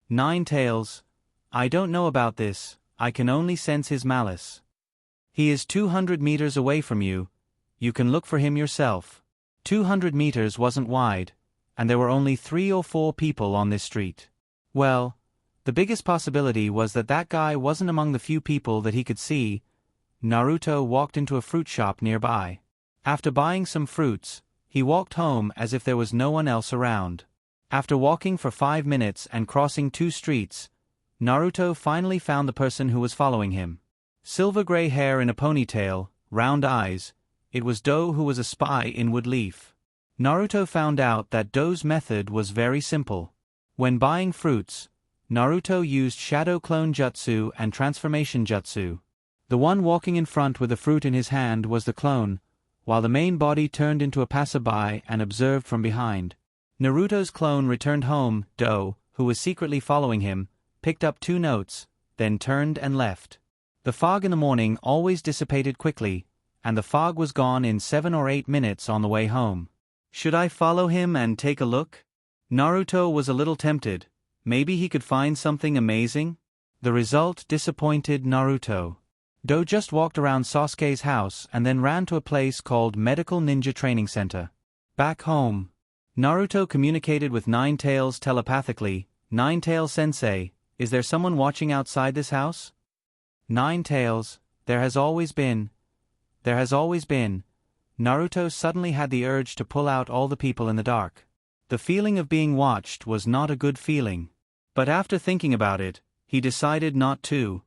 Nine Tails. "I don't know about this, I can only sense his malice. He is 200 meters away from you. You can look for him yourself." 200 meters wasn't wide, and there were only 3 or 4 people on this street. Well, the biggest possibility was that that guy wasn't among the few people that he could see. Naruto walked into a fruit shop nearby. After buying some fruits, he walked home as if there was no one else around. After walking for 5 minutes and crossing 2 streets, Naruto finally found the person who was following him. Silver-gray hair in a ponytail, round eyes, it was Do, who was a spy in Woodleaf. Naruto found out that Do's method was very simple. When buying fruits, Naruto used Shadow Clone Jutsu and Transformation Jutsu. The one walking in front with the fruit in his hand was the clone, while the main body turned into a passerby and observed from behind. Naruto's clone returned home. Do, who was secretly following him, picked up 2 notes, then turned and left. The fog in the morning always dissipated quickly, and the fog was gone in 7 or 8 minutes on the way home. Should I follow him and take a look? Naruto was a little tempted. Maybe he could find something amazing? The result disappointed Naruto. Do just walked around Sasuke's house and then ran to a place called Medical Ninja Training Center. Back home, Naruto communicated with Nine Tails telepathically. "Nine Tails Sensei, is there someone watching outside this house?" "Nine Tails, there has always been. Naruto suddenly had the urge to pull out all the people in the dark. The feeling of being watched was not a good feeling. But after thinking about it, he decided not to.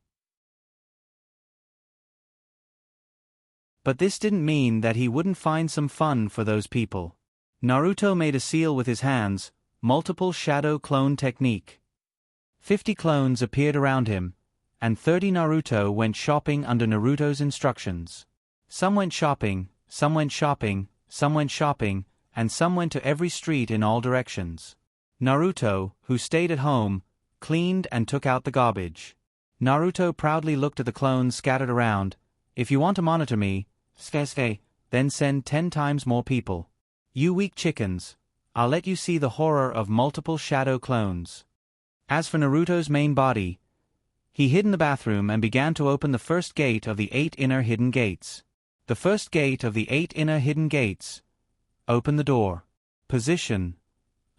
But this didn't mean that he wouldn't find some fun for those people. Naruto made a seal with his hands, multiple shadow clone technique. 50 clones appeared around him, and 30 Naruto went shopping under Naruto's instructions. Some went shopping, some went shopping, some went shopping, and some went to every street in all directions. Naruto, who stayed at home, cleaned and took out the garbage. Naruto proudly looked at the clones scattered around. "If you want to monitor me, then send 10 times more people. You weak chickens, I'll let you see the horror of multiple shadow clones." As for Naruto's main body, he hid in the bathroom and began to open the first gate of the 8 inner hidden gates. The first gate of the 8 inner hidden gates. Open the door. Position.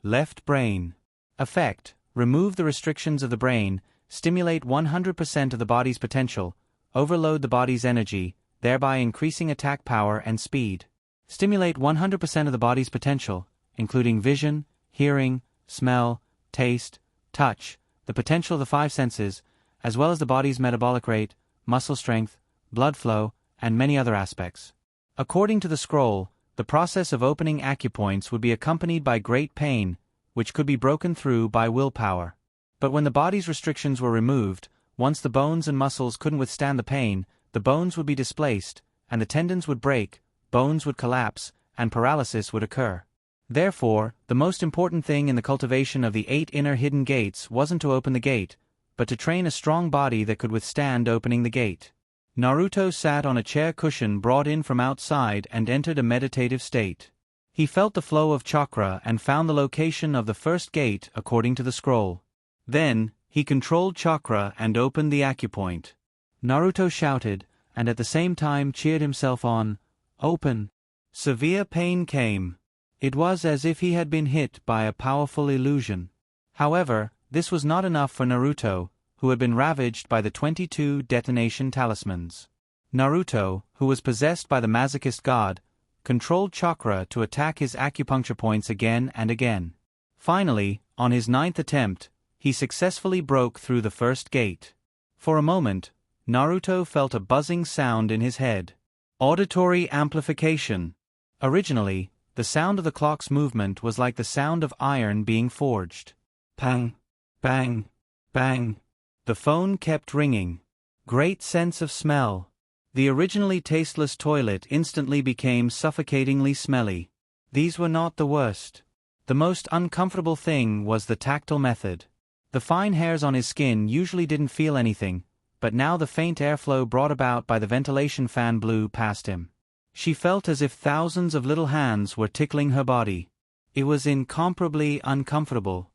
Left brain. Effect. Remove the restrictions of the brain, stimulate 100% of the body's potential, overload the body's energy, thereby increasing attack power and speed. Stimulate 100% of the body's potential, including vision, hearing, smell, taste, touch, the potential of the 5 senses, as well as the body's metabolic rate, muscle strength, blood flow, and many other aspects. According to the scroll, the process of opening acupoints would be accompanied by great pain, which could be broken through by willpower. But when the body's restrictions were removed, once the bones and muscles couldn't withstand the pain, the bones would be displaced, and the tendons would break, bones would collapse, and paralysis would occur. Therefore, the most important thing in the cultivation of the 8 inner hidden gates wasn't to open the gate, but to train a strong body that could withstand opening the gate. Naruto sat on a chair cushion brought in from outside and entered a meditative state. He felt the flow of chakra and found the location of the first gate according to the scroll. Then, he controlled chakra and opened the acupoint. Naruto shouted, and at the same time cheered himself on. Open! Severe pain came. It was as if he had been hit by a powerful illusion. However, this was not enough for Naruto, who had been ravaged by the 22 detonation talismans. Naruto, who was possessed by the masochist god, controlled chakra to attack his acupuncture points again and again. Finally, on his 9th attempt, he successfully broke through the first gate. For a moment, Naruto felt a buzzing sound in his head. Auditory amplification. Originally, the sound of the clock's movement was like the sound of iron being forged. Pang, bang, bang. The phone kept ringing. Great sense of smell. The originally tasteless toilet instantly became suffocatingly smelly. These were not the worst. The most uncomfortable thing was the tactile method. The fine hairs on his skin usually didn't feel anything, but now the faint airflow brought about by the ventilation fan blew past him. She felt as if thousands of little hands were tickling her body. It was incomparably uncomfortable.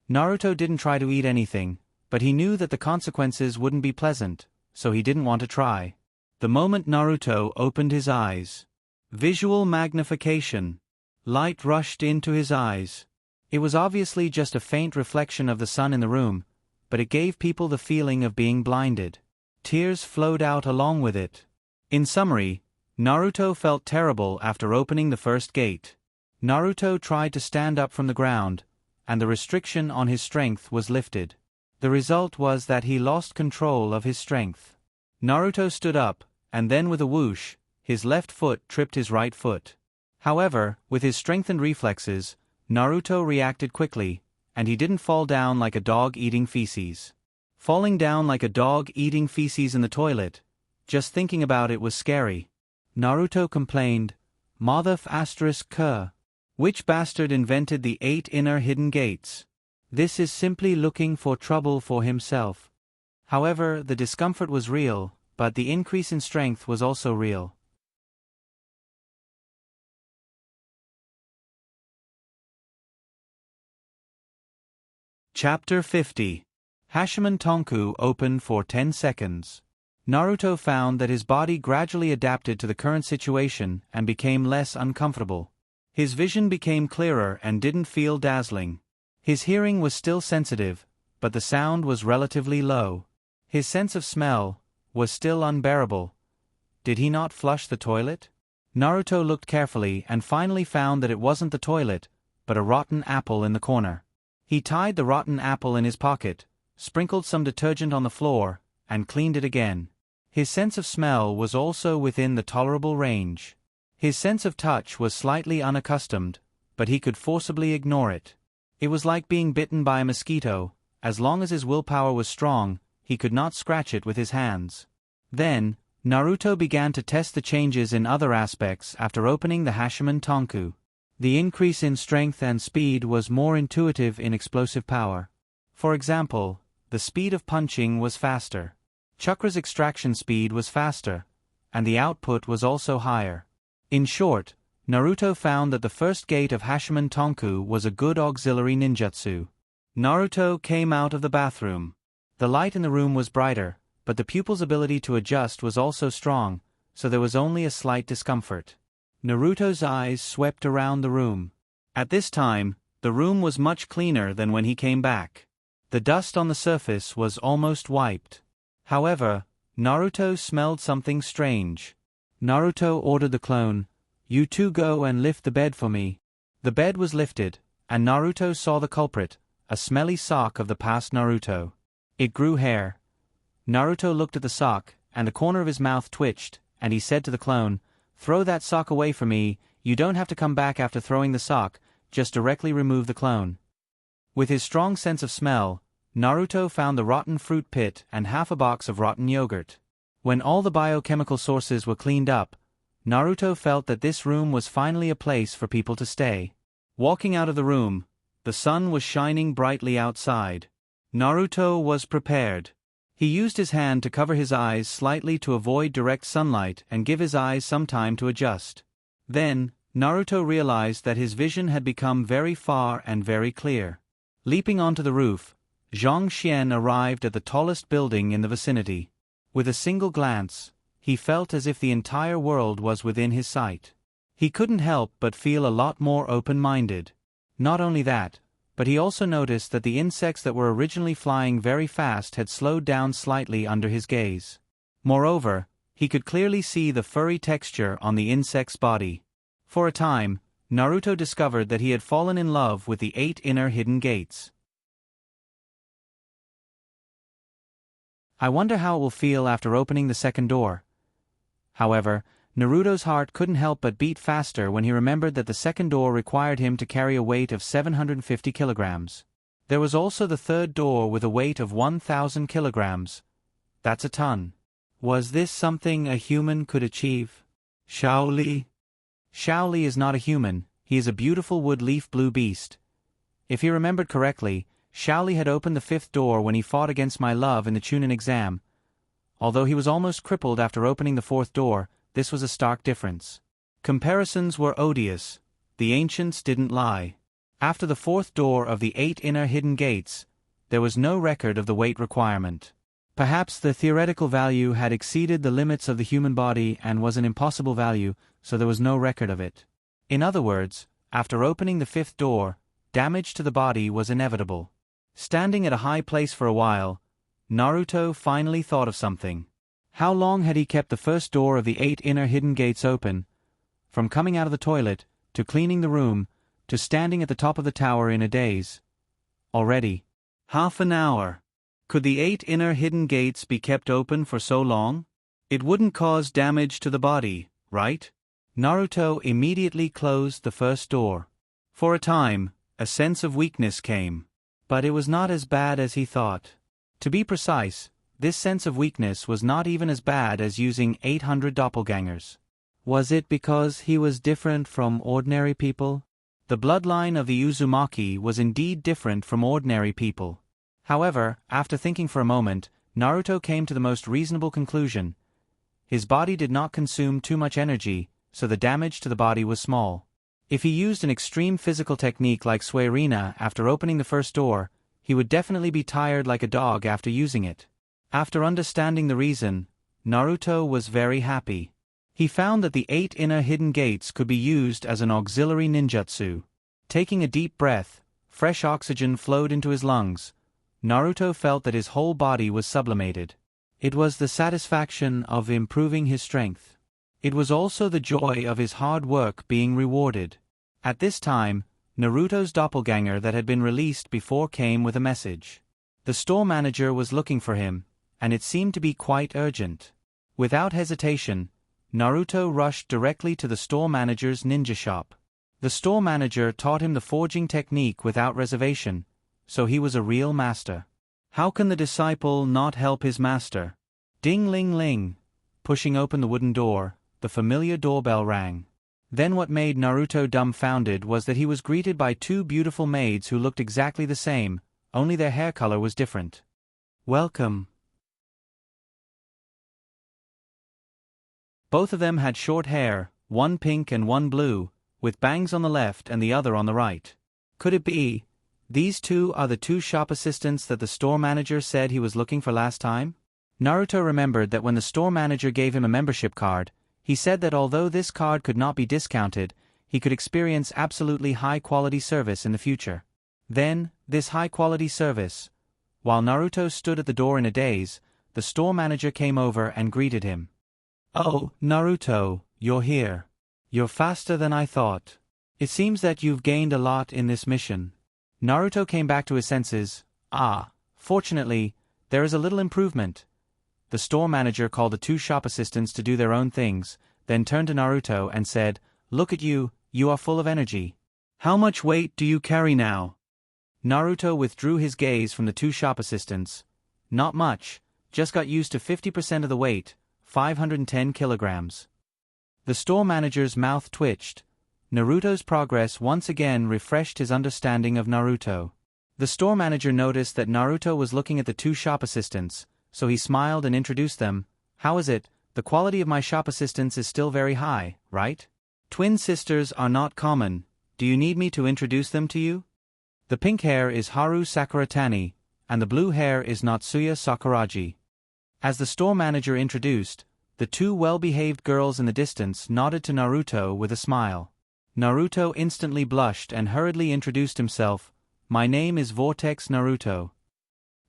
Naruto didn't try to eat anything, but he knew that the consequences wouldn't be pleasant, so he didn't want to try. The moment Naruto opened his eyes, visual magnification. Light rushed into his eyes. It was obviously just a faint reflection of the sun in the room, but it gave people the feeling of being blinded. Tears flowed out along with it. In summary, Naruto felt terrible after opening the first gate. Naruto tried to stand up from the ground, and the restriction on his strength was lifted. The result was that he lost control of his strength. Naruto stood up, and then with a whoosh, his left foot tripped his right foot. However, with his strengthened reflexes, Naruto reacted quickly, and he didn't fall down like a dog eating feces. Falling down like a dog eating feces in the toilet, just thinking about it was scary. Naruto complained, Motherf asterisk cur. Which bastard invented the 8 inner hidden gates? This is simply looking for trouble for himself. However, the discomfort was real, but the increase in strength was also real. Chapter 50. Hashimon Tonku opened for 10 seconds. Naruto found that his body gradually adapted to the current situation and became less uncomfortable. His vision became clearer and didn't feel dazzling. His hearing was still sensitive, but the sound was relatively low. His sense of smell was still unbearable. Did he not flush the toilet? Naruto looked carefully and finally found that it wasn't the toilet, but a rotten apple in the corner. He tied the rotten apple in his pocket, sprinkled some detergent on the floor, and cleaned it again. His sense of smell was also within the tolerable range. His sense of touch was slightly unaccustomed, but he could forcibly ignore it. It was like being bitten by a mosquito. As long as his willpower was strong, he could not scratch it with his hands. Then, Naruto began to test the changes in other aspects after opening the Hashimon Tonku. The increase in strength and speed was more intuitive in explosive power. For example, the speed of punching was faster. Chakra's extraction speed was faster, and the output was also higher. In short, Naruto found that the first gate of Hashimon Tonku was a good auxiliary ninjutsu. Naruto came out of the bathroom. The light in the room was brighter, but the pupil's ability to adjust was also strong, so there was only a slight discomfort. Naruto's eyes swept around the room. At this time, the room was much cleaner than when he came back. The dust on the surface was almost wiped. However, Naruto smelled something strange. Naruto ordered the clone, "You two go and lift the bed for me." The bed was lifted, and Naruto saw the culprit, a smelly sock of the past Naruto. It grew hair. Naruto looked at the sock, and the corner of his mouth twitched, and he said to the clone, "Throw that sock away for me, you don't have to come back after throwing the sock, just directly remove the clone." With his strong sense of smell, Naruto found the rotten fruit pit and half a box of rotten yogurt. When all the biochemical sources were cleaned up, Naruto felt that this room was finally a place for people to stay. Walking out of the room, the sun was shining brightly outside. Naruto was prepared. He used his hand to cover his eyes slightly to avoid direct sunlight and give his eyes some time to adjust. Then, Naruto realized that his vision had become very far and very clear. Leaping onto the roof, Zhang Xian arrived at the tallest building in the vicinity. With a single glance, he felt as if the entire world was within his sight. He couldn't help but feel a lot more open-minded. Not only that, but he also noticed that the insects that were originally flying very fast had slowed down slightly under his gaze. Moreover, he could clearly see the furry texture on the insect's body. For a time, Naruto discovered that he had fallen in love with the 8 inner hidden gates. I wonder how it will feel after opening the second door. However, Naruto's heart couldn't help but beat faster when he remembered that the second door required him to carry a weight of 750 kilograms. There was also the third door with a weight of 1,000 kilograms. That's a ton. Was this something a human could achieve? Shaoli? Shaoli is not a human, he is a beautiful wood leaf blue beast. If he remembered correctly, Shaoli had opened the 5th door when he fought against my love in the Chunin exam. Although he was almost crippled after opening the 4th door, this was a stark difference. Comparisons were odious. The ancients didn't lie. After the 4th door of the 8 inner hidden gates, there was no record of the weight requirement. Perhaps the theoretical value had exceeded the limits of the human body and was an impossible value, so there was no record of it. In other words, after opening the 5th door, damage to the body was inevitable. Standing at a high place for a while, Naruto finally thought of something. How long had he kept the first door of the 8 inner hidden gates open? From coming out of the toilet, to cleaning the room, to standing at the top of the tower in a daze. Already. Half an hour. Could the 8 inner hidden gates be kept open for so long? It wouldn't cause damage to the body, right? Naruto immediately closed the first door. For a time, a sense of weakness came. But it was not as bad as he thought. To be precise, this sense of weakness was not even as bad as using 800 doppelgangers. Was it because he was different from ordinary people? The bloodline of the Uzumaki was indeed different from ordinary people. However, after thinking for a moment, Naruto came to the most reasonable conclusion. His body did not consume too much energy, so the damage to the body was small. If he used an extreme physical technique like Suerina after opening the first door, he would definitely be tired like a dog after using it. After understanding the reason, Naruto was very happy. He found that the 8 inner hidden gates could be used as an auxiliary ninjutsu. Taking a deep breath, fresh oxygen flowed into his lungs. Naruto felt that his whole body was sublimated. It was the satisfaction of improving his strength. It was also the joy of his hard work being rewarded. At this time, Naruto's doppelganger that had been released before came with a message. The store manager was looking for him, and it seemed to be quite urgent. Without hesitation, Naruto rushed directly to the store manager's ninja shop. The store manager taught him the forging technique without reservation, so he was a real master. How can the disciple not help his master? Ding-ling-ling. Pushing open the wooden door, the familiar doorbell rang. Then what made Naruto dumbfounded was that he was greeted by 2 beautiful maids who looked exactly the same, only their hair color was different. Welcome. Both of them had short hair, one pink and one blue, with bangs on the left and the other on the right. Could it be? These 2 are the 2 shop assistants that the store manager said he was looking for last time? Naruto remembered that when the store manager gave him a membership card, he said that although this card could not be discounted, he could experience absolutely high-quality service in the future. Then, this high-quality service. While Naruto stood at the door in a daze, the store manager came over and greeted him. Oh, Naruto, you're here. You're faster than I thought. It seems that you've gained a lot in this mission. Naruto came back to his senses. Fortunately, there is a little improvement. the store manager called the two shop assistants to do their own things, then turned to Naruto and said, "Look at you, you are full of energy. How much weight do you carry now?" Naruto withdrew his gaze from the two shop assistants. "Not much, just got used to 50% of the weight, 510 kilograms. The store manager's mouth twitched. Naruto's progress once again refreshed his understanding of Naruto. The store manager noticed that Naruto was looking at the two shop assistants, so he smiled and introduced them. "How is it? The quality of my shop assistants is still very high, right? Twin sisters are not common. Do you need me to introduce them to you? The pink hair is Haru Sakuratani, and the blue hair is Natsuya Sakuragi." As the store manager introduced, the two well-behaved girls in the distance nodded to Naruto with a smile. Naruto instantly blushed and hurriedly introduced himself. "My name is Vortex Naruto."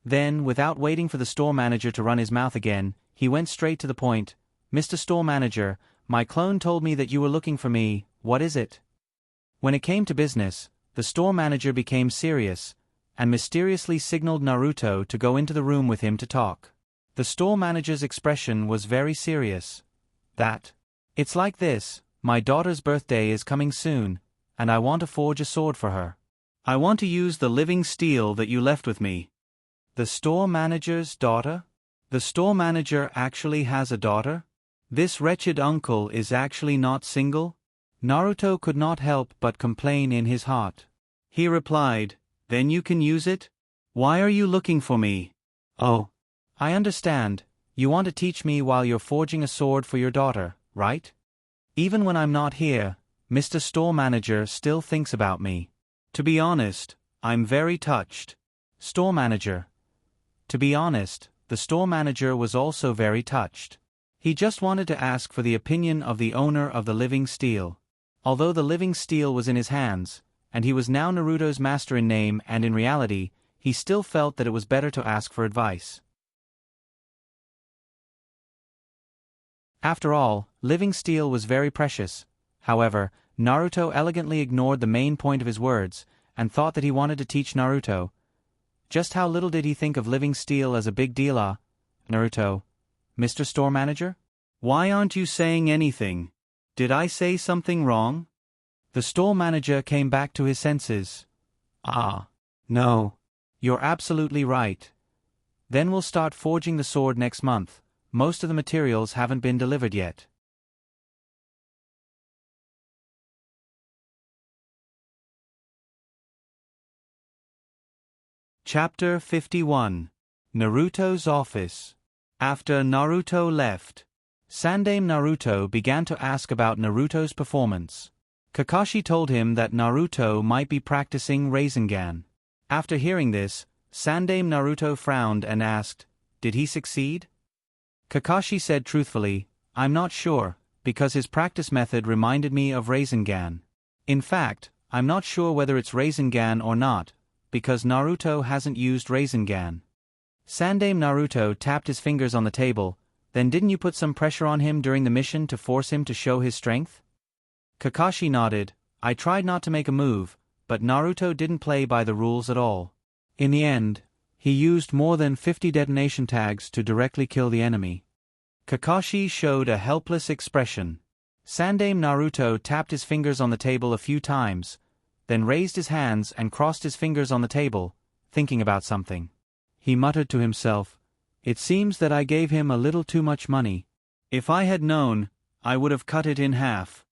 Then, without waiting for the store manager to run his mouth again, he went straight to the point. "Mr. Store Manager, my clone told me that you were looking for me. What is it?" When it came to business, the store manager became serious, and mysteriously signaled Naruto to go into the room with him to talk. The store manager's expression was very serious. "It's like this, my daughter's birthday is coming soon, and I want to forge a sword for her. I want to use the living steel that you left with me." The store manager's daughter? The store manager actually has a daughter? This wretched uncle is actually not single? Naruto could not help but complain in his heart. He replied, "Then you can use it? Why are you looking for me?" "Oh, I understand. You want to teach me while you're forging a sword for your daughter, right? Even when I'm not here, Mr. Store Manager still thinks about me. To be honest, I'm very touched." Store Manager. To be honest, the store manager was also very touched. He just wanted to ask for the opinion of the owner of the living steel. Although the living steel was in his hands, and he was now Naruto's master in name and in reality, he still felt that it was better to ask for advice. After all, living steel was very precious. However, Naruto elegantly ignored the main point of his words, and thought that he wanted to teach Naruto. Just how little did he think of living steel as a big deal? "Naruto, Mr. Store Manager? Why aren't you saying anything? Did I say something wrong?" The store manager came back to his senses. No. You're absolutely right. Then we'll start forging the sword next month. Most of the materials haven't been delivered yet. Chapter 51. Naruto's Office. After Naruto left, Sandaime Naruto began to ask about Naruto's performance. Kakashi told him that Naruto might be practicing Rasengan. After hearing this, Sandaime Naruto frowned and asked, "Did he succeed?" Kakashi said truthfully, "I'm not sure, because his practice method reminded me of Rasengan. In fact, I'm not sure whether it's Rasengan or not, because Naruto hasn't used Rasengan." Sandaime Naruto tapped his fingers on the table. "Then didn't you put some pressure on him during the mission to force him to show his strength?" Kakashi nodded. "I tried not to make a move, but Naruto didn't play by the rules at all. In the end, he used more than 50 detonation tags to directly kill the enemy." Kakashi showed a helpless expression. Sandaime Naruto tapped his fingers on the table a few times, then raised his hands and crossed his fingers on the table, thinking about something. He muttered to himself, "It seems that I gave him a little too much money. If I had known, I would have cut it in half."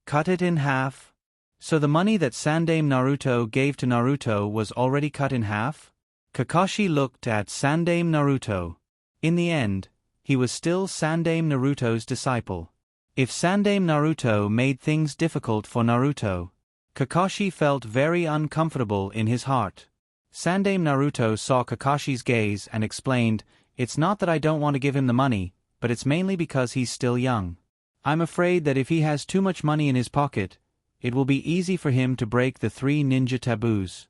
Cut it in half? So the money that Sandaime Naruto gave to Naruto was already cut in half? Kakashi looked at Sandaime Naruto. In the end, he was still Sandaime Naruto's disciple. If Sandaime Naruto made things difficult for Naruto, Kakashi felt very uncomfortable in his heart. Sandaime Naruto saw Kakashi's gaze and explained, "It's not that I don't want to give him the money, but it's mainly because he's still young. I'm afraid that if he has too much money in his pocket, it will be easy for him to break the 3 ninja taboos."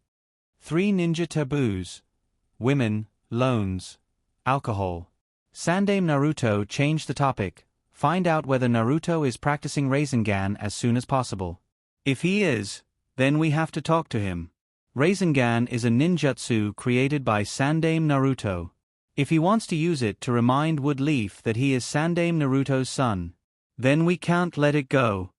3 ninja taboos. Women, loans, alcohol. Sandaime Naruto changed the topic. Find out whether Naruto is practicing Rasengan as soon as possible. If he is, then we have to talk to him. Rasengan is a ninjutsu created by Sandaime Naruto. If he wants to use it to remind Wood Leaf that he is Sandaime Naruto's son, then we can't let it go.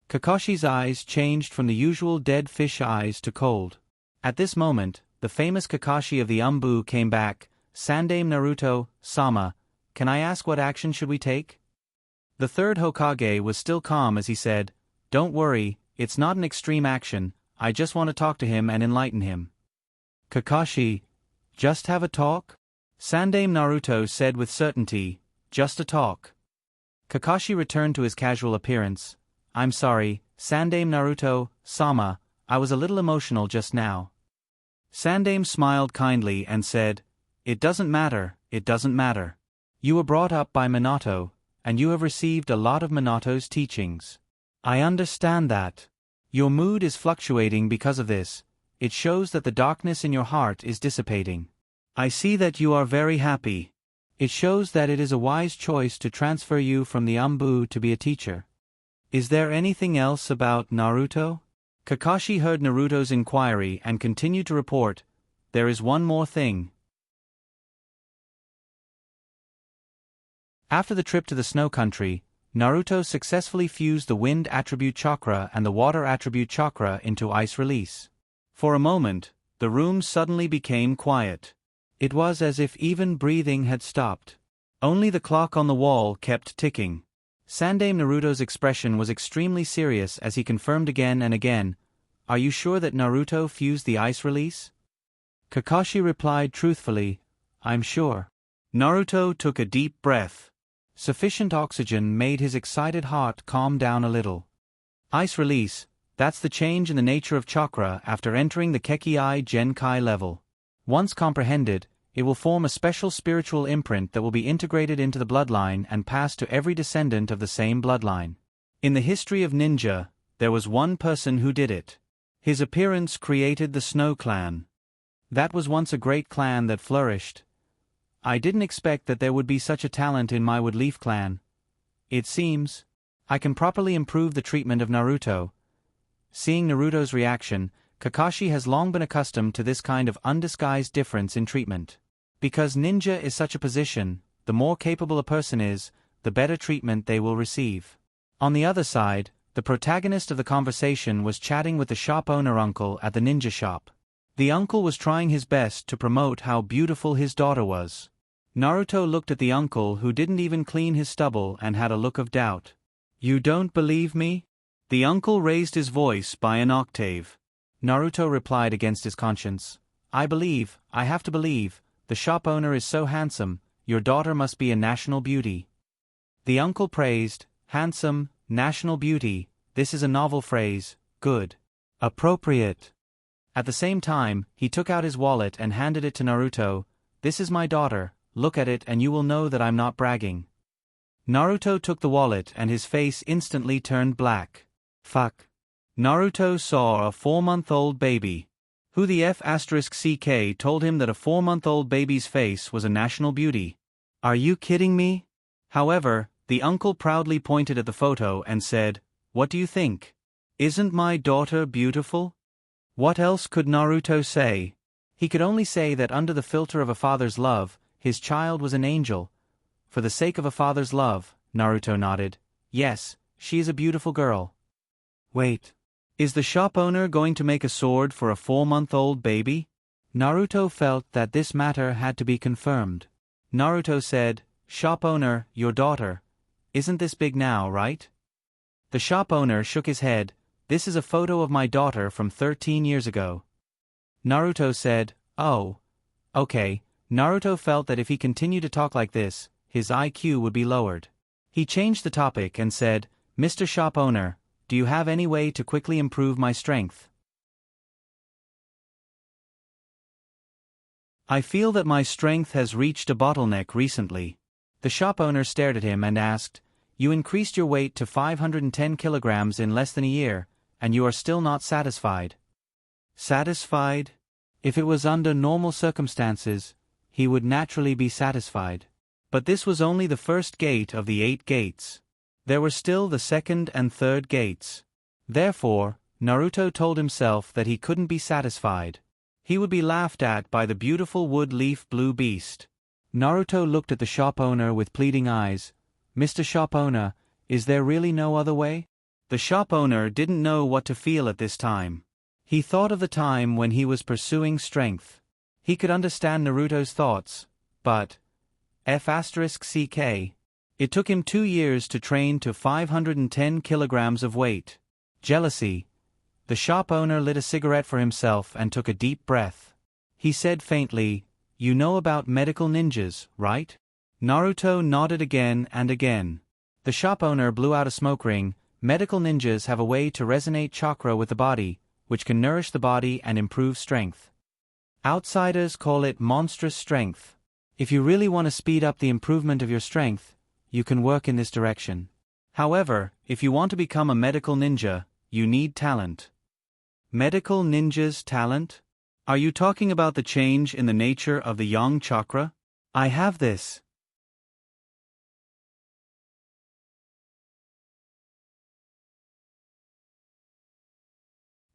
Kakashi's eyes changed from the usual dead fish eyes to cold. At this moment, the famous Kakashi of the Umbu came back. Sandaime Naruto, Sama, can I ask what action should we take? The third Hokage was still calm as he said, don't worry, it's not an extreme action, I just want to talk to him and enlighten him. Kakashi, just have a talk? Sandaime Naruto said with certainty, just a talk. Kakashi returned to his casual appearance. I'm sorry, Sandaime Naruto, Sama, I was a little emotional just now. Sandaime smiled kindly and said, it doesn't matter, it doesn't matter. You were brought up by Minato, and you have received a lot of Minato's teachings. I understand that. Your mood is fluctuating because of this. It shows that the darkness in your heart is dissipating. I see that you are very happy. It shows that it is a wise choice to transfer you from the Umbu to be a teacher. Is there anything else about Naruto? Kakashi heard Naruto's inquiry and continued to report, there is one more thing. After the trip to the snow country, Naruto successfully fused the wind attribute chakra and the water attribute chakra into ice release. For a moment, the room suddenly became quiet. It was as if even breathing had stopped. Only the clock on the wall kept ticking. Sandaime Naruto's expression was extremely serious as he confirmed again and again, are you sure that Naruto fused the ice release? Kakashi replied truthfully, I'm sure. Naruto took a deep breath. Sufficient oxygen made his excited heart calm down a little. Ice release, that's the change in the nature of chakra after entering the Kekkai Genkai level. Once comprehended, it will form a special spiritual imprint that will be integrated into the bloodline and passed to every descendant of the same bloodline. In the history of ninja, there was one person who did it. His appearance created the Snow Clan. That was once a great clan that flourished. I didn't expect that there would be such a talent in my Wood Leaf clan. It seems I can properly improve the treatment of Naruto. Seeing Naruto's reaction, Kakashi has long been accustomed to this kind of undisguised difference in treatment. Because ninja is such a position, the more capable a person is, the better treatment they will receive. On the other side, the protagonist of the conversation was chatting with the shop owner uncle at the ninja shop. The uncle was trying his best to promote how beautiful his daughter was. Naruto looked at the uncle who didn't even clean his stubble and had a look of doubt. You don't believe me? The uncle raised his voice by an octave. Naruto replied against his conscience. I have to believe, the shop owner is so handsome, your daughter must be a national beauty. The uncle praised, handsome, national beauty, this is a novel phrase, good. Appropriate. At the same time, he took out his wallet and handed it to Naruto. This is my daughter, look at it and you will know that I'm not bragging. Naruto took the wallet and his face instantly turned black. Fuck. Naruto saw a 4-month-old baby. Who the F***CK told him that a 4-month-old baby's face was a national beauty? Are you kidding me? However, the uncle proudly pointed at the photo and said, what do you think? Isn't my daughter beautiful? What else could Naruto say? He could only say that under the filter of a father's love, his child was an angel. For the sake of a father's love, Naruto nodded. Yes, she is a beautiful girl. Wait. Is the shop owner going to make a sword for a 4-month-old baby? Naruto felt that this matter had to be confirmed. Naruto said, shop owner, your daughter. Isn't this big now, right? The shop owner shook his head. This is a photo of my daughter from 13 years ago. Naruto said, oh. Okay. Naruto felt that if he continued to talk like this, his IQ would be lowered. He changed the topic and said, Mr. Shop Owner, do you have any way to quickly improve my strength? I feel that my strength has reached a bottleneck recently. The shop owner stared at him and asked, you increased your weight to 510 kilograms in less than a year, and you are still not satisfied. Satisfied? If it was under normal circumstances, he would naturally be satisfied. But this was only the first gate of the 8 gates. There were still the second and third gates. Therefore, Naruto told himself that he couldn't be satisfied. He would be laughed at by the beautiful Wood Leaf Blue Beast. Naruto looked at the shop owner with pleading eyes. "Mr. Shop Owner, is there really no other way?" The shop owner didn't know what to feel at this time. He thought of the time when he was pursuing strength. He could understand Naruto's thoughts, but F***ck. It took him 2 years to train to 510 kilograms of weight. Jealousy. The shop owner lit a cigarette for himself and took a deep breath. He said faintly, "You know about medical ninjas, right?" Naruto nodded again and again. The shop owner blew out a smoke ring. Medical ninjas have a way to resonate chakra with the body, which can nourish the body and improve strength. Outsiders call it monstrous strength. If you really want to speed up the improvement of your strength, you can work in this direction. However, if you want to become a medical ninja, you need talent. Medical ninjas' talent? Are you talking about the change in the nature of the yang chakra? I have this.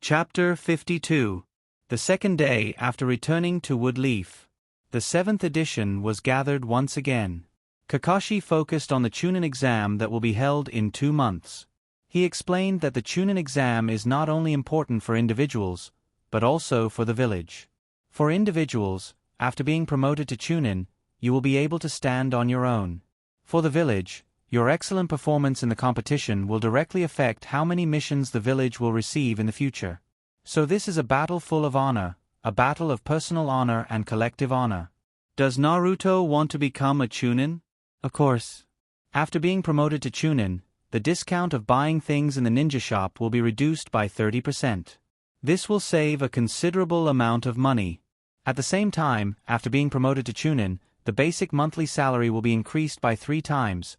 Chapter 52. The second day after returning to Woodleaf. The 7th edition was gathered once again. Kakashi focused on the Chunin exam that will be held in 2 months. He explained that the Chunin exam is not only important for individuals, but also for the village. For individuals, after being promoted to Chunin, you will be able to stand on your own. For the village, your excellent performance in the competition will directly affect how many missions the village will receive in the future. So this is a battle full of honor, a battle of personal honor and collective honor. Does Naruto want to become a Chunin? Of course. After being promoted to Chunin, the discount of buying things in the ninja shop will be reduced by 30%. This will save a considerable amount of money. At the same time, after being promoted to Chunin, the basic monthly salary will be increased by 3 times.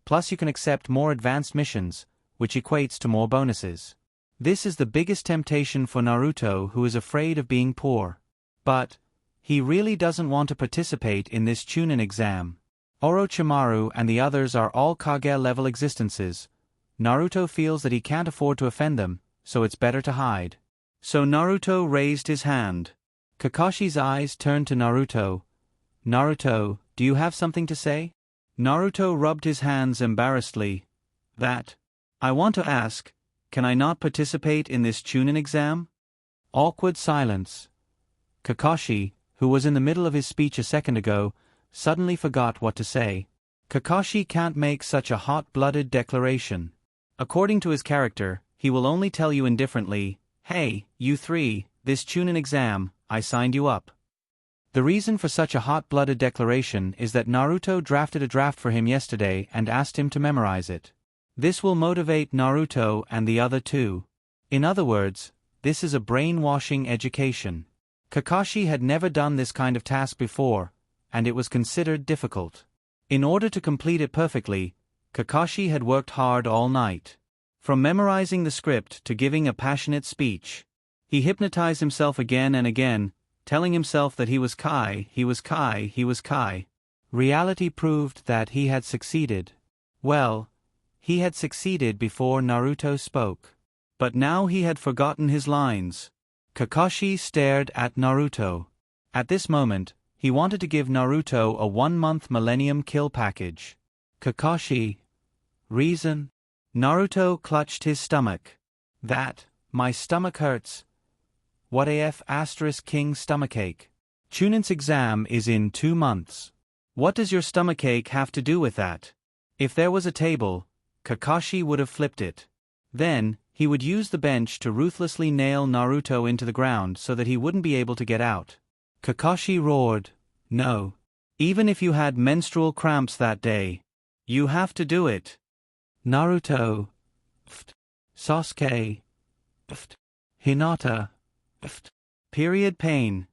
Plus you can accept more advanced missions, which equates to more bonuses. This is the biggest temptation for Naruto, who is afraid of being poor. But he really doesn't want to participate in this Chunin exam. Orochimaru and the others are all Kage-level existences. Naruto feels that he can't afford to offend them, so it's better to hide. So Naruto raised his hand. Kakashi's eyes turned to Naruto. "Naruto, do you have something to say?" Naruto rubbed his hands embarrassedly. I want to ask, can I not participate in this Chunin exam?" Awkward silence. Kakashi, who was in the middle of his speech a second ago, suddenly forgot what to say. Kakashi can't make such a hot-blooded declaration. According to his character, he will only tell you indifferently, "Hey, you 3, this Chunin exam, I signed you up." The reason for such a hot-blooded declaration is that Naruto drafted a draft for him yesterday and asked him to memorize it. This will motivate Naruto and the other 2. In other words, this is a brainwashing education. Kakashi had never done this kind of task before, and it was considered difficult. In order to complete it perfectly, Kakashi had worked hard all night. From memorizing the script to giving a passionate speech, he hypnotized himself again and again, telling himself that he was Kai. Reality proved that he had succeeded. Well, he had succeeded before Naruto spoke. But now he had forgotten his lines. Kakashi stared at Naruto. At this moment, he wanted to give Naruto a 1-month Millennium Kill package. Kakashi. Reason? Naruto clutched his stomach. My stomach hurts. What af** king stomachache? Chunin's exam is in 2 months. What does your stomachache have to do with that? If there was a table, Kakashi would have flipped it. Then, he would use the bench to ruthlessly nail Naruto into the ground so that he wouldn't be able to get out. Kakashi roared, "No. Even if you had menstrual cramps that day, you have to do it." Naruto. Sasuke. Hinata. Period pain.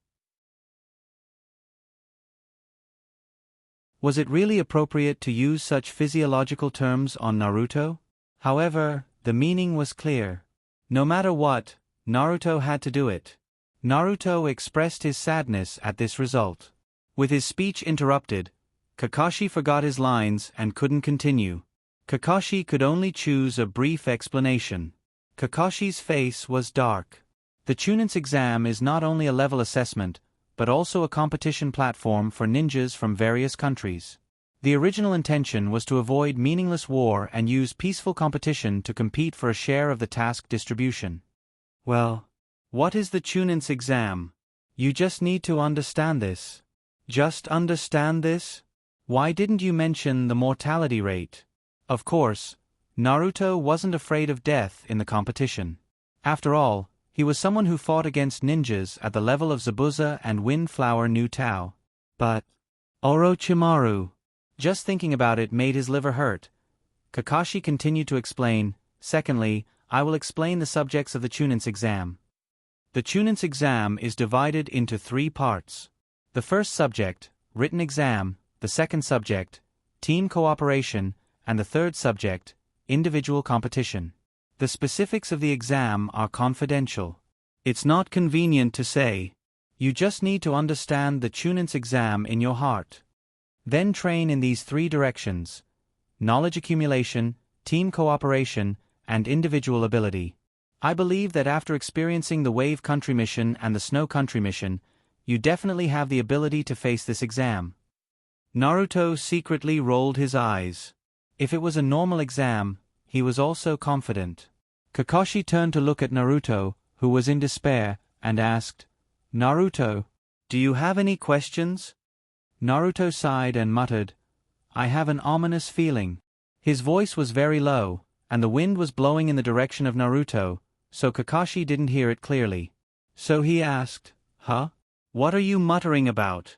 Was it really appropriate to use such physiological terms on Naruto? However, the meaning was clear. No matter what, Naruto had to do it. Naruto expressed his sadness at this result. With his speech interrupted, Kakashi forgot his lines and couldn't continue. Kakashi could only choose a brief explanation. Kakashi's face was dark. The Chunin's exam is not only a level assessment, but also a competition platform for ninjas from various countries. The original intention was to avoid meaningless war and use peaceful competition to compete for a share of the task distribution. Well, what is the Chunin's exam? You just need to understand this. Just understand this? Why didn't you mention the mortality rate? Of course, Naruto wasn't afraid of death in the competition. After all, he was someone who fought against ninjas at the level of Zabuza and Windflower New Tao. But Orochimaru, just thinking about it made his liver hurt. Kakashi continued to explain, secondly, I will explain the subjects of the Chunin's exam. The Chunin's exam is divided into 3 parts. The first subject, written exam, the second subject, team cooperation, and the third subject, individual competition. The specifics of the exam are confidential. It's not convenient to say. You just need to understand the Chunin's exam in your heart. Then train in these 3 directions: knowledge accumulation, team cooperation, and individual ability. I believe that after experiencing the Wave Country mission and the Snow Country mission, you definitely have the ability to face this exam. Naruto secretly rolled his eyes. If it was a normal exam, he was also confident. Kakashi turned to look at Naruto, who was in despair, and asked, Naruto, do you have any questions? Naruto sighed and muttered, I have an ominous feeling. His voice was very low, and the wind was blowing in the direction of Naruto, so Kakashi didn't hear it clearly. So he asked, Huh? What are you muttering about?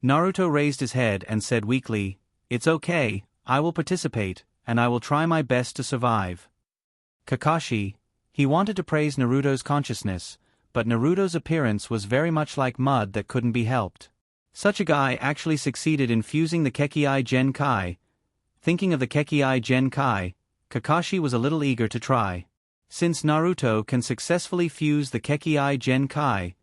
Naruto raised his head and said weakly, It's okay, I will participate, and I will try my best to survive. Kakashi, he wanted to praise Naruto's consciousness, but Naruto's appearance was very much like mud that couldn't be helped. Such a guy actually succeeded in fusing the Kekkai Genkai. Thinking of the Kekkai Genkai, Kakashi was a little eager to try. Since Naruto can successfully fuse the Kekkai Genkai,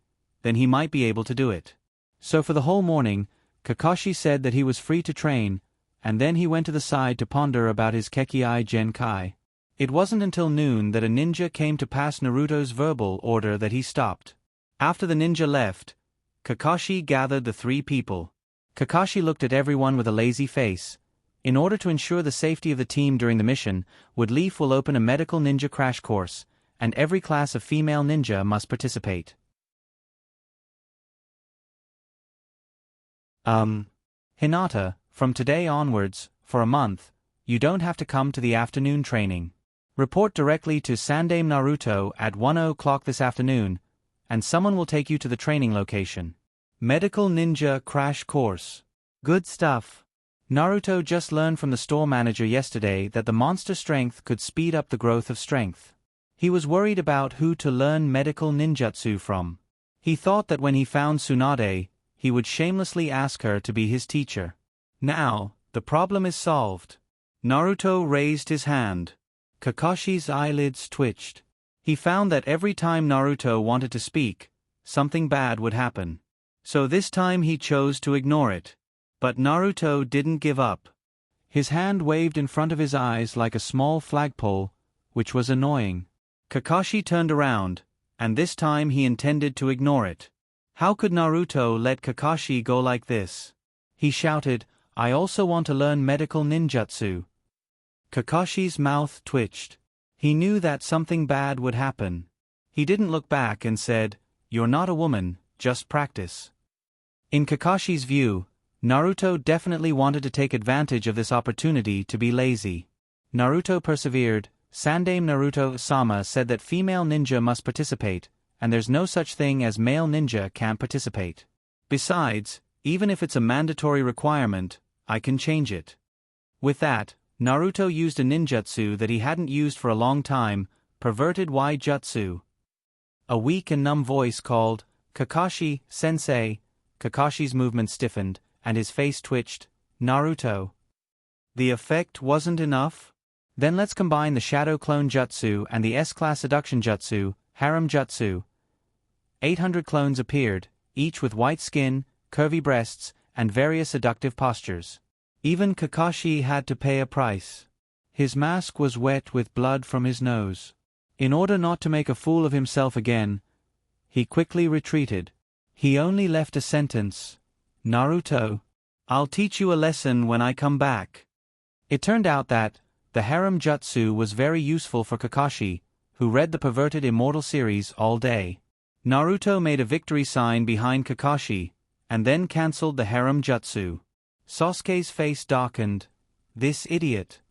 then he might be able to do it. So for the whole morning, Kakashi said that he was free to train, and then he went to the side to ponder about his Kekkai Genkai. It wasn't until noon that a ninja came to pass Naruto's verbal order that he stopped. After the ninja left, Kakashi gathered the 3 people. Kakashi looked at everyone with a lazy face. In order to ensure the safety of the team during the mission, Woodleaf will open a medical ninja crash course, and every class of female ninja must participate. Hinata, from today onwards, for a month, you don't have to come to the afternoon training. Report directly to Sandame Naruto at 1 o'clock this afternoon, and someone will take you to the training location. Medical Ninja Crash Course. Good stuff. Naruto just learned from the store manager yesterday that the monster strength could speed up the growth of strength. He was worried about who to learn medical ninjutsu from. He thought that when he found Tsunade, he would shamelessly ask her to be his teacher. Now, the problem is solved. Naruto raised his hand. Kakashi's eyelids twitched. He found that every time Naruto wanted to speak, something bad would happen. So this time he chose to ignore it. But Naruto didn't give up. His hand waved in front of his eyes like a small flagpole, which was annoying. Kakashi turned around, and this time he intended to ignore it. How could Naruto let Kakashi go like this? He shouted, I also want to learn medical ninjutsu. Kakashi's mouth twitched. He knew that something bad would happen. He didn't look back and said, You're not a woman, just practice. In Kakashi's view, Naruto definitely wanted to take advantage of this opportunity to be lazy. Naruto persevered. Sandame Naruto-sama said that female ninja must participate, and there's no such thing as male ninja can't participate. Besides, even if it's a mandatory requirement, I can change it. With that, Naruto used a ninjutsu that he hadn't used for a long time, perverted Waijutsu. A weak and numb voice called, Kakashi, sensei. Kakashi's movement stiffened, and his face twitched. Naruto. The effect wasn't enough? Then let's combine the Shadow Clone Jutsu and the S-Class Seduction Jutsu, Harem Jutsu. 800 clones appeared, each with white skin, curvy breasts, and various seductive postures. Even Kakashi had to pay a price. His mask was wet with blood from his nose. In order not to make a fool of himself again, he quickly retreated. He only left a sentence. Naruto, I'll teach you a lesson when I come back. It turned out that the harem jutsu was very useful for Kakashi, who read the perverted Immortal series all day. Naruto made a victory sign behind Kakashi, and then cancelled the harem jutsu. Sasuke's face darkened. This idiot.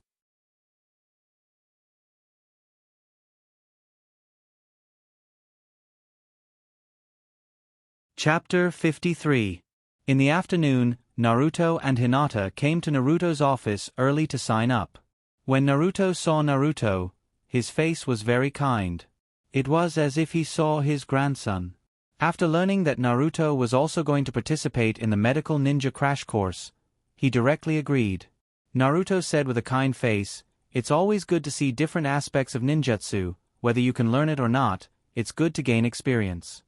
Chapter 53. In the afternoon, Naruto and Hinata came to Naruto's office early to sign up. When Naruto saw Naruto, his face was very kind. It was as if he saw his grandson. After learning that Naruto was also going to participate in the medical ninja crash course, he directly agreed. Naruto said with a kind face, "It's always good to see different aspects of ninjutsu, whether you can learn it or not, it's good to gain experience."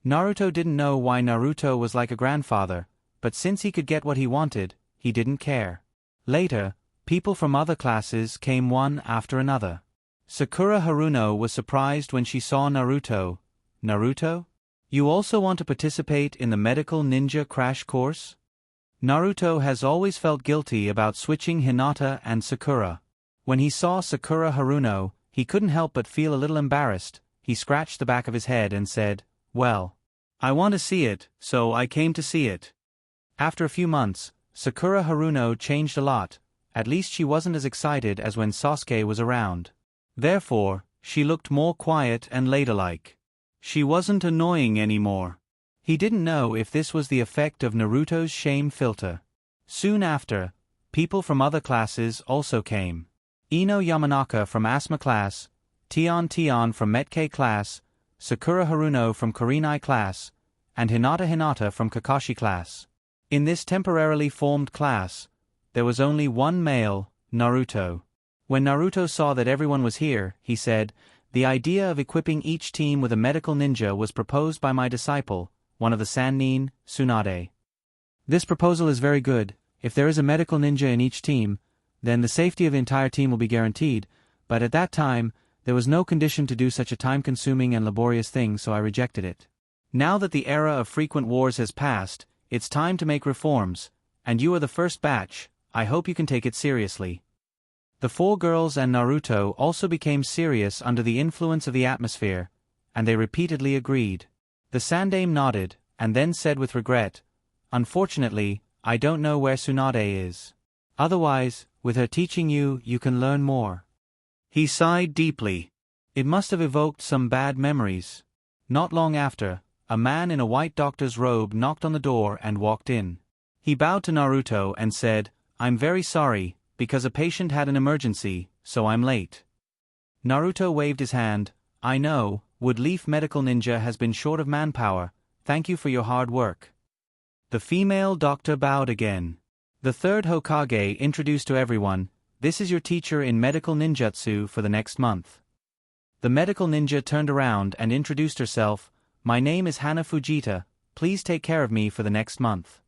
Naruto didn't know why Naruto was like a grandfather, but since he could get what he wanted, he didn't care. Later, people from other classes came one after another. Sakura Haruno was surprised when she saw Naruto. "Naruto? You also want to participate in the medical ninja crash course?" Naruto has always felt guilty about switching Hinata and Sakura. When he saw Sakura Haruno, he couldn't help but feel a little embarrassed. He scratched the back of his head and said, "Well, I want to see it, so I came to see it." After a few months, Sakura Haruno changed a lot. At least she wasn't as excited as when Sasuke was around. Therefore, she looked more quiet and ladylike. She wasn't annoying anymore. He didn't know if this was the effect of Naruto's shame filter. Soon after, people from other classes also came. Ino Yamanaka from Asma class, Tion from Metke class, Sakura Haruno from Kurenai class, and Hinata from Kakashi class. In this temporarily formed class, there was only one male, Naruto. When Naruto saw that everyone was here, he said, "The idea of equipping each team with a medical ninja was proposed by my disciple, one of the Sannin, Tsunade. This proposal is very good. If there is a medical ninja in each team, then the safety of the entire team will be guaranteed, but at that time, there was no condition to do such a time-consuming and laborious thing, so I rejected it. Now that the era of frequent wars has passed, it's time to make reforms, and you are the first batch. I hope you can take it seriously." The four girls and Naruto also became serious under the influence of the atmosphere, and they repeatedly agreed. The Sandame nodded, and then said with regret, "Unfortunately, I don't know where Tsunade is. Otherwise, with her teaching you, you can learn more." He sighed deeply. It must have evoked some bad memories. Not long after, a man in a white doctor's robe knocked on the door and walked in. He bowed to Naruto and said, "I'm very sorry, because a patient had an emergency, so I'm late." Naruto waved his hand. "I know, Wood Leaf Medical Ninja has been short of manpower. Thank you for your hard work." The female doctor bowed again. The third Hokage introduced to everyone, "This is your teacher in medical ninjutsu for the next month." The medical ninja turned around and introduced herself, "My name is Hana Fujita, please take care of me for the next month."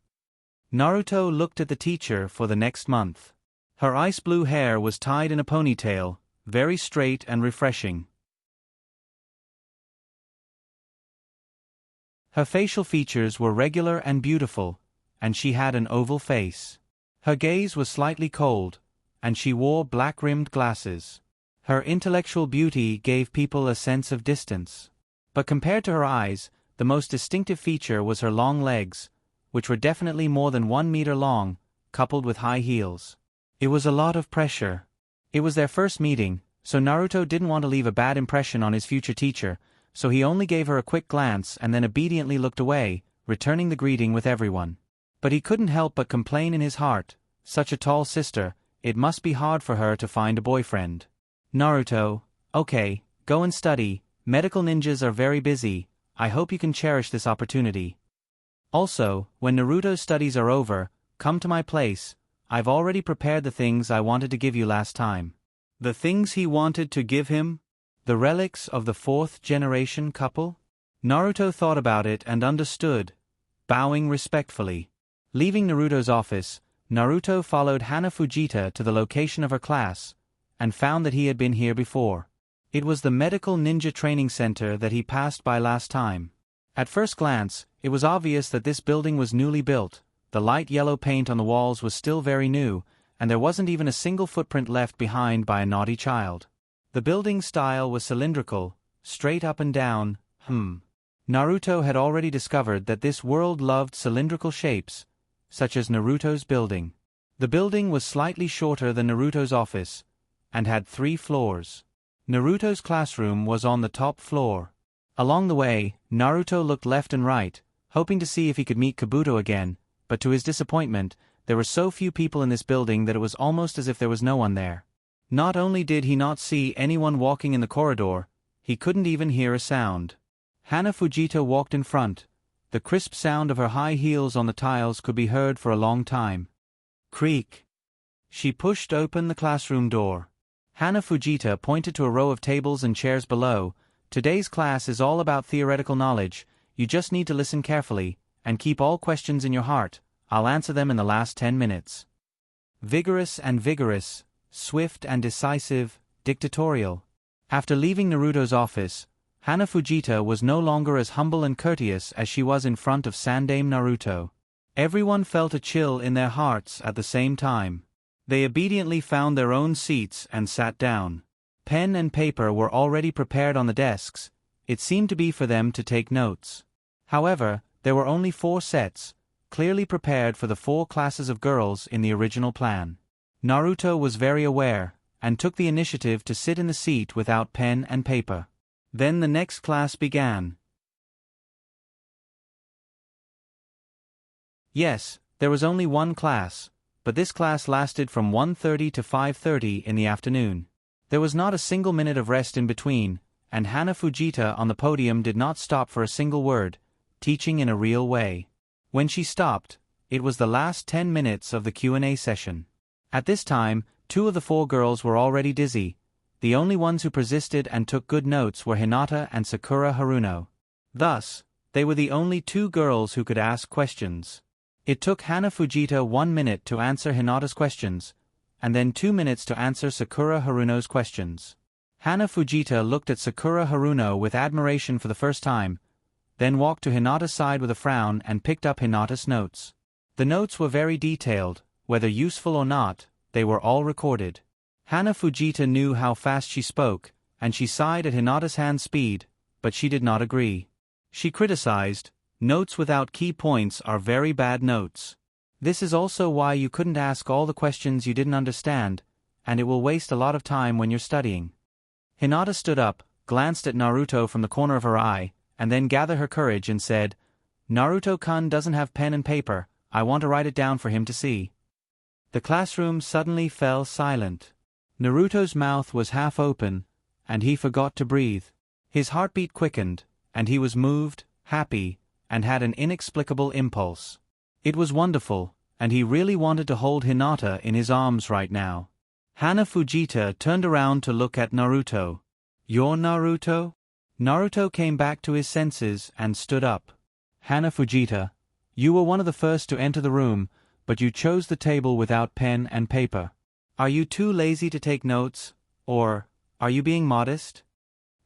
Naruto looked at the teacher for the next month. Her ice blue hair was tied in a ponytail, very straight and refreshing. Her facial features were regular and beautiful, and she had an oval face. Her gaze was slightly cold, and she wore black-rimmed glasses. Her intellectual beauty gave people a sense of distance. But compared to her eyes, the most distinctive feature was her long legs, which were definitely more than 1 meter long, coupled with high heels. It was a lot of pressure. It was their first meeting, so Naruto didn't want to leave a bad impression on his future teacher, so he only gave her a quick glance and then obediently looked away, returning the greeting with everyone. But he couldn't help but complain in his heart, such a tall sister, it must be hard for her to find a boyfriend. "Naruto, okay, go and study, medical ninjas are very busy, I hope you can cherish this opportunity. Also, when Naruto's studies are over, come to my place, I've already prepared the things I wanted to give you last time." The things he wanted to give him? The relics of the 4th generation couple? Naruto thought about it and understood, bowing respectfully. Leaving Naruto's office, Naruto followed Hana Fujita to the location of her class, and found that he had been here before. It was the Medical Ninja Training Center that he passed by last time. At first glance, It was obvious that this building was newly built, the light yellow paint on the walls was still very new, and there wasn't even a single footprint left behind by a naughty child. The building's style was cylindrical, straight up and down. Naruto had already discovered that this world loved cylindrical shapes, such as Naruto's building. The building was slightly shorter than Naruto's office, and had 3 floors. Naruto's classroom was on the top floor. Along the way, Naruto looked left and right, hoping to see if he could meet Kabuto again, but to his disappointment, there were so few people in this building that it was almost as if there was no one there. Not only did he not see anyone walking in the corridor, he couldn't even hear a sound. Hana Fujita walked in front. The crisp sound of her high heels on the tiles could be heard for a long time. Creak. She pushed open the classroom door. Hana Fujita pointed to a row of tables and chairs below. Today's class is all about theoretical knowledge. You just need to listen carefully, and keep all questions in your heart. I'll answer them in the last 10 minutes. Vigorous and vigorous, swift and decisive, dictatorial. After leaving Naruto's office, Hana Fujita was no longer as humble and courteous as she was in front of Sandame Naruto. Everyone felt a chill in their hearts at the same time. They obediently found their own seats and sat down. Pen and paper were already prepared on the desks. It seemed to be for them to take notes. However, there were only 4 sets, clearly prepared for the 4 classes of girls in the original plan. Naruto was very aware, and took the initiative to sit in the seat without pen and paper. Then the next class began. Yes, there was only one class, but this class lasted from 1:30 to 5:30 in the afternoon. There was not a single minute of rest in between, and Hana Fujita on the podium did not stop for a single word, teaching in a real way. When she stopped, it was the last 10 minutes of the Q&A session. At this time, 2 of the 4 girls were already dizzy. The only ones who persisted and took good notes were Hinata and Sakura Haruno. Thus, they were the only 2 girls who could ask questions. It took Hana Fujita 1 minute to answer Hinata's questions, and then 2 minutes to answer Sakura Haruno's questions. Hana Fujita looked at Sakura Haruno with admiration for the first time, then walked to Hinata's side with a frown and picked up Hinata's notes. The notes were very detailed, whether useful or not, they were all recorded. Hana Fujita knew how fast she spoke, and she sighed at Hinata's hand speed, but she did not agree. She criticized, "Notes without key points are very bad notes. This is also why you couldn't ask all the questions you didn't understand, and it will waste a lot of time when you're studying." Hinata stood up, glanced at Naruto from the corner of her eye, and then gathered her courage and said, "Naruto-kun doesn't have pen and paper, I want to write it down for him to see." The classroom suddenly fell silent. Naruto's mouth was half open, and he forgot to breathe. His heartbeat quickened, and he was moved, happy, and had an inexplicable impulse. It was wonderful, and he really wanted to hold Hinata in his arms right now. Hana Fujita turned around to look at Naruto. "You're Naruto?" Naruto came back to his senses and stood up. "Hana Fujita, you were one of the first to enter the room, but you chose the table without pen and paper. Are you too lazy to take notes, or are you being modest?"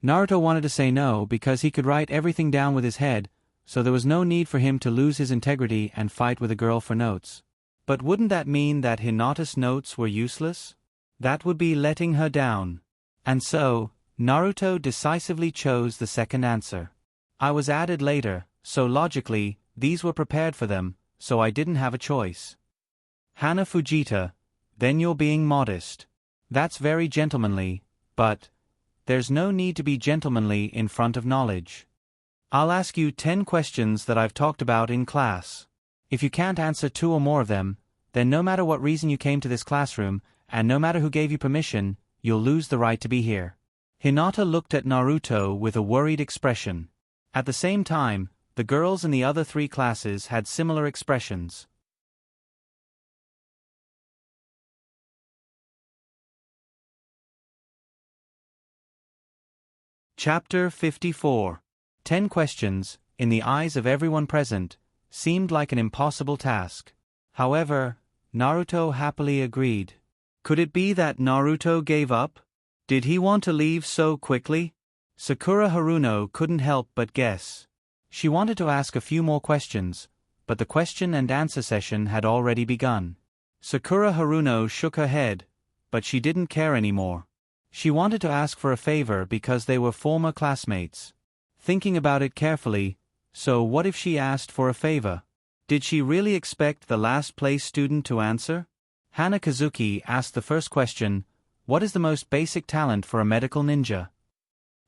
Naruto wanted to say no because he could write everything down with his head, so there was no need for him to lose his integrity and fight with a girl for notes. But wouldn't that mean that Hinata's notes were useless? That would be letting her down. And so, Naruto decisively chose the second answer. "I was added later, so logically, these were prepared for them, so I didn't have a choice." "Hana Fujita, then you're being modest. That's very gentlemanly, but there's no need to be gentlemanly in front of knowledge. I'll ask you 10 questions that I've talked about in class. If you can't answer 2 or more of them, then no matter what reason you came to this classroom, and no matter who gave you permission, you'll lose the right to be here." Hinata looked at Naruto with a worried expression. At the same time, the girls in the other 3 classes had similar expressions. Chapter 54. 10 questions, in the eyes of everyone present, seemed like an impossible task. However, Naruto happily agreed. Could it be that Naruto gave up? Did he want to leave so quickly? Sakura Haruno couldn't help but guess. She wanted to ask a few more questions, but the question and answer session had already begun. Sakura Haruno shook her head, but she didn't care anymore. She wanted to ask for a favor because they were former classmates. Thinking about it carefully, so what if she asked for a favor? Did she really expect the last place student to answer? Hana Kazuki asked the first question, what is the most basic talent for a medical ninja?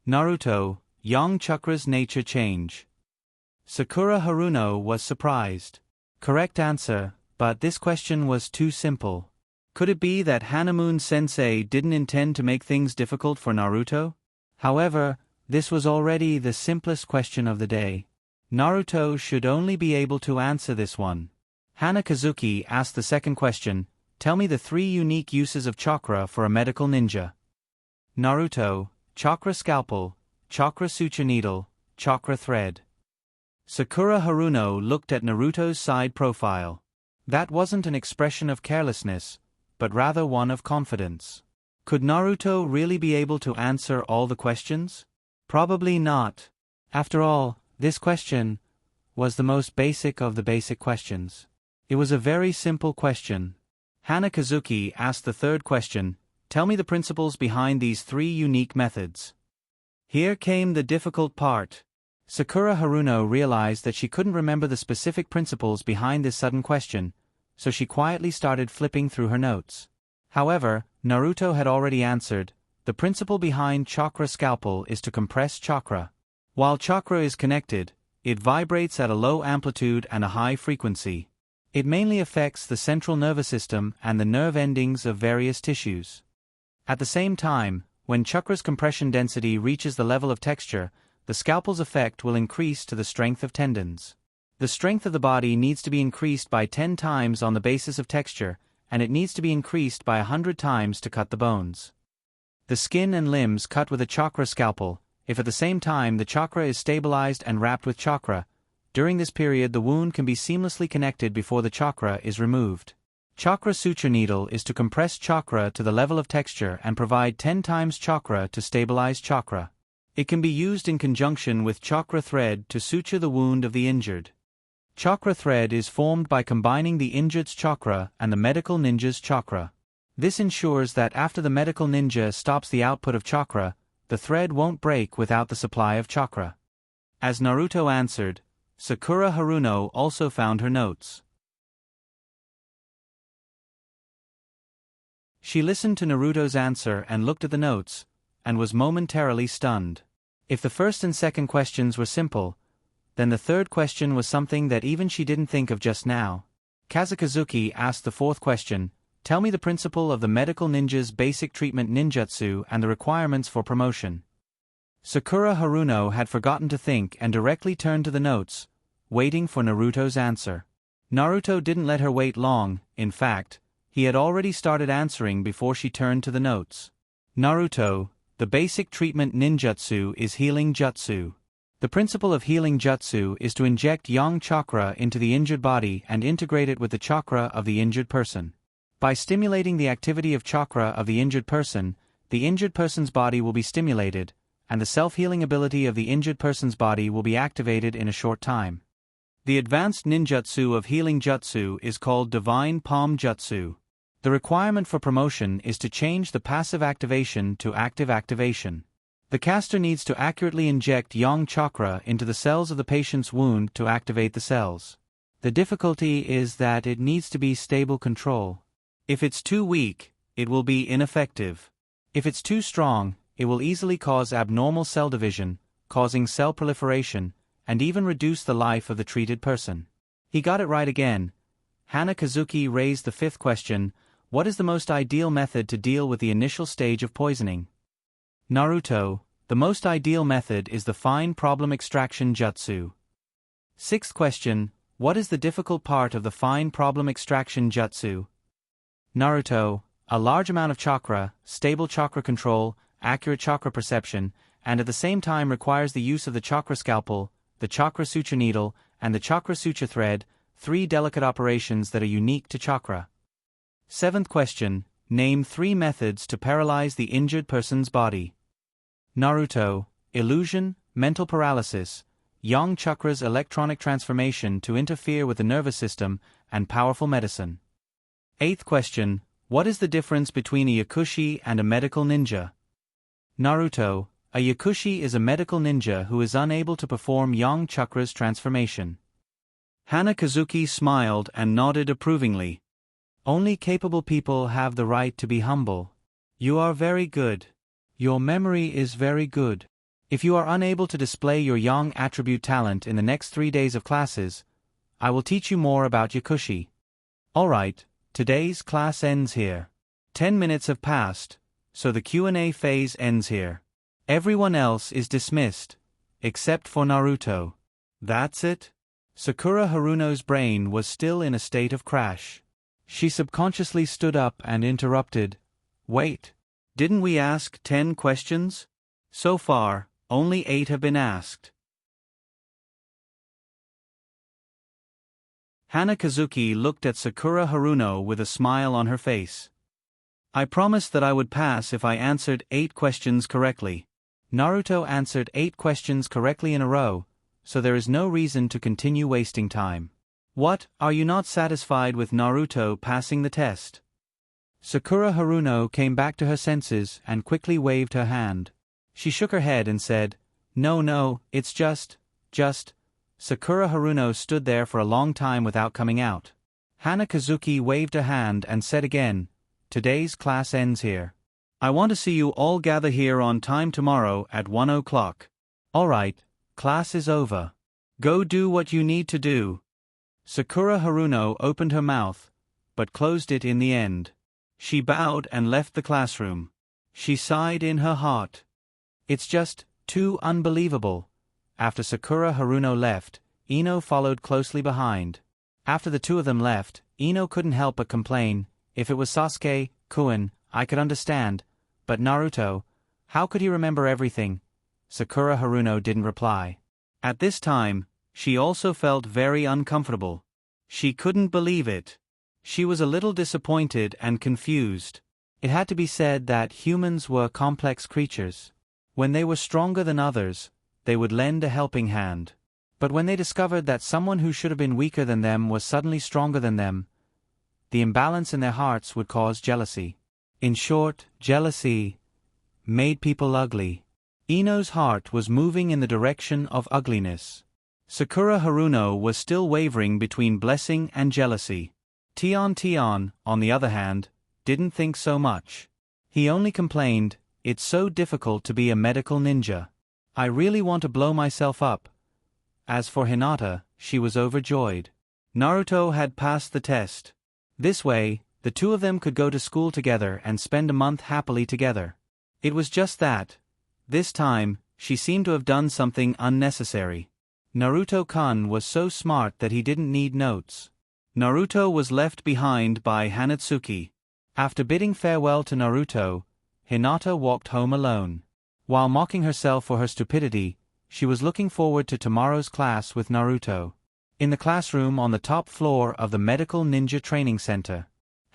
Naruto, Yang Chakra's nature change. Sakura Haruno was surprised. Correct answer, but this question was too simple. Could it be that Hanamoon-sensei didn't intend to make things difficult for Naruto? However, this was already the simplest question of the day. Naruto should only be able to answer this one. Hana Kazuki asked the second question, tell me the 3 unique uses of chakra for a medical ninja. Naruto, chakra scalpel, chakra suture needle, chakra thread. Sakura Haruno looked at Naruto's side profile. That wasn't an expression of carelessness, but rather one of confidence. Could Naruto really be able to answer all the questions? Probably not. After all, this question was the most basic of the basic questions. It was a very simple question. Hana Kazuki asked the third question, tell me the principles behind these 3 unique methods. Here came the difficult part. Sakura Haruno realized that she couldn't remember the specific principles behind this sudden question, so she quietly started flipping through her notes. However, Naruto had already answered, the principle behind chakra scalpel is to compress chakra. While chakra is connected, it vibrates at a low amplitude and a high frequency. It mainly affects the central nervous system and the nerve endings of various tissues. At the same time, when chakra's compression density reaches the level of texture, the scalpel's effect will increase to the strength of tendons. The strength of the body needs to be increased by 10 times on the basis of texture, and it needs to be increased by 100 times to cut the bones. The skin and limbs cut with a chakra scalpel, if at the same time the chakra is stabilized and wrapped with chakra. During this period the wound can be seamlessly connected before the chakra is removed. Chakra suture needle is to compress chakra to the level of texture and provide 10 times chakra to stabilize chakra. It can be used in conjunction with chakra thread to suture the wound of the injured. Chakra thread is formed by combining the injured's chakra and the medical ninja's chakra. This ensures that after the medical ninja stops the output of chakra, the thread won't break without the supply of chakra. As Naruto answered, Sakura Haruno also found her notes. She listened to Naruto's answer and looked at the notes, and was momentarily stunned. If the first and second questions were simple, then the third question was something that even she didn't think of just now. Kazuki asked the fourth question, tell me the principle of the medical ninja's basic treatment ninjutsu and the requirements for promotion. Sakura Haruno had forgotten to think and directly turned to the notes, waiting for Naruto's answer. Naruto didn't let her wait long, in fact, he had already started answering before she turned to the notes. Naruto, the basic treatment ninjutsu is healing jutsu. The principle of healing jutsu is to inject yang chakra into the injured body and integrate it with the chakra of the injured person. By stimulating the activity of chakra of the injured person's body will be stimulated, and the self-healing ability of the injured person's body will be activated in a short time. The advanced ninjutsu of healing jutsu is called divine palm jutsu. The requirement for promotion is to change the passive activation to active activation. The caster needs to accurately inject yang chakra into the cells of the patient's wound to activate the cells. The difficulty is that it needs to be stable control. If it's too weak, it will be ineffective. If it's too strong, it will easily cause abnormal cell division, causing cell proliferation, and even reduce the life of the treated person. He got it right again. Hana Kazuki raised the fifth question, what is the most ideal method to deal with the initial stage of poisoning? Naruto, the most ideal method is the fine problem extraction jutsu. Sixth question, what is the difficult part of the fine problem extraction jutsu? Naruto, a large amount of chakra, stable chakra control, accurate chakra perception, and at the same time requires the use of the chakra scalpel, the chakra suture needle, and the chakra suture thread, 3 delicate operations that are unique to chakra. Seventh question, name 3 methods to paralyze the injured person's body. Naruto, illusion, mental paralysis, Yang Chakra's electronic transformation to interfere with the nervous system and powerful medicine. 8th question, what is the difference between a Yakushi and a medical ninja? Naruto, a Yakushi is a medical ninja who is unable to perform Yang Chakra's transformation. Hanakozuki smiled and nodded approvingly. Only capable people have the right to be humble. You are very good. Your memory is very good. If you are unable to display your Yang attribute talent in the next 3 days of classes, I will teach you more about Yakushi. Alright, today's class ends here. 10 minutes have passed, so the Q&A phase ends here. Everyone else is dismissed, except for Naruto. That's it? Sakura Haruno's brain was still in a state of crash. She subconsciously stood up and interrupted. Wait. Didn't we ask 10 questions? So far, only 8 have been asked. Hanakozuki looked at Sakura Haruno with a smile on her face. I promised that I would pass if I answered 8 questions correctly. Naruto answered 8 questions correctly in a row, so there is no reason to continue wasting time. What, are you not satisfied with Naruto passing the test? Sakura Haruno came back to her senses and quickly waved her hand. She shook her head and said, No, it's just. Sakura Haruno stood there for a long time without coming out. Hanakozuki waved a hand and said again, Today's class ends here. I want to see you all gather here on time tomorrow at 1 o'clock. Alright, class is over. Go do what you need to do. Sakura Haruno opened her mouth, but closed it in the end. She bowed and left the classroom. She sighed in her heart. It's just too unbelievable. After Sakura Haruno left, Ino followed closely behind. After the two of them left, Ino couldn't help but complain, if it was Sasuke-kun, I could understand, but Naruto, how could he remember everything? Sakura Haruno didn't reply. At this time, she also felt very uncomfortable. She couldn't believe it. She was a little disappointed and confused. It had to be said that humans were complex creatures. When they were stronger than others, they would lend a helping hand. But when they discovered that someone who should have been weaker than them was suddenly stronger than them, the imbalance in their hearts would cause jealousy. In short, jealousy made people ugly. Ino's heart was moving in the direction of ugliness. Sakura Haruno was still wavering between blessing and jealousy. Tion, on the other hand, didn't think so much. He only complained, it's so difficult to be a medical ninja. I really want to blow myself up. As for Hinata, she was overjoyed. Naruto had passed the test. This way, the two of them could go to school together and spend a month happily together. It was just that. This time, she seemed to have done something unnecessary. Naruto-kun was so smart that he didn't need notes. Naruto was left behind by Hanatsuki. After bidding farewell to Naruto, Hinata walked home alone. While mocking herself for her stupidity, she was looking forward to tomorrow's class with Naruto. In the classroom on the top floor of the Medical Ninja Training Center,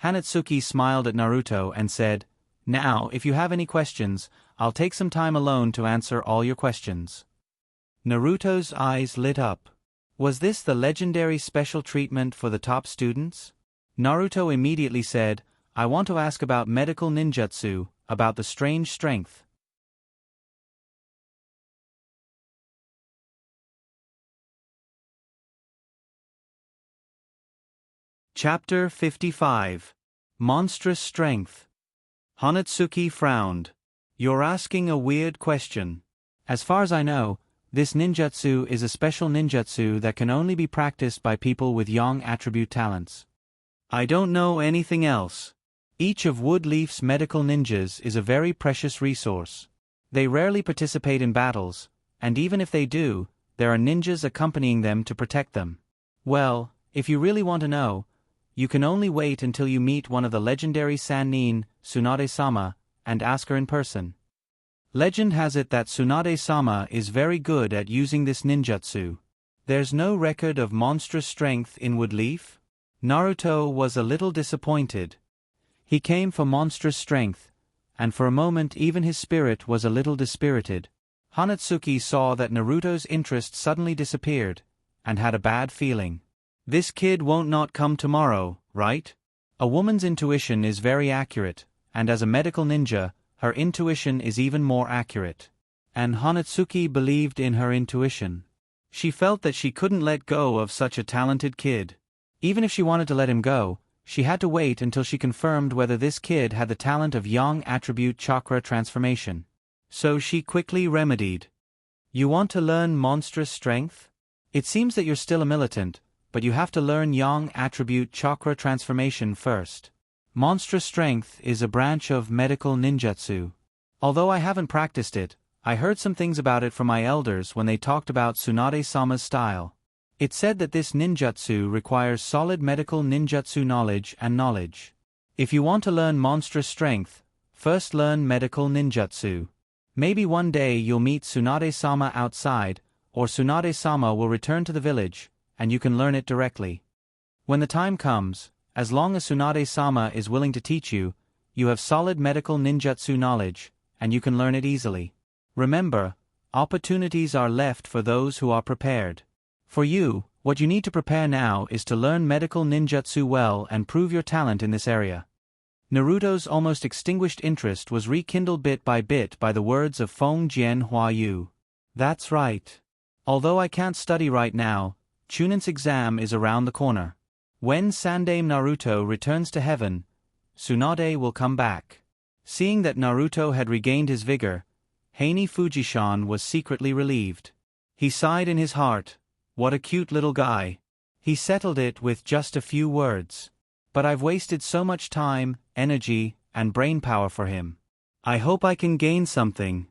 Hanatsuki smiled at Naruto and said, Now, if you have any questions, I'll take some time alone to answer all your questions. Naruto's eyes lit up. Was this the legendary special treatment for the top students? Naruto immediately said, I want to ask about medical ninjutsu, about the strange strength. Chapter 55. Monstrous Strength. Hanatsuki frowned. You're asking a weird question. As far as I know, this ninjutsu is a special ninjutsu that can only be practiced by people with Yang attribute talents. I don't know anything else. Each of Woodleaf's medical ninjas is a very precious resource. They rarely participate in battles, and even if they do, there are ninjas accompanying them to protect them. Well, if you really want to know, you can only wait until you meet one of the legendary Sannin, Tsunade-sama, and ask her in person. Legend has it that Tsunade-sama is very good at using this ninjutsu. There's no record of monstrous strength in Woodleaf? Naruto was a little disappointed. He came for monstrous strength, and for a moment even his spirit was a little dispirited. Hanatsuki saw that Naruto's interest suddenly disappeared, and had a bad feeling. This kid won't not come tomorrow, right? A woman's intuition is very accurate, and as a medical ninja, her intuition is even more accurate. And Hanatsuki believed in her intuition. She felt that she couldn't let go of such a talented kid. Even if she wanted to let him go, she had to wait until she confirmed whether this kid had the talent of yang attribute chakra transformation. So she quickly remedied. You want to learn monstrous strength? It seems that you're still a militant, but you have to learn yang attribute chakra transformation first. Monstrous strength is a branch of medical ninjutsu. Although I haven't practiced it, I heard some things about it from my elders when they talked about Tsunade-sama's style. It said that this ninjutsu requires solid medical ninjutsu knowledge and knowledge. If you want to learn monstrous strength, first learn medical ninjutsu. Maybe one day you'll meet Tsunade-sama outside, or Tsunade-sama will return to the village, and you can learn it directly. When the time comes, as long as Tsunade-sama is willing to teach you, you have solid medical ninjutsu knowledge, and you can learn it easily. Remember, opportunities are left for those who are prepared. For you, what you need to prepare now is to learn medical ninjutsu well and prove your talent in this area. Naruto's almost extinguished interest was rekindled bit by the words of Feng Jian Huayu. That's right. Although I can't study right now, Chunin's exam is around the corner. When Sandame Naruto returns to heaven, Tsunade will come back. Seeing that Naruto had regained his vigor, Heini Fujishan was secretly relieved. He sighed in his heart, what a cute little guy. He settled it with just a few words. But I've wasted so much time, energy, and brainpower for him. I hope I can gain something.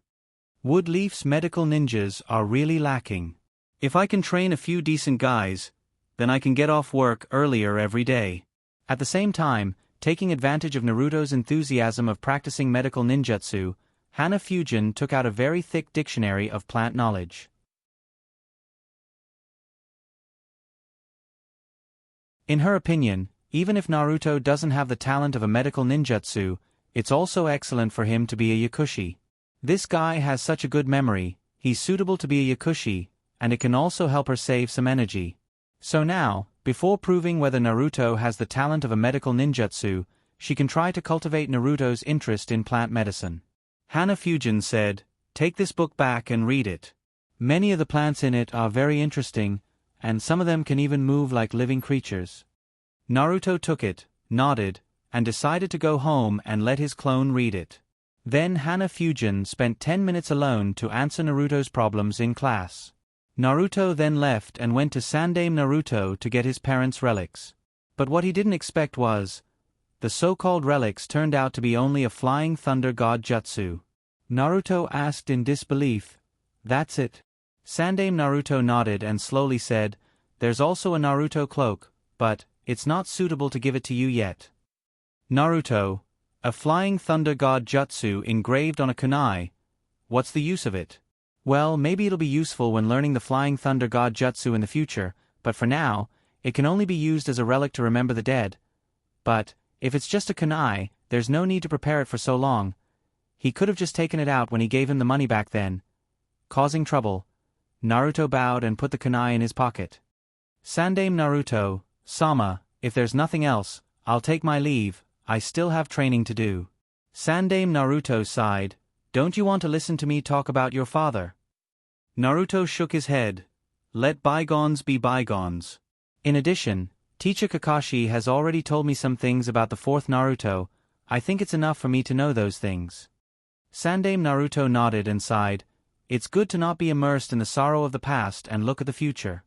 Woodleaf's medical ninjas are really lacking. If I can train a few decent guys, then I can get off work earlier every day. At the same time, taking advantage of Naruto's enthusiasm of practicing medical ninjutsu, Hana Fujin took out a very thick dictionary of plant knowledge. In her opinion, even if Naruto doesn't have the talent of a medical ninjutsu, it's also excellent for him to be a Yakushi. This guy has such a good memory, he's suitable to be a Yakushi, and it can also help her save some energy. So now, before proving whether Naruto has the talent of a medical ninjutsu, she can try to cultivate Naruto's interest in plant medicine. Hana Fujin said, "Take this book back and read it. Many of the plants in it are very interesting, and some of them can even move like living creatures." Naruto took it, nodded, and decided to go home and let his clone read it. Then Hana Fujin spent 10 minutes alone to answer Naruto's problems in class. Naruto then left and went to Sandame Naruto to get his parents' relics. But what he didn't expect was, the so-called relics turned out to be only a flying thunder god jutsu. Naruto asked in disbelief, "That's it?" Sandame Naruto nodded and slowly said, "There's also a Naruto cloak, but it's not suitable to give it to you yet." Naruto, a flying thunder god jutsu engraved on a kunai. What's the use of it? Well, maybe it'll be useful when learning the flying thunder god jutsu in the future, but for now, it can only be used as a relic to remember the dead. But, if it's just a kunai, there's no need to prepare it for so long. He could have just taken it out when he gave him the money back then. Causing trouble, Naruto bowed and put the kunai in his pocket. Sandame Naruto, "Sama, if there's nothing else, I'll take my leave, I still have training to do." Sandame Naruto sighed, "Don't you want to listen to me talk about your father?" Naruto shook his head. Let bygones be bygones. In addition, teacher Kakashi has already told me some things about the fourth Naruto. I think it's enough for me to know those things. Sandame Naruto nodded and sighed. It's good to not be immersed in the sorrow of the past and look at the future.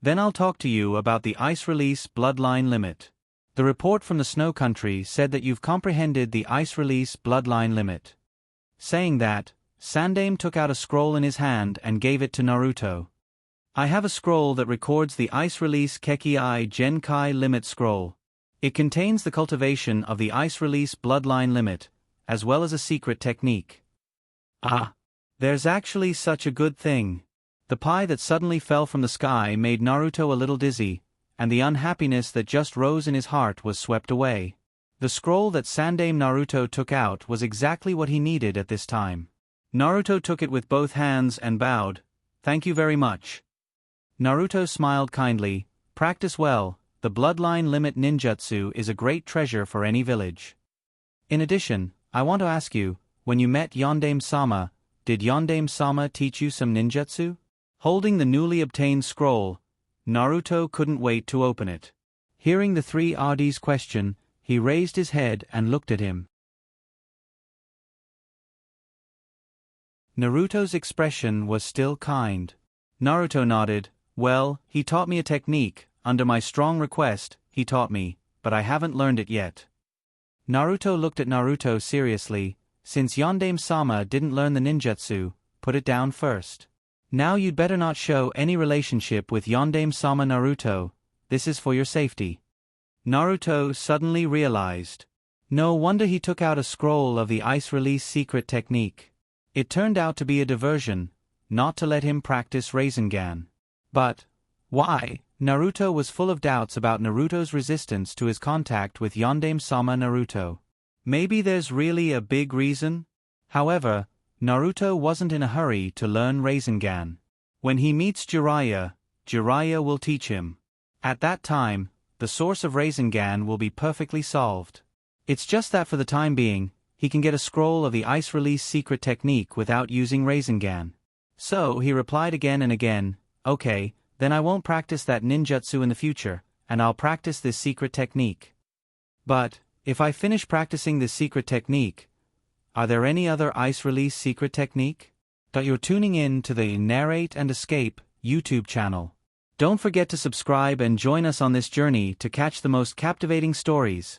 Then I'll talk to you about the ice release bloodline limit. The report from the snow country said that you've comprehended the ice release bloodline limit. Saying that, Sandame took out a scroll in his hand and gave it to Naruto. I have a scroll that records the ice release Kekii Genkai limit scroll. It contains the cultivation of the ice release bloodline limit, as well as a secret technique. Ah! There's actually such a good thing. The pie that suddenly fell from the sky made Naruto a little dizzy, and the unhappiness that just rose in his heart was swept away. The scroll that Sandame Naruto took out was exactly what he needed at this time. Naruto took it with both hands and bowed. Thank you very much. Naruto smiled kindly. Practice well, the bloodline limit ninjutsu is a great treasure for any village. In addition, I want to ask you, when you met Yondaime-sama, did Yondaime-sama teach you some ninjutsu? Holding the newly obtained scroll, Naruto couldn't wait to open it. Hearing the three Adis' question, he raised his head and looked at him. Naruto's expression was still kind. Naruto nodded. Well, he taught me a technique, under my strong request, he taught me, but I haven't learned it yet. Naruto looked at Naruto seriously. Since Yondaime-sama didn't learn the ninjutsu, put it down first. Now you'd better not show any relationship with Yondaime-sama Naruto, this is for your safety. Naruto suddenly realized. No wonder he took out a scroll of the ice release secret technique. It turned out to be a diversion, not to let him practice Rasengan. But why? Naruto was full of doubts about Naruto's resistance to his contact with Yondaime-sama Naruto. Maybe there's really a big reason? However, Naruto wasn't in a hurry to learn Rasengan. When he meets Jiraiya, Jiraiya will teach him. At that time, the source of Rasengan will be perfectly solved. It's just that for the time being, he can get a scroll of the ice release secret technique without using Rasengan. So he replied again and again, okay, then I won't practice that ninjutsu in the future, and I'll practice this secret technique. But, if I finish practicing this secret technique, are there any other ice release secret technique? You're tuning in to the Narrate and Escape YouTube channel. Don't forget to subscribe and join us on this journey to catch the most captivating stories.